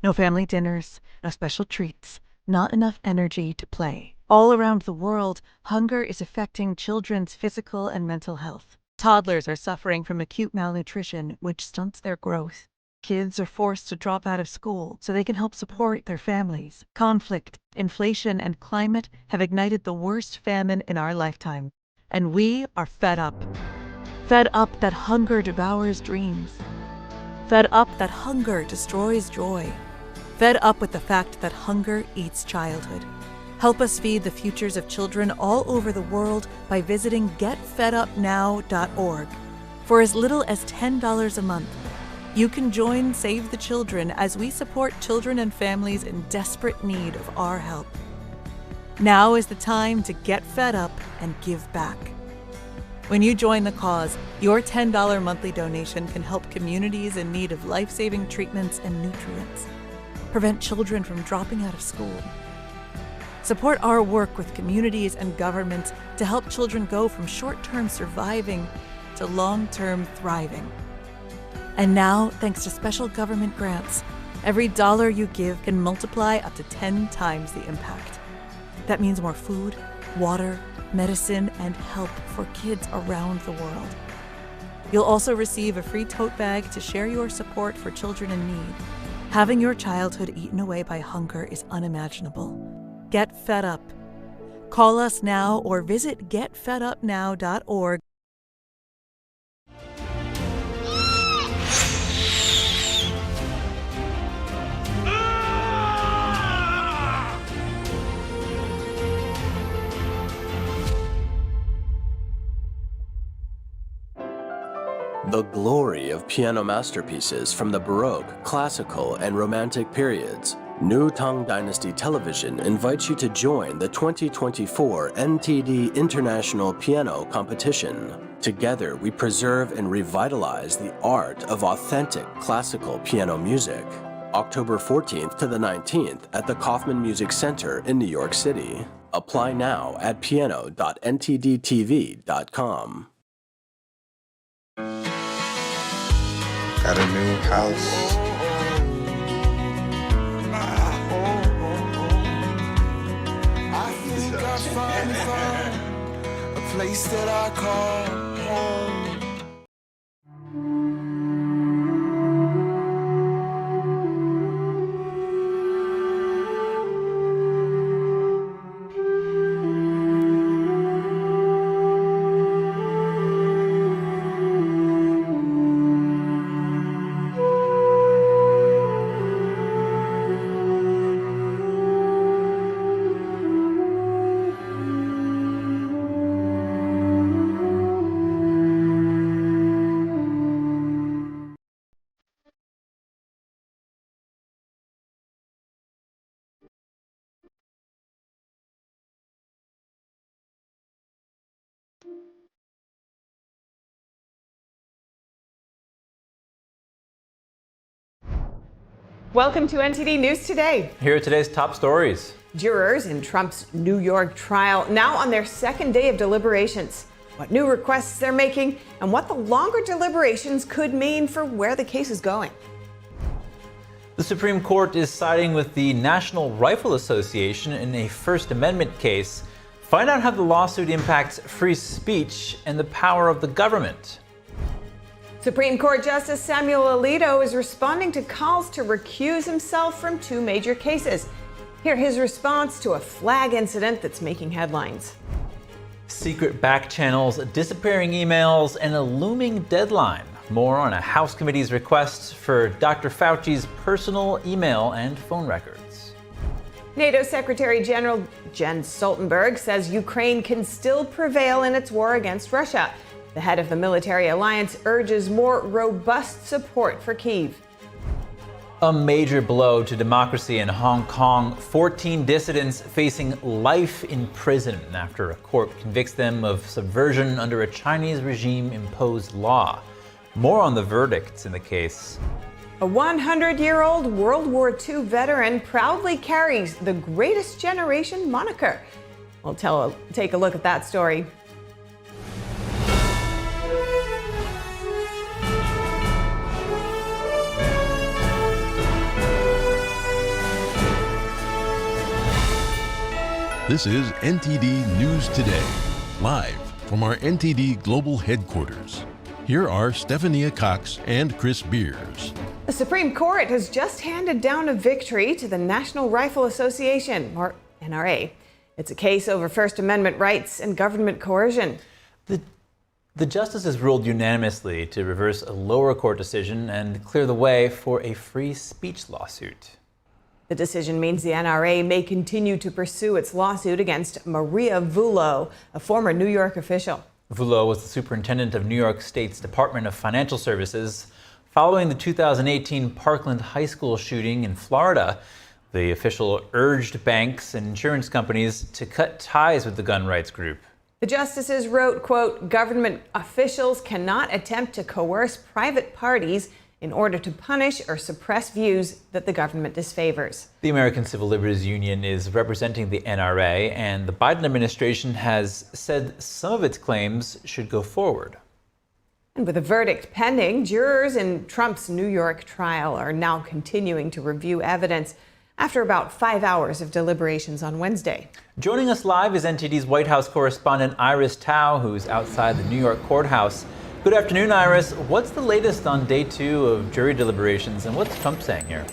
No family dinners, no special treats, not enough energy to play. All around the world, hunger is affecting children's physical and mental health. Toddlers are suffering from acute malnutrition, which stunts their growth. Kids are forced to drop out of school so they can help support their families. Conflict, inflation, and climate have ignited the worst famine in our lifetime. And we are fed up. Fed up that hunger devours dreams. Fed up that hunger destroys joy. Fed up with the fact that hunger eats childhood. Help us feed the futures of children all over the world by visiting getfedupnow.org. For as little as $10 a month, you can join Save the Children as we support children and families in desperate need of our help. Now is the time to get fed up and give back. When you join the cause, your $10 monthly donation can help communities in need of life-saving treatments and nutrients, prevent children from dropping out of school, support our work with communities and governments to help children go from short-term surviving to long-term thriving. And now, thanks to special government grants, every dollar you give can multiply up to 10 times the impact. That means more food, water, medicine, and help for kids around the world. You'll also receive a free tote bag to share your support for children in need. Having your childhood eaten away by hunger is unimaginable. Get fed up. Call us now or visit getfedupnow.org. The glory of piano masterpieces from the Baroque, Classical, and Romantic periods. New Tang Dynasty Television invites you to join the 2024 NTD International Piano Competition. Together, we preserve and revitalize the art of authentic classical piano music. October 14th to the 19th at the Kaufman Music Center in New York City. Apply now at piano.ntdtv.com. Got a new house. and find a place that I call home. Welcome to NTD News Today. Here are today's top stories. Jurors in Trump's New York trial now on their second day of deliberations. What new requests they're making and what the longer deliberations could mean for where the case is going. The Supreme Court is siding with the National Rifle Association in a First Amendment case. Find out how the lawsuit impacts free speech and the power of the government. Supreme Court Justice Samuel Alito is responding to calls to recuse himself from two major cases. Hear his response to a flag incident that's making headlines. Secret back channels, disappearing emails, and a looming deadline. More on a House committee's request for Dr. Fauci's personal email and phone records. NATO Secretary General Jens Stoltenberg says Ukraine can still prevail in its war against Russia. The head of the military alliance urges more robust support for Kyiv. A major blow to democracy in Hong Kong. 14 dissidents facing life in prison after a court convicts them of subversion under a Chinese regime-imposed law. More on the verdicts in the case. A 100-year-old World War II veteran proudly carries the Greatest Generation moniker. We'll take a look at that story. This is NTD News Today, live from our NTD Global Headquarters. Here are Stephania Cox and Chris Beers. The Supreme Court has just handed down a victory to the National Rifle Association, or NRA. It's a case over First Amendment rights and government coercion. The justices ruled unanimously to reverse a lower court decision and clear the way for a free speech lawsuit. The decision means the NRA may continue to pursue its lawsuit against Maria Vullo, a former New York official. Vullo was the superintendent of New York State's Department of Financial Services. Following the 2018 Parkland High School shooting in Florida, the official urged banks and insurance companies to cut ties with the gun rights group. The justices wrote, quote, government officials cannot attempt to coerce private parties in order to punish or suppress views that the government disfavors. The American Civil Liberties Union is representing the NRA, and the Biden administration has said some of its claims should go forward. And with a verdict pending, jurors in Trump's New York trial are now continuing to review evidence after about 5 hours of deliberations on Wednesday. Joining us live is NTD's White House correspondent Iris Tao, who's outside the New York courthouse. Good afternoon, Iris. What's the latest on day 2 of jury deliberations, and what's Trump saying here?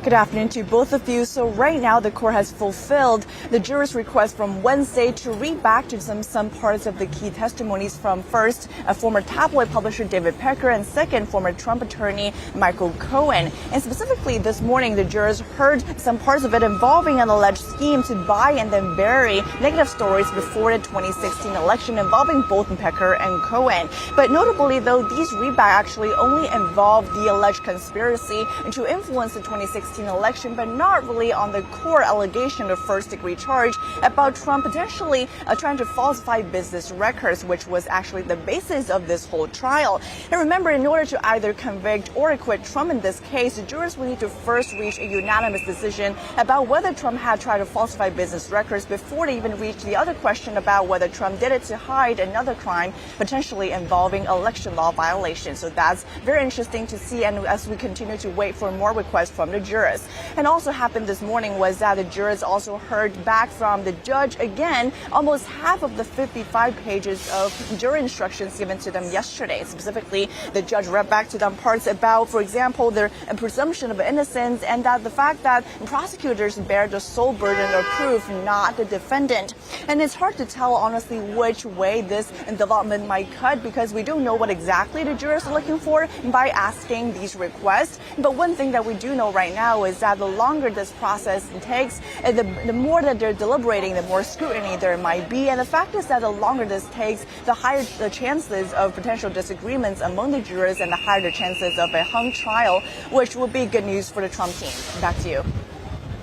Good afternoon to both of you. So right now, the court has fulfilled the jurors' request from Wednesday to read back to some parts of the key testimonies from first, a former tabloid publisher David Pecker, and second, former Trump attorney Michael Cohen. And specifically this morning, the jurors heard some parts of it involving an alleged scheme to buy and then bury negative stories before the 2016 election involving both Pecker and Cohen. But notably, though, these readback actually only involved the alleged conspiracy to influence the 2016 election, but not really on the core allegation of first-degree charge about Trump potentially trying to falsify business records, which was actually the basis of this whole trial. And remember, in order to either convict or acquit Trump in this case, the jurors will need to first reach a unanimous decision about whether Trump had tried to falsify business records before they even reach the other question about whether Trump did it to hide another crime potentially involving election law violations. So that's very interesting to see, and as we continue to wait for more requests from the jurors. jurors. And also happened this morning was that the jurors also heard back from the judge again, almost half of the 55 pages of jury instructions given to them yesterday. Specifically, the judge read back to them parts about, for example, their presumption of innocence and that the fact that prosecutors bear the sole burden of proof, not the defendant. And it's hard to tell, honestly, which way this development might cut because we don't know what exactly the jurors are looking for by asking these requests. But one thing that we do know right now is that the longer this process takes, the more that they're deliberating, the more scrutiny there might be. And the fact is that the longer this takes, the higher the chances of potential disagreements among the jurors and the higher the chances of a hung trial, which would be good news for the Trump team. Back to you.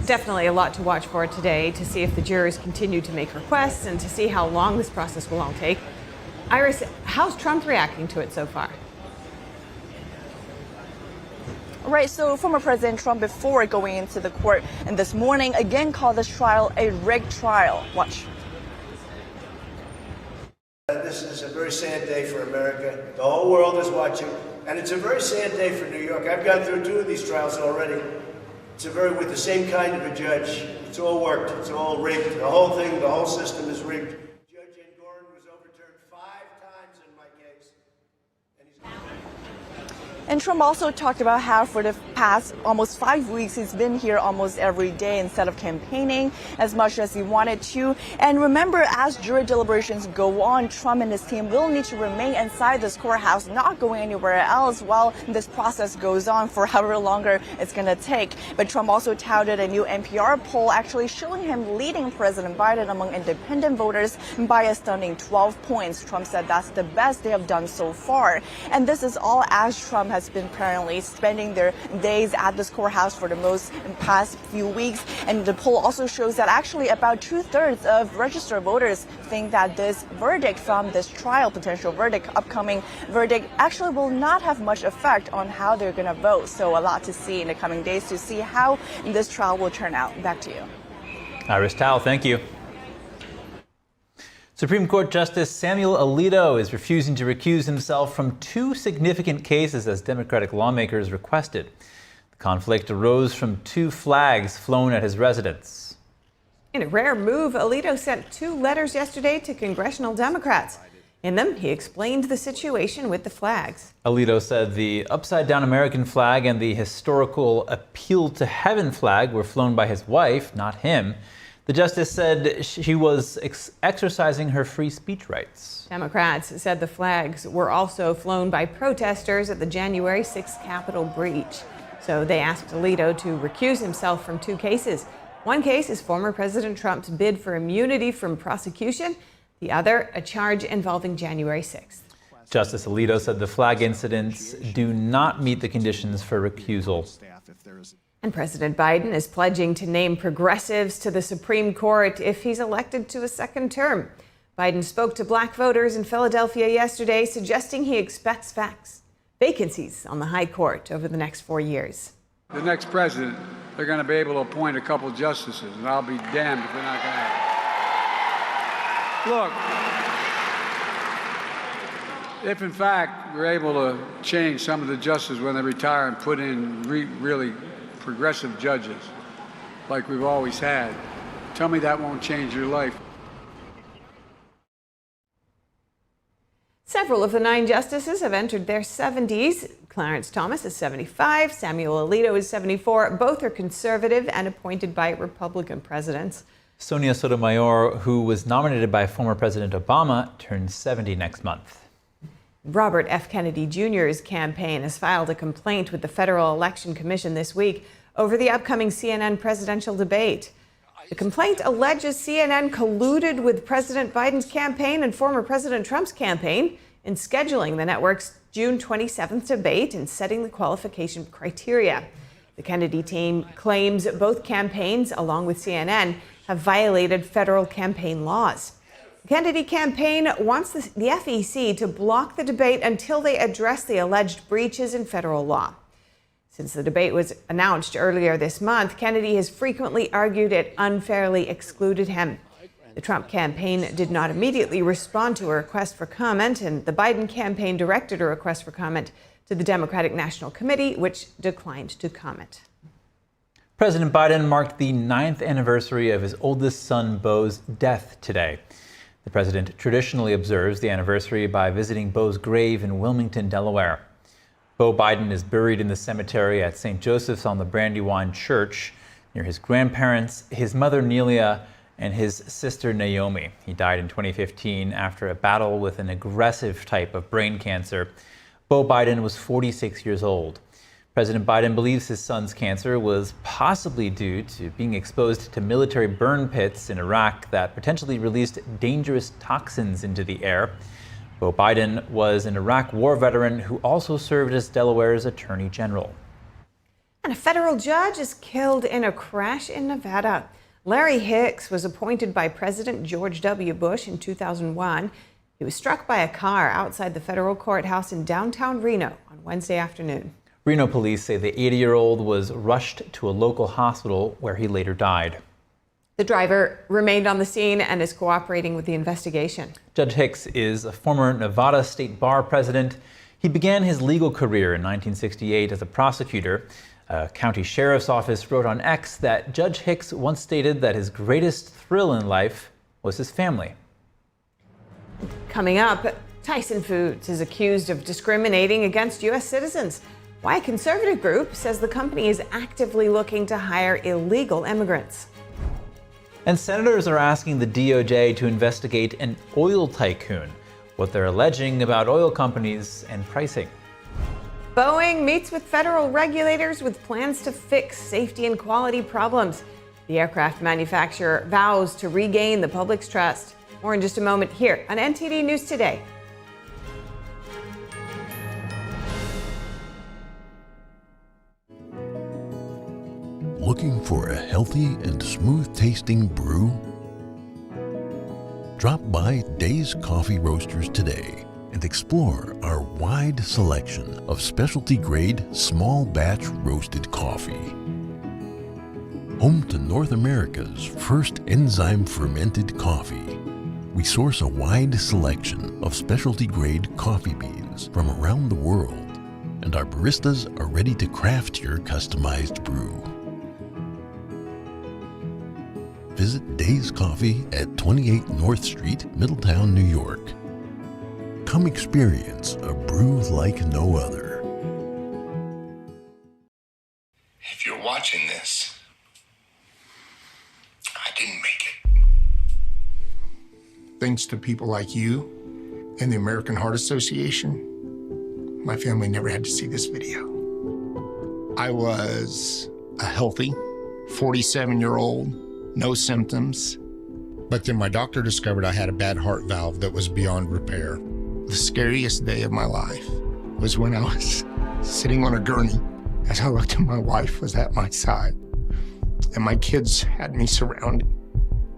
Definitely a lot to watch for today to see if the jurors continue to make requests and to see how long this process will all take. Iris, how's Trump reacting to it so far? Right, so former President Trump, before going into the court and this morning, again called this trial a rigged trial. Watch. This is a very sad day for America. The whole world is watching, and it's a very sad day for New York. I've gone through 2 of these trials already. It's with the same kind of a judge. It's all worked. It's all rigged. The whole thing, the whole system is rigged. Judge Engoron was overturned 5 times in my case. And Trump also talked about how for the past almost 5 weeks, he's been here almost every day instead of campaigning as much as he wanted to. And remember, as jury deliberations go on, Trump and his team will need to remain inside this courthouse, not going anywhere else while this process goes on for however longer it's going to take. But Trump also touted a new NPR poll actually showing him leading President Biden among independent voters by a stunning 12 points. Trump said that's the best they have done so far. And this is all as Trump has been apparently spending their days at this courthouse for the most past few weeks. And the poll also shows that actually about 2/3 of registered voters think that this verdict from this trial, potential verdict, upcoming verdict, actually will not have much effect on how they're going to vote. So a lot to see in the coming days to see how this trial will turn out. Back to you. Iris Tao, thank you. Supreme Court Justice Samuel Alito is refusing to recuse himself from 2 significant cases as Democratic lawmakers requested. The conflict arose from 2 flags flown at his residence. In a rare move, Alito sent 2 letters yesterday to congressional Democrats. In them, he explained the situation with the flags. Alito said the upside-down American flag and the historical Appeal to Heaven flag were flown by his wife, not him. The justice said she was exercising her free speech rights. Democrats said the flags were also flown by protesters at the January 6th Capitol breach. So they asked Alito to recuse himself from 2 cases. One case is former President Trump's bid for immunity from prosecution. The other, a charge involving January 6th. Justice Alito said the flag incidents do not meet the conditions for recusal. And President Biden is pledging to name progressives to the Supreme Court if he's elected to a 2nd term. Biden spoke to black voters in Philadelphia yesterday, suggesting he expects vacancies on the High Court over the next 4 years. The next president, they're going to be able to appoint a couple justices, and I'll be damned if they're not going to have it. Look, if in fact we're able to change some of the justices when they retire and put in really progressive judges like we've always had, tell me that won't change your life. Several of the 9 justices have entered their 70s. Clarence Thomas is 75, Samuel Alito is 74. Both are conservative and appointed by Republican presidents. Sonia Sotomayor, who was nominated by former President Obama, turns 70 next month. Robert F. Kennedy Jr.'s campaign has filed a complaint with the Federal Election Commission this week over the upcoming CNN presidential debate. The complaint alleges CNN colluded with President Biden's campaign and former President Trump's campaign in scheduling the network's June 27th debate and setting the qualification criteria. The Kennedy team claims both campaigns, along with CNN, have violated federal campaign laws. The Kennedy campaign wants the FEC to block the debate until they address the alleged breaches in federal law. Since the debate was announced earlier this month, Kennedy has frequently argued it unfairly excluded him. The Trump campaign did not immediately respond to a request for comment, and the Biden campaign directed a request for comment to the Democratic National Committee, which declined to comment. President Biden marked the 9th anniversary of his oldest son, Beau's death today. The president traditionally observes the anniversary by visiting Beau's grave in Wilmington, Delaware. Beau Biden is buried in the cemetery at St. Joseph's on the Brandywine Church near his grandparents, his mother Nelia, and his sister Naomi. He died in 2015 after a battle with an aggressive type of brain cancer. Beau Biden was 46 years old. President Biden believes his son's cancer was possibly due to being exposed to military burn pits in Iraq that potentially released dangerous toxins into the air. Beau Biden was an Iraq war veteran who also served as Delaware's Attorney General. And a federal judge is killed in a crash in Nevada. Larry Hicks was appointed by President George W. Bush in 2001. He was struck by a car outside the federal courthouse in downtown Reno on Wednesday afternoon. Reno police say the 80-year-old was rushed to a local hospital where he later died. The driver remained on the scene and is cooperating with the investigation. Judge Hicks is a former Nevada State Bar president. He began his legal career in 1968 as a prosecutor. A county sheriff's office wrote on X that Judge Hicks once stated that his greatest thrill in life was his family. Coming up, Tyson Foods is accused of discriminating against U.S. citizens. Why a conservative group says the company is actively looking to hire illegal immigrants. And senators are asking the DOJ to investigate an oil tycoon, what they're alleging about oil companies and pricing. Boeing meets with federal regulators with plans to fix safety and quality problems. The aircraft manufacturer vows to regain the public's trust. More in just a moment here on NTD News Today. Looking for a healthy and smooth-tasting brew? Drop by Days Coffee Roasters today and explore our wide selection of specialty-grade, small-batch roasted coffee. Home to North America's first enzyme-fermented coffee, we source a wide selection of specialty-grade coffee beans from around the world, and our baristas are ready to craft your customized brew. Visit Days Coffee at 28 North Street, Middletown, New York. Come experience a brew like no other. If you're watching this, I didn't make it. Thanks to people like you and the American Heart Association, my family never had to see this video. I was a healthy 47-year-old, no symptoms. But then my doctor discovered I had a bad heart valve that was beyond repair. The scariest day of my life was when I was sitting on a gurney as I looked and my wife was at my side and my kids had me surrounded.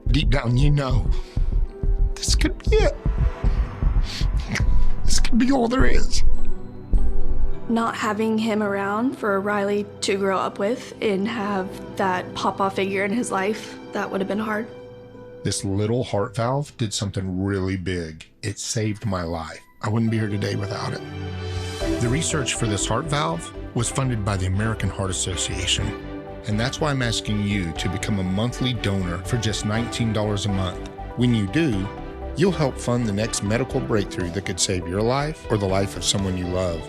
Deep down, you know, this could be it. This could be all there is. Not having him around for Riley to grow up with and have that papa figure in his life, that would have been hard. This little heart valve did something really big. It saved my life. I wouldn't be here today without it. The research for this heart valve was funded by the American Heart Association. And that's why I'm asking you to become a monthly donor for just $19 a month. When you do, you'll help fund the next medical breakthrough that could save your life or the life of someone you love.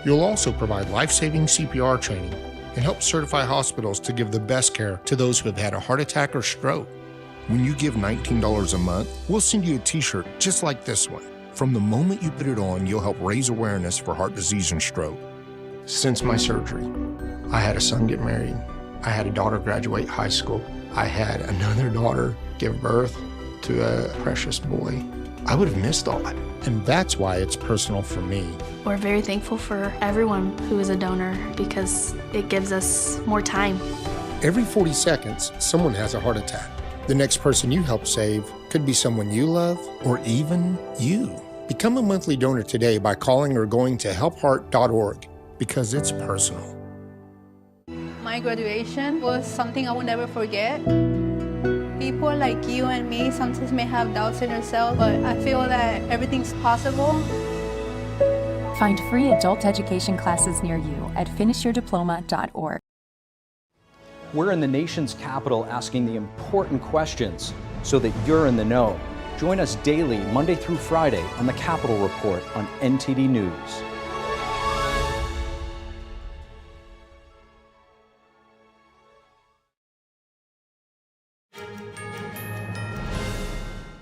You'll also provide life-saving CPR training and help certify hospitals to give the best care to those who have had a heart attack or stroke. When you give $19 a month, we'll send you a t-shirt just like this one. From the moment you put it on, you'll help raise awareness for heart disease and stroke. Since my surgery, I had a son get married. I had a daughter graduate high school. I had another daughter give birth to a precious boy. I would have missed all that. And that's why it's personal for me. We're very thankful for everyone who is a donor because it gives us more time. Every 40 seconds, someone has a heart attack. The next person you help save could be someone you love or even you. Become a monthly donor today by calling or going to helpheart.org because it's personal. My graduation was something I will never forget. People like you and me sometimes may have doubts in ourselves, but I feel that everything's possible. Find free adult education classes near you at finishyourdiploma.org. We're in the nation's capital asking the important questions so that you're in the know. Join us daily, Monday through Friday, on the Capitol Report on NTD News.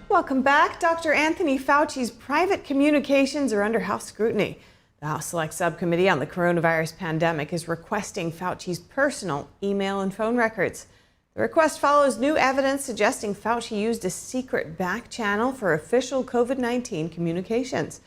Welcome back. Dr. Anthony Fauci's private communications are under House scrutiny. The House Select Subcommittee on the Coronavirus Pandemic is requesting Fauci's personal email and phone records. The request follows new evidence suggesting Fauci used a secret back channel for official COVID-19 communications.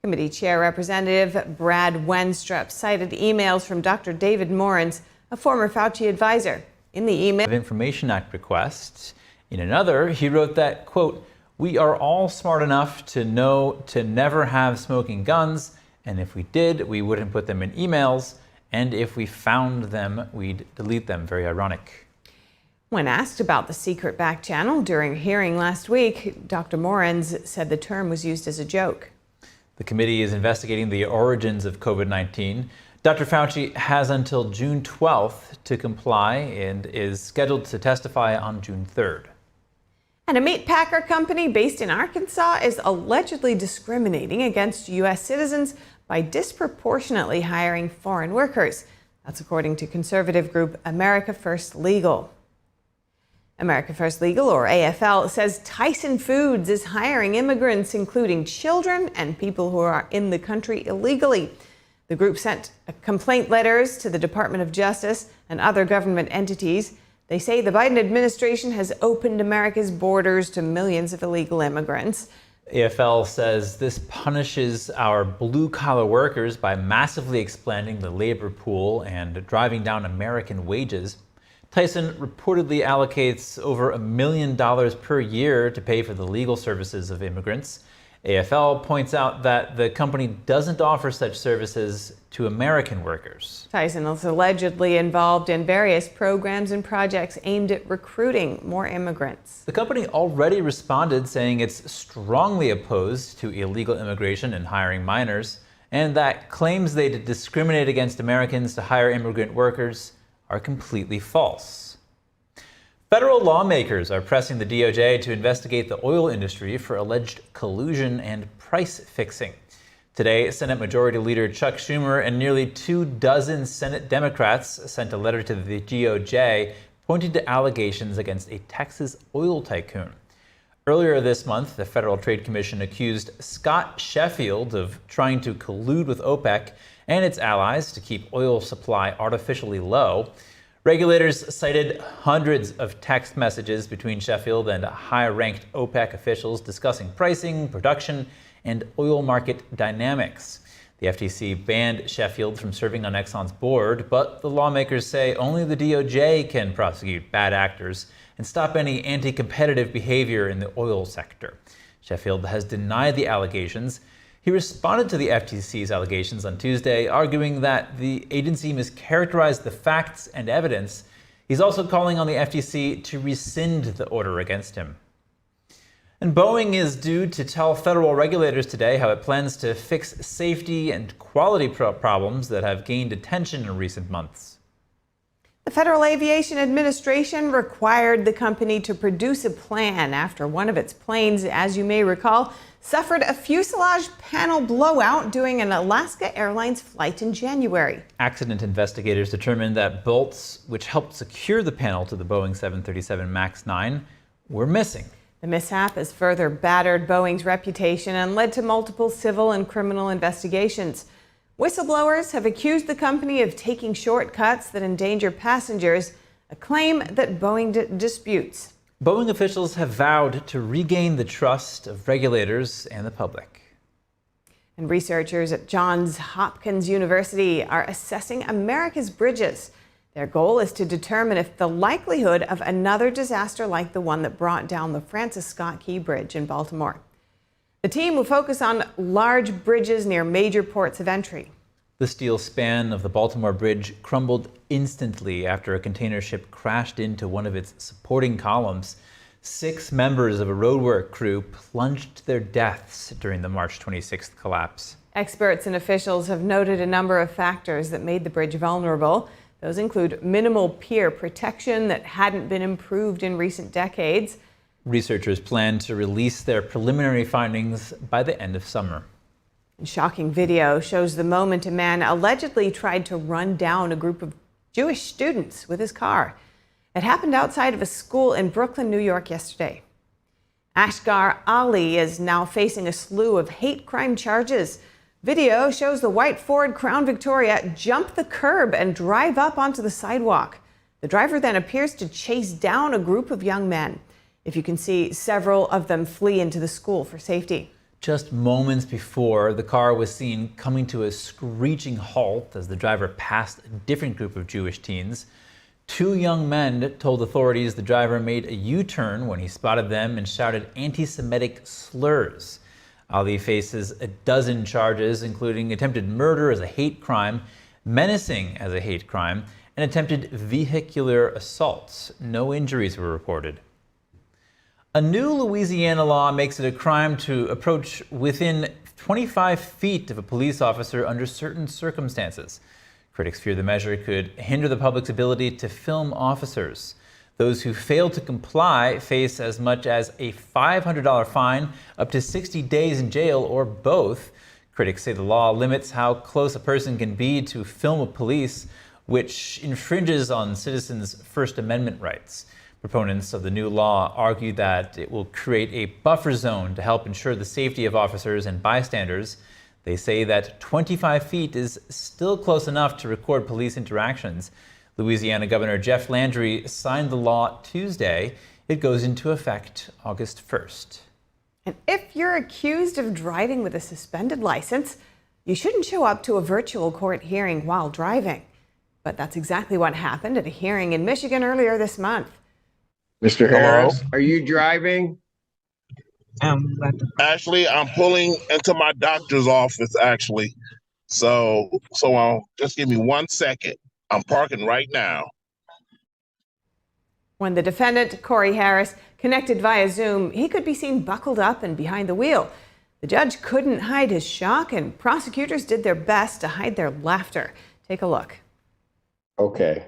Committee Chair Representative Brad Wenstrup cited emails from Dr. David Morans, a former Fauci advisor. In the email of Information Act request, in another, he wrote that, quote, "We are all smart enough to know to never have smoking guns, and if we did, we wouldn't put them in emails, and if we found them, we'd delete them." Very ironic. When asked about the secret back channel during a hearing last week, Dr. Morans said the term was used as a joke. The committee is investigating the origins of COVID-19. Dr. Fauci has until June 12th to comply and is scheduled to testify on June 3rd. And a meat packer company based in Arkansas is allegedly discriminating against U.S. citizens by disproportionately hiring foreign workers. That's according to conservative group America First Legal. America First Legal, or AFL, says Tyson Foods is hiring immigrants, including children and people who are in the country illegally. The group sent complaint letters to the Department of Justice and other government entities. They say the Biden administration has opened America's borders to millions of illegal immigrants. AFL says this punishes our blue-collar workers by massively expanding the labor pool and driving down American wages. Tyson reportedly allocates over $1 million per year to pay for the legal services of immigrants. AFL points out that the company doesn't offer such services to American workers. Tyson is allegedly involved in various programs and projects aimed at recruiting more immigrants. The company already responded, saying it's strongly opposed to illegal immigration and hiring minors, and that claims they discriminate against Americans to hire immigrant workers are completely false. Federal lawmakers are pressing the DOJ to investigate the oil industry for alleged collusion and price fixing. Today, Senate Majority Leader Chuck Schumer and nearly 24 Senate Democrats sent a letter to the DOJ pointing to allegations against a Texas oil tycoon. Earlier this month, the Federal Trade Commission accused Scott Sheffield of trying to collude with OPEC and its allies to keep oil supply artificially low. Regulators cited hundreds of text messages between Sheffield and high-ranked OPEC officials discussing pricing, production, and oil market dynamics. The FTC banned Sheffield from serving on Exxon's board, but the lawmakers say only the DOJ can prosecute bad actors and stop any anti-competitive behavior in the oil sector. Sheffield has denied the allegations. He responded to the FTC's allegations on Tuesday, arguing that the agency mischaracterized the facts and evidence. He's also calling on the FTC to rescind the order against him. And Boeing is due to tell federal regulators today how it plans to fix safety and quality problems that have gained attention in recent months. The Federal Aviation Administration required the company to produce a plan after one of its planes, as you may recall, suffered a fuselage panel blowout during an Alaska Airlines flight in January. Accident investigators determined that bolts, which helped secure the panel to the Boeing 737 MAX 9, were missing. The mishap has further battered Boeing's reputation and led to multiple civil and criminal investigations. Whistleblowers have accused the company of taking shortcuts that endanger passengers, a claim that Boeing disputes. Boeing officials have vowed to regain the trust of regulators and the public. And researchers at Johns Hopkins University are assessing America's bridges. Their goal is to determine if the likelihood of another disaster like the one that brought down the Francis Scott Key Bridge in Baltimore. The team will focus on large bridges near major ports of entry. The steel span of the Baltimore Bridge crumbled instantly after a container ship crashed into one of its supporting columns. 6 members of a roadwork crew plunged to their deaths during the March 26th collapse. Experts and officials have noted a number of factors that made the bridge vulnerable. Those include minimal peer protection that hadn't been improved in recent decades. Researchers plan to release their preliminary findings by the end of summer. A shocking video shows the moment a man allegedly tried to run down a group of Jewish students with his car. It happened outside of a school in Brooklyn, New York yesterday. Ashgar Ali is now facing a slew of hate crime charges. Video shows the white Ford Crown Victoria jump the curb and drive up onto the sidewalk. The driver then appears to chase down a group of young men. If you can see, several of them flee into the school for safety. Just moments before, the car was seen coming to a screeching halt as the driver passed a different group of Jewish teens. Two young men told authorities the driver made a U-turn when he spotted them and shouted anti-Semitic slurs. Ali faces a dozen charges, including attempted murder as a hate crime, menacing as a hate crime, and attempted vehicular assaults. No injuries were reported. A new Louisiana law makes it a crime to approach within 25 feet of a police officer under certain circumstances. Critics fear the measure could hinder the public's ability to film officers. Those who fail to comply face as much as a $500 fine, up to 60 days in jail, or both. Critics say the law limits how close a person can be to film a police, which infringes on citizens' First Amendment rights. Proponents of the new law argue that it will create a buffer zone to help ensure the safety of officers and bystanders. They say that 25 feet is still close enough to record police interactions. Louisiana Governor Jeff Landry signed the law Tuesday. It goes into effect August 1st. And if you're accused of driving with a suspended license, you shouldn't show up to a virtual court hearing while driving. But that's exactly what happened at a hearing in Michigan earlier this month. Mr. Harris, are you driving? Actually, I'm pulling into my doctor's office, actually. So just give me 1 second. I'm parking right now. When the defendant, Corey Harris, connected via Zoom, he could be seen buckled up and behind the wheel. The judge couldn't hide his shock, and prosecutors did their best to hide their laughter. Take a look. Okay.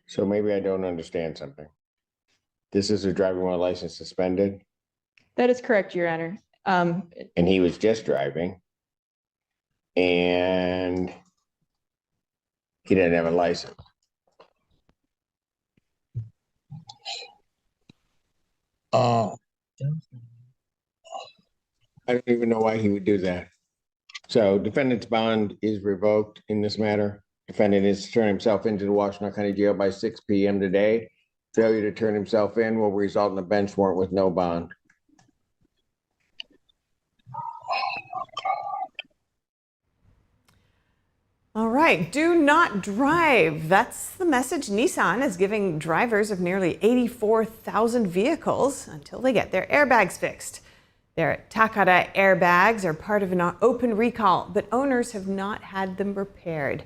So maybe I don't understand something. This is a driving while license suspended? That is correct, Your Honor. And he was just driving. And he didn't have a license. I don't even know why he would do that. So defendant's bond is revoked in this matter. Defendant is to turn himself into the Washington County Jail by 6 p.m. today. Failure to turn himself in will result in a bench warrant with no bond. All right, do not drive. That's the message Nissan is giving drivers of nearly 84,000 vehicles until they get their airbags fixed. Their Takata airbags are part of an open recall, but owners have not had them repaired.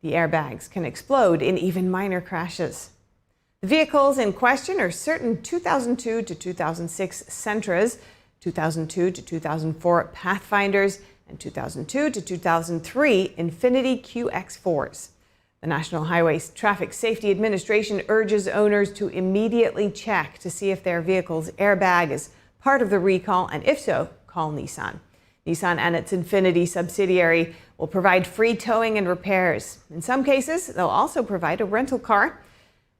The airbags can explode in even minor crashes. The vehicles in question are certain 2002 to 2006 Sentras, 2002 to 2004 Pathfinders, and 2002 to 2003 Infiniti QX4s. The National Highway Traffic Safety Administration urges owners to immediately check to see if their vehicle's airbag is part of the recall, and if so, call Nissan. Nissan and its Infiniti subsidiary will provide free towing and repairs. In some cases, they'll also provide a rental car.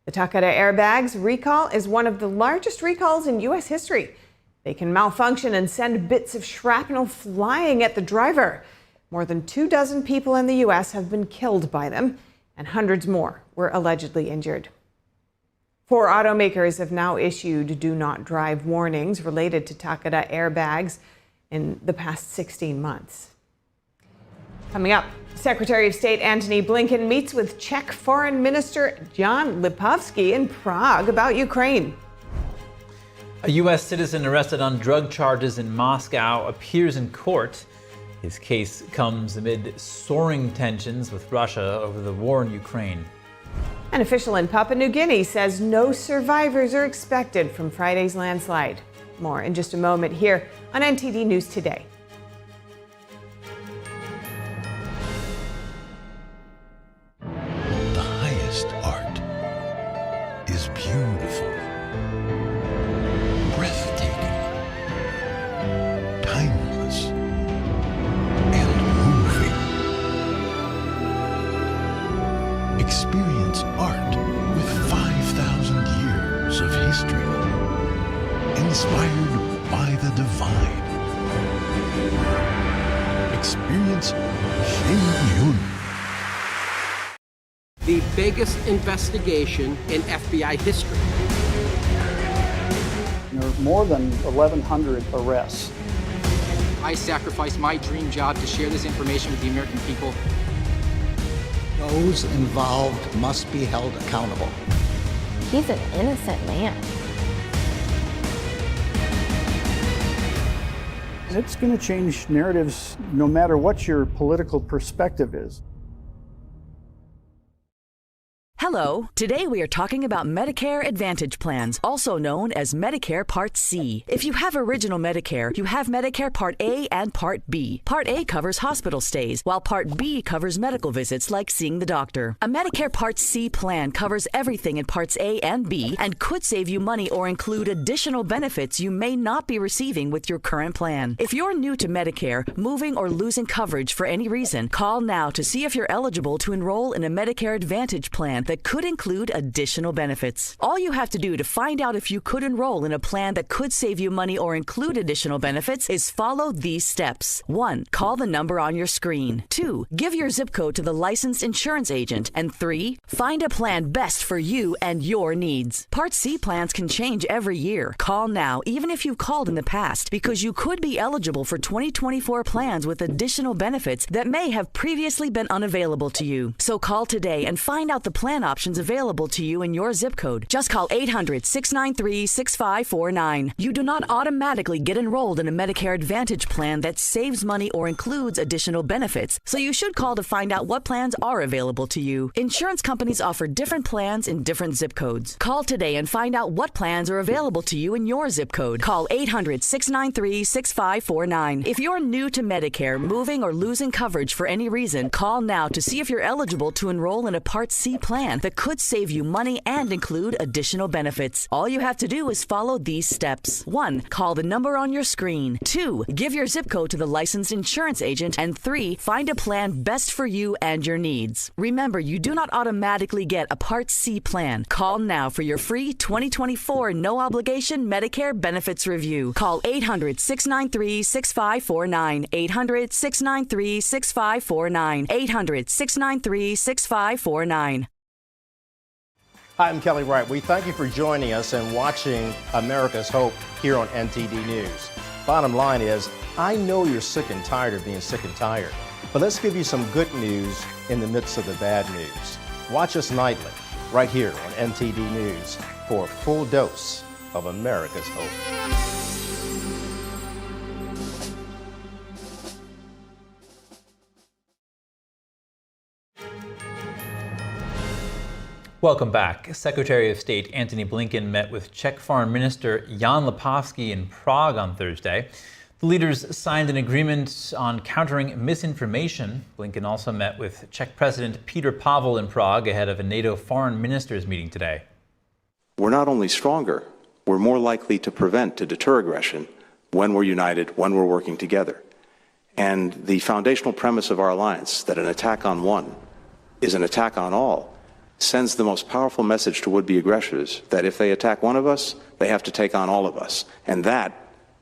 The Takata airbags recall is one of the largest recalls in U.S. history. They can malfunction and send bits of shrapnel flying at the driver. More than 24 people in the U.S. have been killed by them, and hundreds more were allegedly injured. 4 automakers have now issued do not drive warnings related to Takata airbags in the past 16 months. Coming up, Secretary of State Antony Blinken meets with Czech Foreign Minister Jan Lipavsky in Prague about Ukraine. A U.S. citizen arrested on drug charges in Moscow appears in court. His case comes amid soaring tensions with Russia over the war in Ukraine. An official in Papua New Guinea says no survivors are expected from Friday's landslide. More in just a moment here on NTD News Today. The Experience art with 5,000 years of history. Inspired by the divine. Experience Shin Yun. The biggest investigation in FBI history. There are more than 1,100 arrests. I sacrificed my dream job to share this information with the American people. Those involved must be held accountable. He's an innocent man. It's going to change narratives no matter what your political perspective is. Hello. Today we are talking about Medicare Advantage plans, also known as Medicare Part C. If you have original Medicare, you have Medicare Part A and Part B. Part A covers hospital stays, while Part B covers medical visits like seeing the doctor. A Medicare Part C plan covers everything in Parts A and B and could save you money or include additional benefits you may not be receiving with your current plan. If you're new to Medicare, moving or losing coverage for any reason, call now to see if you're eligible to enroll in a Medicare Advantage plan that could include additional benefits. All you have to do to find out if you could enroll in a plan that could save you money or include additional benefits is follow these steps. 1. Call the number on your screen. 2. Give your zip code to the licensed insurance agent. And 3. Find a plan best for you and your needs. Part C plans can change every year. Call now, even if you've called in the past, because you could be eligible for 2024 plans with additional benefits that may have previously been unavailable to you. So call today and find out the plan options available to you in your zip code. Just call 800-693-6549. You do not automatically get enrolled in a Medicare Advantage plan that saves money or includes additional benefits, so you should call to find out what plans are available to you. Insurance companies offer different plans in different zip codes. Call today and find out what plans are available to you in your zip code. Call 800-693-6549. If you're new to Medicare, moving or losing coverage for any reason, call now to see if you're eligible to enroll in a Part C plan that could save you money and include additional benefits. All you have to do is follow these steps. 1. Call the number on your screen. 2. Give your zip code to the licensed insurance agent. And 3. Find a plan best for you and your needs. Remember, you do not automatically get a Part C plan. Call now for your free 2024 no-obligation Medicare benefits review. Call 800-693-6549. 800-693-6549. 800-693-6549. Hi, I'm Kelly Wright. We thank you for joining us and watching America's Hope here on NTD News. Bottom line is, I know you're sick and tired of being sick and tired, but let's give you some good news in the midst of the bad news. Watch us nightly, right here on NTD News, for a full dose of America's Hope. Welcome back. Secretary of State Antony Blinken met with Czech Foreign Minister Jan Lipavsky in Prague on Thursday. The leaders signed an agreement on countering misinformation. Blinken also met with Czech President Petr Pavel in Prague ahead of a NATO foreign ministers meeting today. We're not only stronger, we're more likely to prevent, to deter aggression when we're united, when we're working together. And the foundational premise of our alliance, that an attack on one is an attack on all, sends the most powerful message to would-be aggressors that if they attack one of us, they have to take on all of us. And that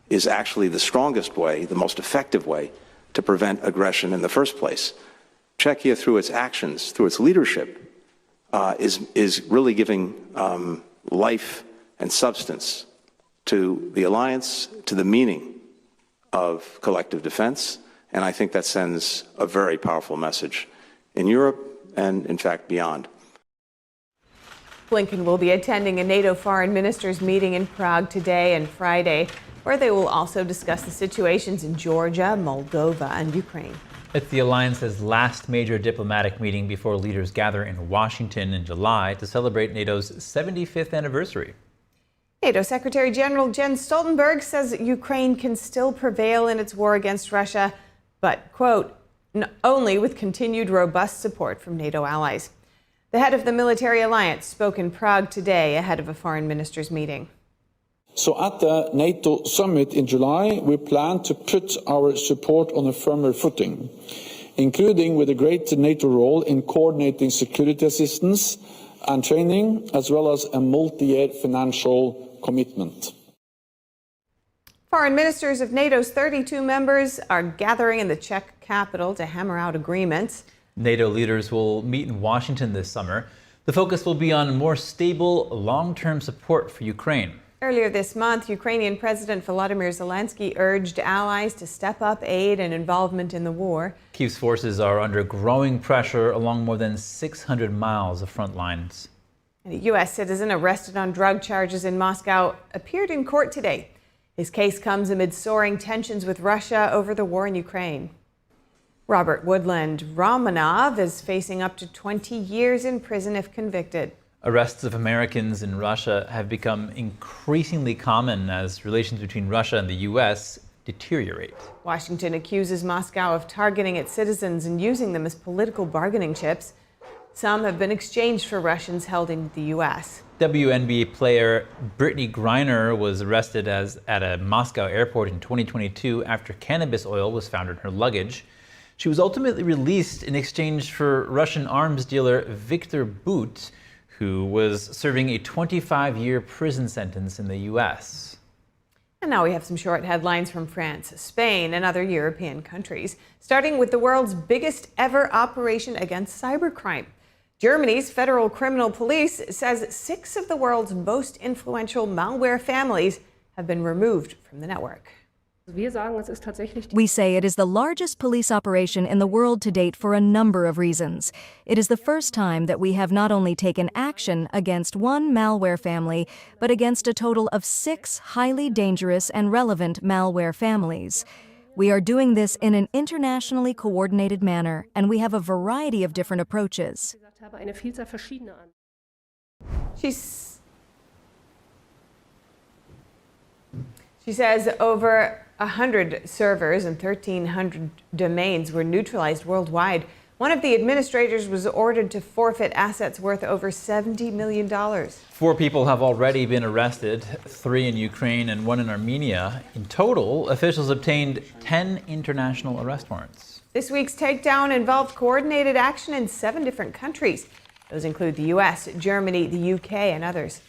is actually the strongest way, the most effective way to prevent aggression in the first place. Czechia, through its actions, through its leadership, is really giving life and substance to the alliance, to the meaning of collective defense. And I think that sends a very powerful message in Europe and, in fact, beyond. Blinken will be attending a NATO foreign ministers meeting in Prague today and Friday, where they will also discuss the situations in Georgia, Moldova, and Ukraine. It's the alliance's last major diplomatic meeting before leaders gather in Washington in July to celebrate NATO's 75th anniversary. NATO Secretary General Jens Stoltenberg says Ukraine can still prevail in its war against Russia, but, quote, only with continued robust support from NATO allies. The head of the military alliance spoke in Prague today ahead of a foreign ministers meeting. So at the NATO summit in July, we plan to put our support on a firmer footing, including with a greater NATO role in coordinating security assistance and training, as well as a multi-year financial commitment. Foreign ministers of NATO's 32 members are gathering in the Czech capital to hammer out agreements. NATO leaders will meet in Washington this summer. The focus will be on more stable, long-term support for Ukraine. Earlier this month, Ukrainian President Volodymyr Zelensky urged allies to step up aid and involvement in the war. Kyiv's forces are under growing pressure along more than 600 miles of front lines. And a U.S. citizen arrested on drug charges in Moscow appeared in court today. His case comes amid soaring tensions with Russia over the war in Ukraine. Robert Woodland Romanov is facing up to 20 years in prison if convicted. Arrests of Americans in Russia have become increasingly common as relations between Russia and the U.S. deteriorate. Washington accuses Moscow of targeting its citizens and using them as political bargaining chips. Some have been exchanged for Russians held in the U.S. WNBA player Brittany Griner was arrested at a Moscow airport in 2022 after cannabis oil was found in her luggage. She was ultimately released in exchange for Russian arms dealer Viktor Bout, who was serving a 25-year prison sentence in the U.S. And now we have some short headlines from France, Spain, and other European countries, starting with the world's biggest ever operation against cybercrime. Germany's Federal Criminal Police says 6 of the world's most influential malware families have been removed from the network. We say it is the largest police operation in the world to date for a number of reasons. It is the first time that we have not only taken action against one malware family, but against a total of 6 highly dangerous and relevant malware families. We are doing this in an internationally coordinated manner, and we have a variety of different approaches. She says over 100 servers and 1,300 domains were neutralized worldwide. One of the administrators was ordered to forfeit assets worth over $70 million. 4 people have already been arrested, 3 in Ukraine and 1 in Armenia. In total, officials obtained 10 international arrest warrants. This week's takedown involved coordinated action in 7 different countries. Those include the U.S., Germany, the U.K., and others.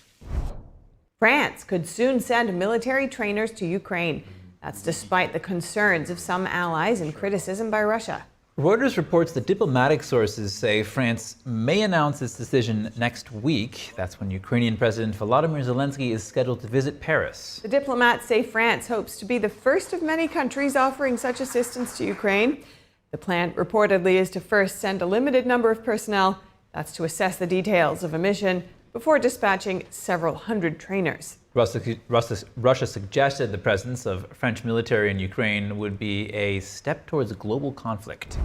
France could soon send military trainers to Ukraine. That's despite the concerns of some allies and criticism by Russia. Reuters reports that diplomatic sources say France may announce its decision next week. That's when Ukrainian President Volodymyr Zelensky is scheduled to visit Paris. The diplomats say France hopes to be the first of many countries offering such assistance to Ukraine. The plan reportedly is to first send a limited number of personnel. That's to assess the details of a mission before dispatching several hundred trainers. Russia suggested the presence of French military in Ukraine would be a step towards a global conflict.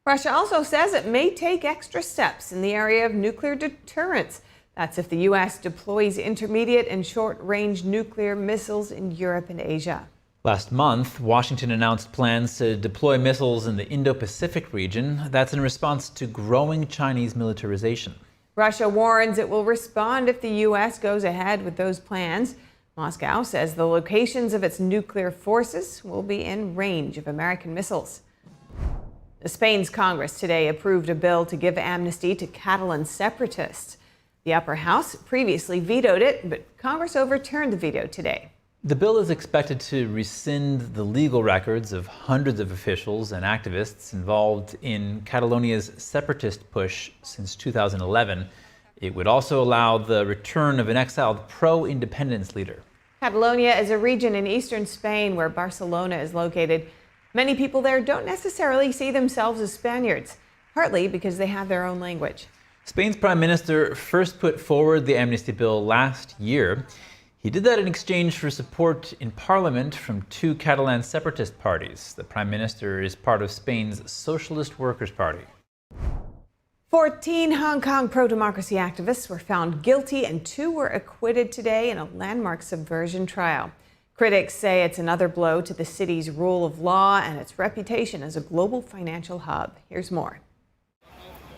Russia also says it may take extra steps in the area of nuclear deterrence. That's if the U.S. deploys intermediate and short-range nuclear missiles in Europe and Asia. Last month, Washington announced plans to deploy missiles in the Indo-Pacific region. That's in response to growing Chinese militarization. Russia warns it will respond if the U.S. goes ahead with those plans. Moscow says the locations of its nuclear forces will be in range of American missiles. Spain's Congress today approved a bill to give amnesty to Catalan separatists. The upper house previously vetoed it, but Congress overturned the veto today. The bill is expected to rescind the legal records of hundreds of officials and activists involved in Catalonia's separatist push since 2011. It would also allow the return of an exiled pro-independence leader. Catalonia is a region in eastern Spain where Barcelona is located. Many people there don't necessarily see themselves as Spaniards, partly because they have their own language. Spain's prime minister first put forward the amnesty bill last year. He did that in exchange for support in parliament from 2 Catalan separatist parties. The prime minister is part of Spain's Socialist Workers' Party. 14 Hong Kong pro-democracy activists were found guilty and 2 were acquitted today in a landmark subversion trial. Critics say it's another blow to the city's rule of law and its reputation as a global financial hub. Here's more.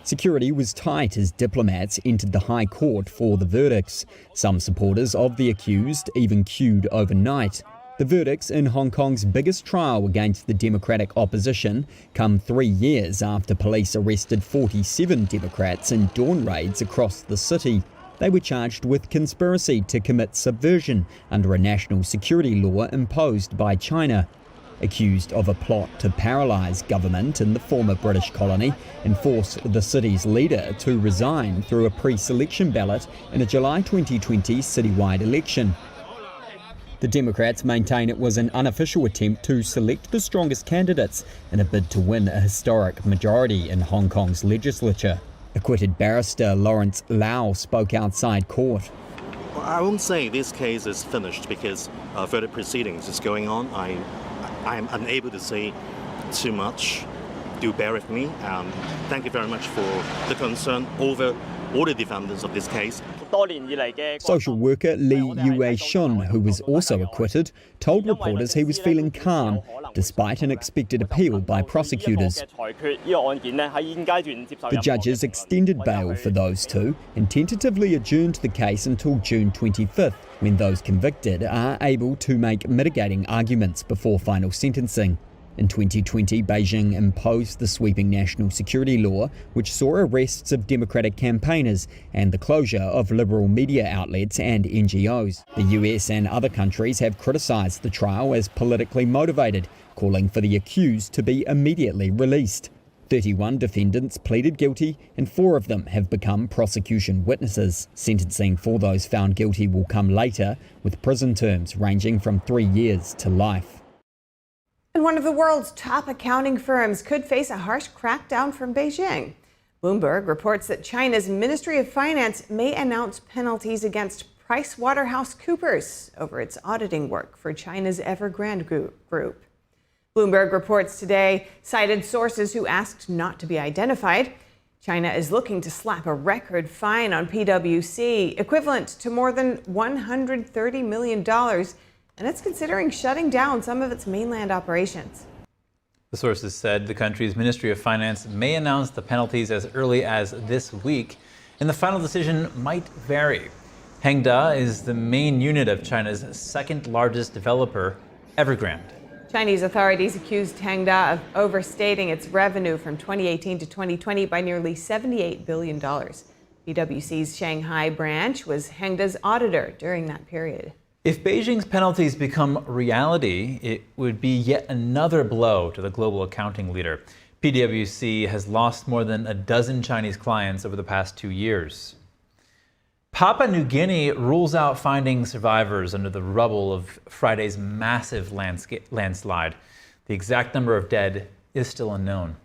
Security was tight as diplomats entered the High Court for the verdicts. Some supporters of the accused even queued overnight. The verdicts in Hong Kong's biggest trial against the Democratic opposition come 3 years after police arrested 47 Democrats in dawn raids across the city. They were charged with conspiracy to commit subversion under a national security law imposed by China. Accused of a plot to paralyse government in the former British colony and force the city's leader to resign through a pre-selection ballot in a July 2020 citywide election. The Democrats maintain it was an unofficial attempt to select the strongest candidates in a bid to win a historic majority in Hong Kong's legislature. Acquitted barrister Lawrence Lau spoke outside court. Well, I won't say this case is finished because further proceedings is going on. I am unable to say too much. Do bear with me. Thank you very much for the concern over all the defendants of this case. Social worker Lee Yue Shun, who was also acquitted, told reporters he was feeling calm despite an expected appeal by prosecutors. The judges extended bail for those two and tentatively adjourned the case until June 25th, when those convicted are able to make mitigating arguments before final sentencing. In 2020, Beijing imposed the sweeping national security law, which saw arrests of Democratic campaigners and the closure of liberal media outlets and NGOs. The US and other countries have criticised the trial as politically motivated, calling for the accused to be immediately released. 31 defendants pleaded guilty and 4 of them have become prosecution witnesses. Sentencing for those found guilty will come later, with prison terms ranging from 3 years to life. And one of the world's top accounting firms could face a harsh crackdown from Beijing. Bloomberg reports that China's Ministry of Finance may announce penalties against PricewaterhouseCoopers over its auditing work for China's Evergrande Group. Bloomberg reports today cited sources who asked not to be identified. China is looking to slap a record fine on PwC, equivalent to more than $130 million, and it's considering shutting down some of its mainland operations. The sources said the country's Ministry of Finance may announce the penalties as early as this week, and the final decision might vary. Hengda is the main unit of China's second largest developer, Evergrande. Chinese authorities accused Hengda of overstating its revenue from 2018 to 2020 by nearly $78 billion. PwC's Shanghai branch was Hengda's auditor during that period. If Beijing's penalties become reality, it would be yet another blow to the global accounting leader. PwC has lost more than a dozen Chinese clients over the past 2 years. Papua New Guinea rules out finding survivors under the rubble of Friday's massive landslide. The exact number of dead is still unknown.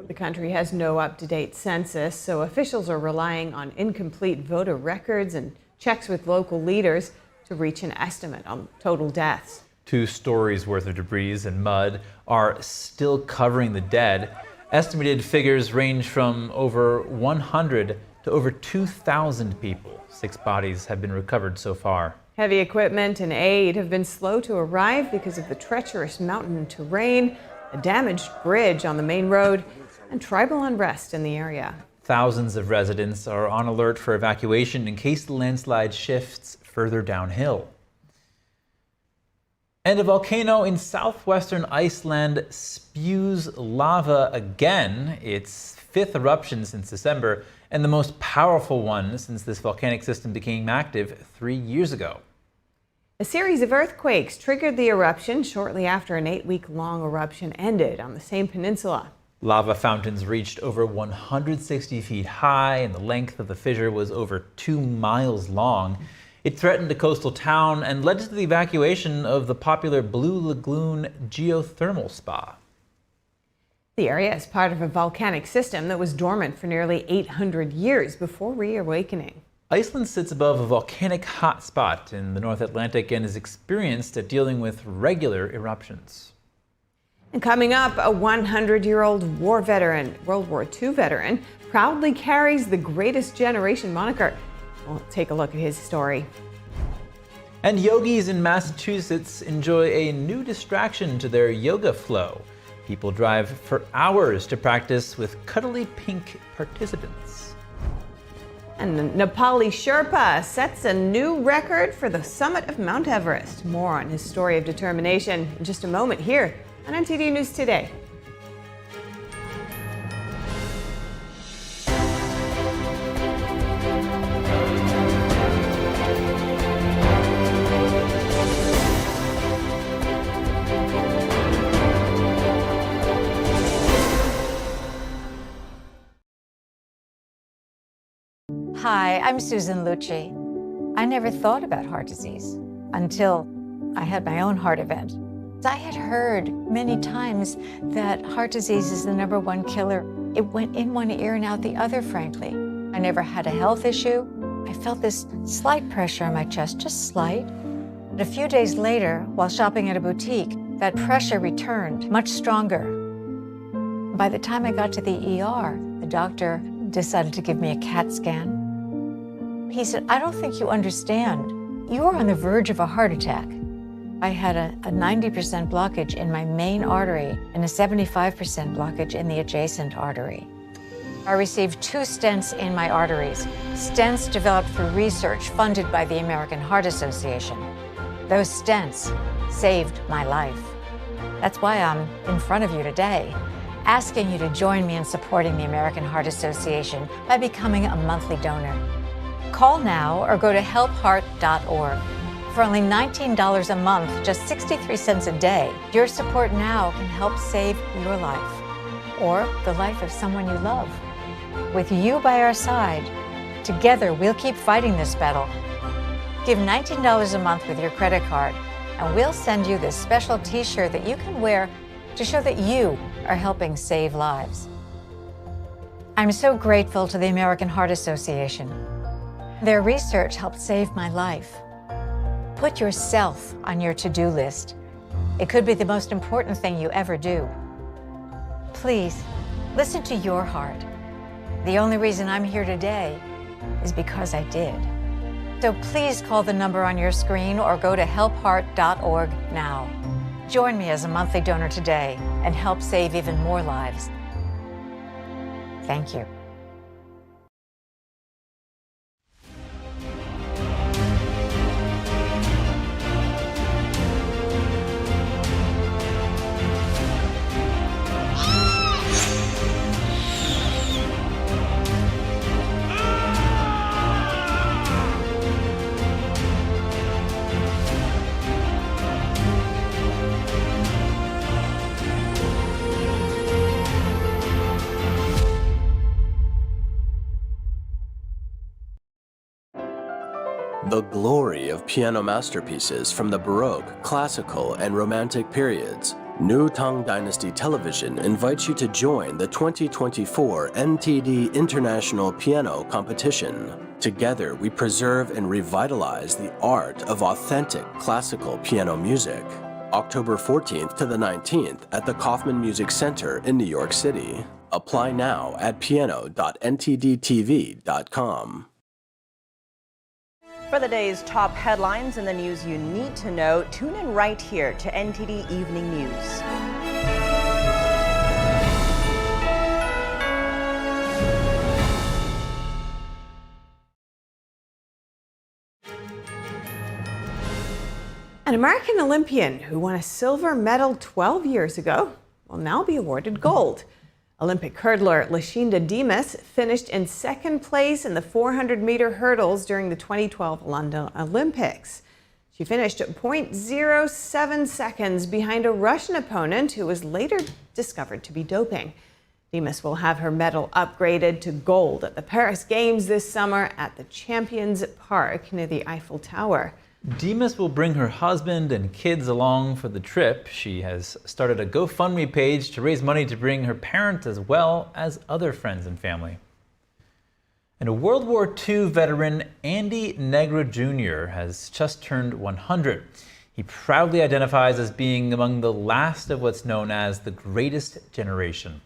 The country has no up-to-date census, so officials are relying on incomplete voter records and checks with local leaders to reach an estimate on total deaths. 2 stories worth of debris and mud are still covering the dead. Estimated figures range from over 100 to over 2,000 people. 6 bodies have been recovered so far. Heavy equipment and aid have been slow to arrive because of the treacherous mountain terrain, a damaged bridge on the main road, and tribal unrest in the area. Thousands of residents are on alert for evacuation in case the landslide shifts further downhill. And a volcano in southwestern Iceland spews lava again. Its 5th eruption since December, and the most powerful one since this volcanic system became active 3 years ago. A series of earthquakes triggered the eruption shortly after an 8-week-long eruption ended on the same peninsula. Lava fountains reached over 160 feet high, and the length of the fissure was over 2 miles long. It threatened a coastal town and led to the evacuation of the popular Blue Lagoon geothermal spa. The area is part of a volcanic system that was dormant for nearly 800 years before reawakening. Iceland sits above a volcanic hotspot in the North Atlantic and is experienced at dealing with regular eruptions. And coming up, a 100-year-old war veteran, World War II veteran, proudly carries the Greatest Generation moniker. We'll take a look at his story. And yogis in Massachusetts enjoy a new distraction to their yoga flow. People drive for hours to practice with cuddly pink participants. And the Nepali Sherpa sets a new record for the summit of Mount Everest. More on his story of determination in just a moment here on NTD News Today. Hi, I'm Susan Lucci. I never thought about heart disease until I had my own heart event. I had heard many times that heart disease is the #1 killer. It went in one ear and out the other, frankly. I never had a health issue. I felt this slight pressure on my chest, just slight. But a few days later, while shopping at a boutique, that pressure returned, much stronger. By the time I got to the ER, the doctor decided to give me a CAT scan. He said, "I don't think you understand. You are on the verge of a heart attack." I had a 90% blockage in my main artery and a 75% blockage in the adjacent artery. I received 2 stents in my arteries, stents developed through research funded by the American Heart Association. Those stents saved my life. That's why I'm in front of you today, asking you to join me in supporting the American Heart Association by becoming a monthly donor. Call now or go to helpheart.org. For only $19 a month, just 63 cents a day, your support now can help save your life or the life of someone you love. With you by our side, together we'll keep fighting this battle. Give $19 a month with your credit card, and we'll send you this special t-shirt that you can wear to show that you are helping save lives. I'm so grateful to the American Heart Association. Their research helped save my life. Put yourself on your to-do list. It could be the most important thing you ever do. Please, listen to your heart. The only reason I'm here today is because I did. So please call the number on your screen or go to helpheart.org now. Join me as a monthly donor today and help save even more lives. Thank you. The glory of piano masterpieces from the Baroque, Classical, and Romantic periods. New Tang Dynasty Television invites you to join the 2024 NTD International Piano Competition. Together, we preserve and revitalize the art of authentic classical piano music. October 14th to the 19th at the Kaufman Music Center in New York City. Apply now at piano.ntdtv.com. For the day's top headlines and the news you need to know, tune in right here to NTD Evening News. An American Olympian who won a silver medal 12 years ago will now be awarded gold. Olympic hurdler Lashinda Dimas finished in second place in the 400-meter hurdles during the 2012 London Olympics. She finished at 0.07 seconds behind a Russian opponent who was later discovered to be doping. Dimas will have her medal upgraded to gold at the Paris Games this summer at the Champions Park near the Eiffel Tower. Dimas will bring her husband and kids along for the trip. She has started a GoFundMe page to raise money to bring her parents as well as other friends and family. And a World War II veteran, Andy Negra Jr., has just turned 100. He proudly identifies as being among the last of what's known as the greatest generation.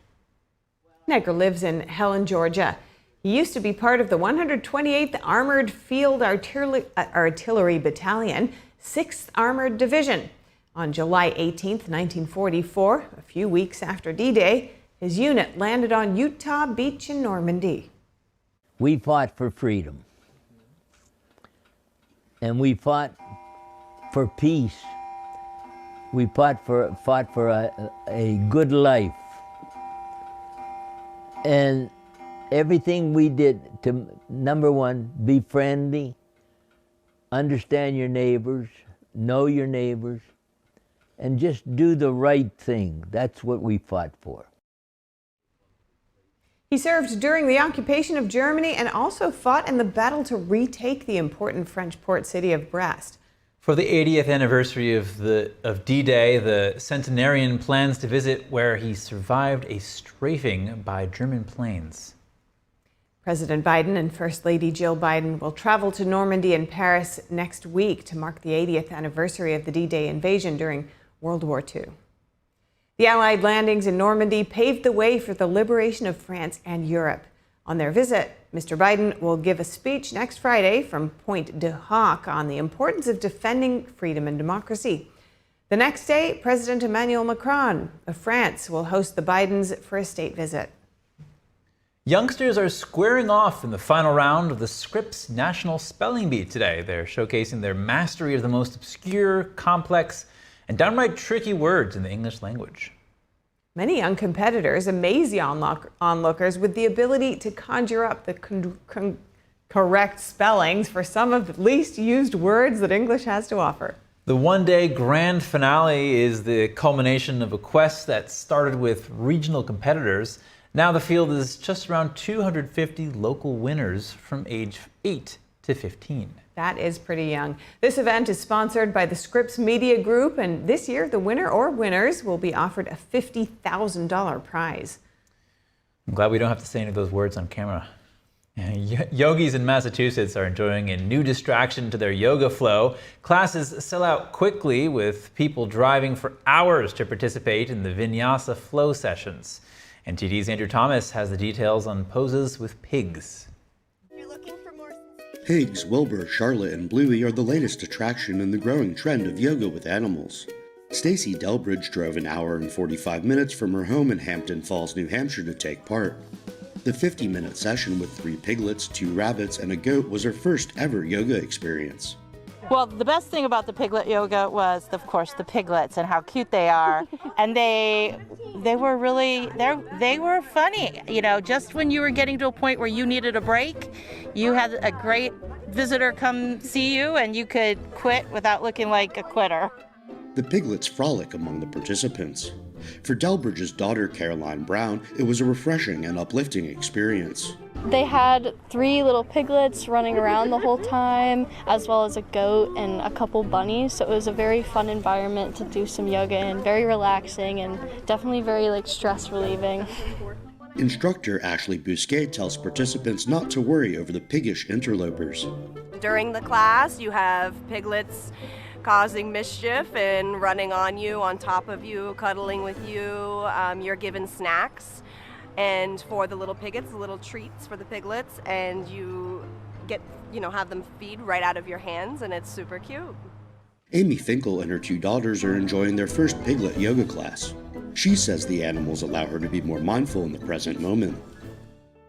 Negra lives in Helen, Georgia. He used to be part of the 128th Armored Field Artillery Battalion, 6th Armored Division. On July 18, 1944, a few weeks after D-Day, his unit landed on Utah Beach in Normandy. We fought for freedom. And we fought for peace. We fought for a good life. And everything we did to, number one, be friendly, understand your neighbors, know your neighbors, and just do the right thing. That's what we fought for. He served during the occupation of Germany and also fought in the battle to retake the important French port city of Brest. For the 80th anniversary of D-Day, the centenarian plans to visit where he survived a strafing by German planes. President Biden and First Lady Jill Biden will travel to Normandy and Paris next week to mark the 80th anniversary of the D-Day invasion during World War II. The Allied landings in Normandy paved the way for the liberation of France and Europe. On their visit, Mr. Biden will give a speech next Friday from Pointe du Hoc on the importance of defending freedom and democracy. The next day, President Emmanuel Macron of France will host the Bidens for a state visit. Youngsters are squaring off in the final round of the Scripps National Spelling Bee today. They're showcasing their mastery of the most obscure, complex, and downright tricky words in the English language. Many young competitors amaze the onlookers with the ability to conjure up the correct spellings for some of the least used words that English has to offer. The one-day grand finale is the culmination of a quest that started with regional competitors. Now the field is just around 250 local winners from age 8 to 15. That is pretty young. This event is sponsored by the Scripps Media Group, and this year the winner or winners will be offered a $50,000 prize. I'm glad we don't have to say any of those words on camera. Yogis in Massachusetts are enjoying a new distraction to their yoga flow. Classes sell out quickly, with people driving for hours to participate in the Vinyasa flow sessions. NTD's Andrew Thomas has the details on poses with pigs. Pigs, Wilbur, Charlotte, and Bluey are the latest attraction in the growing trend of yoga with animals. Stacy Delbridge drove an hour and 45 minutes from her home in Hampton Falls, New Hampshire to take part. The 50-minute session with 3 piglets, 2 rabbits, and a goat was her first ever yoga experience. Well, the best thing about the piglet yoga was, of course, the piglets and how cute they are. And they were really, they were funny. You know, just when you were getting to a point where you needed a break, you had a great visitor come see you and you could quit without looking like a quitter. The piglets frolic among the participants. For Delbridge's daughter, Caroline Brown, it was a refreshing and uplifting experience. They had 3 little piglets running around the whole time, as well as a goat and a couple bunnies. So it was a very fun environment to do some yoga in, very relaxing and definitely very stress relieving. Instructor Ashley Bousquet tells participants not to worry over the piggish interlopers. During the class, you have piglets causing mischief and running on you, on top of you, cuddling with you. You're given snacks. And for the little piglets, little treats for the piglets, and you get, have them feed right out of your hands, and it's super cute. Amy Finkel and her 2 daughters are enjoying their first piglet yoga class. She says the animals allow her to be more mindful in the present moment.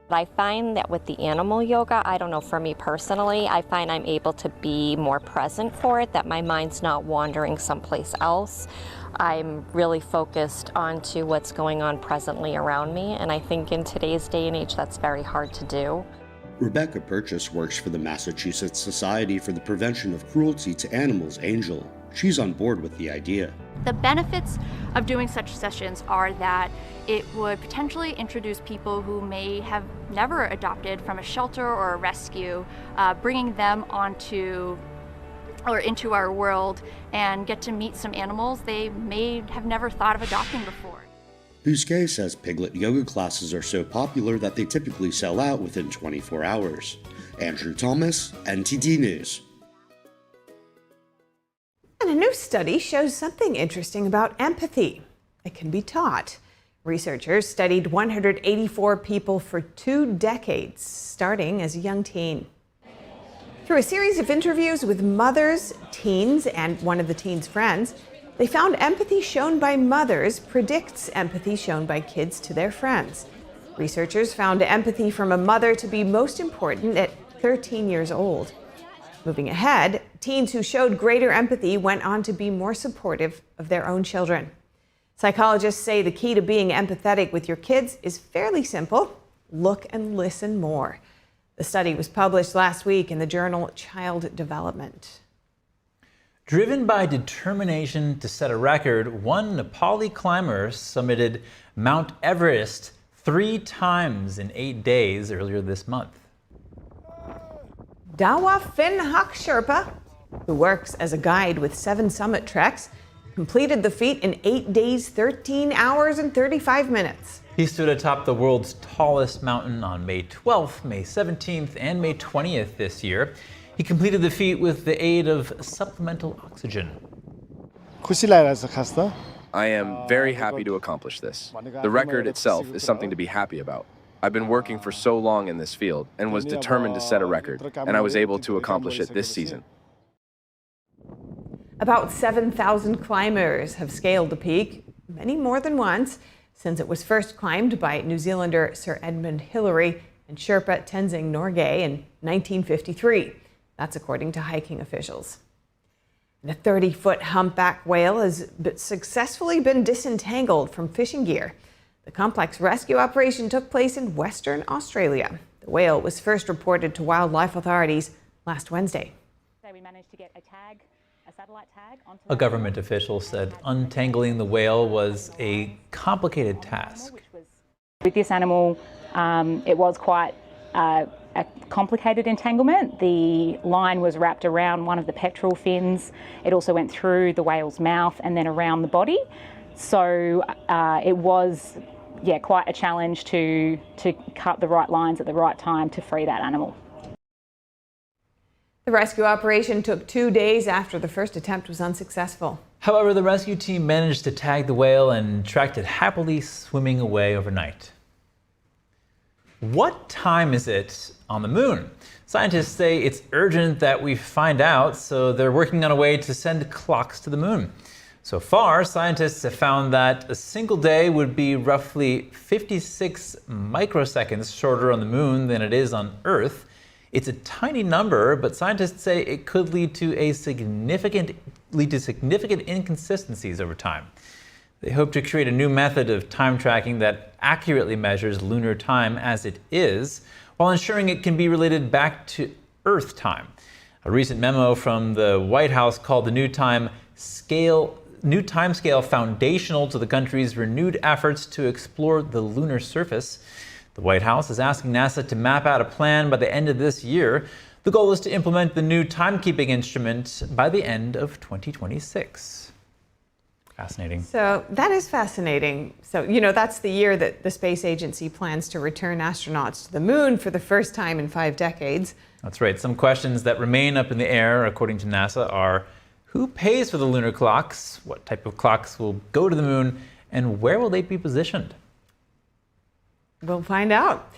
I find that with the animal yoga, I don't know, for me personally, I find I'm able to be more present for it, that my mind's not wandering someplace else. I'm really focused onto what's going on presently around me, and I think in today's day and age that's very hard to do. Rebecca Purchase works for the Massachusetts Society for the Prevention of Cruelty to Animals, ANGEL. She's on board with the idea. The benefits of doing such sessions are that it would potentially introduce people who may have never adopted from a shelter or a rescue, bringing them onto or into our world and get to meet some animals they may have never thought of adopting before. Bousquet says piglet yoga classes are so popular that they typically sell out within 24 hours. Andrew Thomas, NTD News. And a new study shows something interesting about empathy. It can be taught. Researchers studied 184 people for 2 decades, starting as a young teen. Through a series of interviews with mothers, teens, and one of the teens' friends, they found empathy shown by mothers predicts empathy shown by kids to their friends. Researchers found empathy from a mother to be most important at 13 years old. Moving ahead, teens who showed greater empathy went on to be more supportive of their own children. Psychologists say the key to being empathetic with your kids is fairly simple: look and listen more. The study was published last week in the journal Child Development. Driven by determination to set a record, one Nepali climber summited Mount Everest 3 times in 8 days earlier this month. Dawa Finhak Sherpa, who works as a guide with 7 summit treks, completed the feat in 8 days, 13 hours, and 35 minutes. He stood atop the world's tallest mountain on May 12th, May 17th, and May 20th this year. He completed the feat with the aid of supplemental oxygen. I am very happy to accomplish this. The record itself is something to be happy about. I've been working for so long in this field and was determined to set a record, and I was able to accomplish it this season. About 7,000 climbers have scaled the peak, many more than once, since it was first climbed by New Zealander Sir Edmund Hillary and Sherpa Tenzing Norgay in 1953. That's according to hiking officials. The 30-foot humpback whale has successfully been disentangled from fishing gear. The complex rescue operation took place in Western Australia. The whale was first reported to wildlife authorities last Wednesday. We managed to get a satellite tag onto A government official said untangling the whale was a complicated task. With this animal, it was quite a complicated entanglement. The line was wrapped around one of the pectoral fins. It also went through the whale's mouth and then around the body. So it was, quite a challenge to cut the right lines at the right time to free that animal. The rescue operation took 2 days after the first attempt was unsuccessful. However, the rescue team managed to tag the whale and tracked it happily swimming away overnight. What time is it on the moon? Scientists say it's urgent that we find out, so they're working on a way to send clocks to the moon. So far, scientists have found that a single day would be roughly 56 microseconds shorter on the moon than it is on Earth. It's a tiny number, but scientists say it could lead to significant inconsistencies over time. They hope to create a new method of time tracking that accurately measures lunar time as it is, while ensuring it can be related back to Earth time. A recent memo from the White House called the new time scale foundational to the country's renewed efforts to explore the lunar surface. The White House is asking NASA to map out a plan by the end of this year. The goal is to implement the new timekeeping instrument by the end of 2026. Fascinating. So that is fascinating. So, that's the year that the space agency plans to return astronauts to the moon for the first time in 5 decades. That's right. Some questions that remain up in the air, according to NASA, are who pays for the lunar clocks, what type of clocks will go to the moon, and where will they be positioned? We'll find out.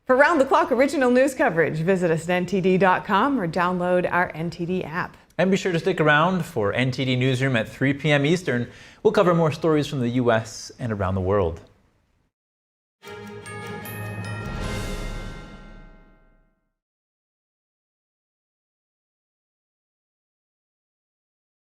For round-the-clock original news coverage, visit us at ntd.com or download our NTD app. And be sure to stick around for NTD Newsroom at 3 p.m. Eastern. We'll cover more stories from the U.S. and around the world.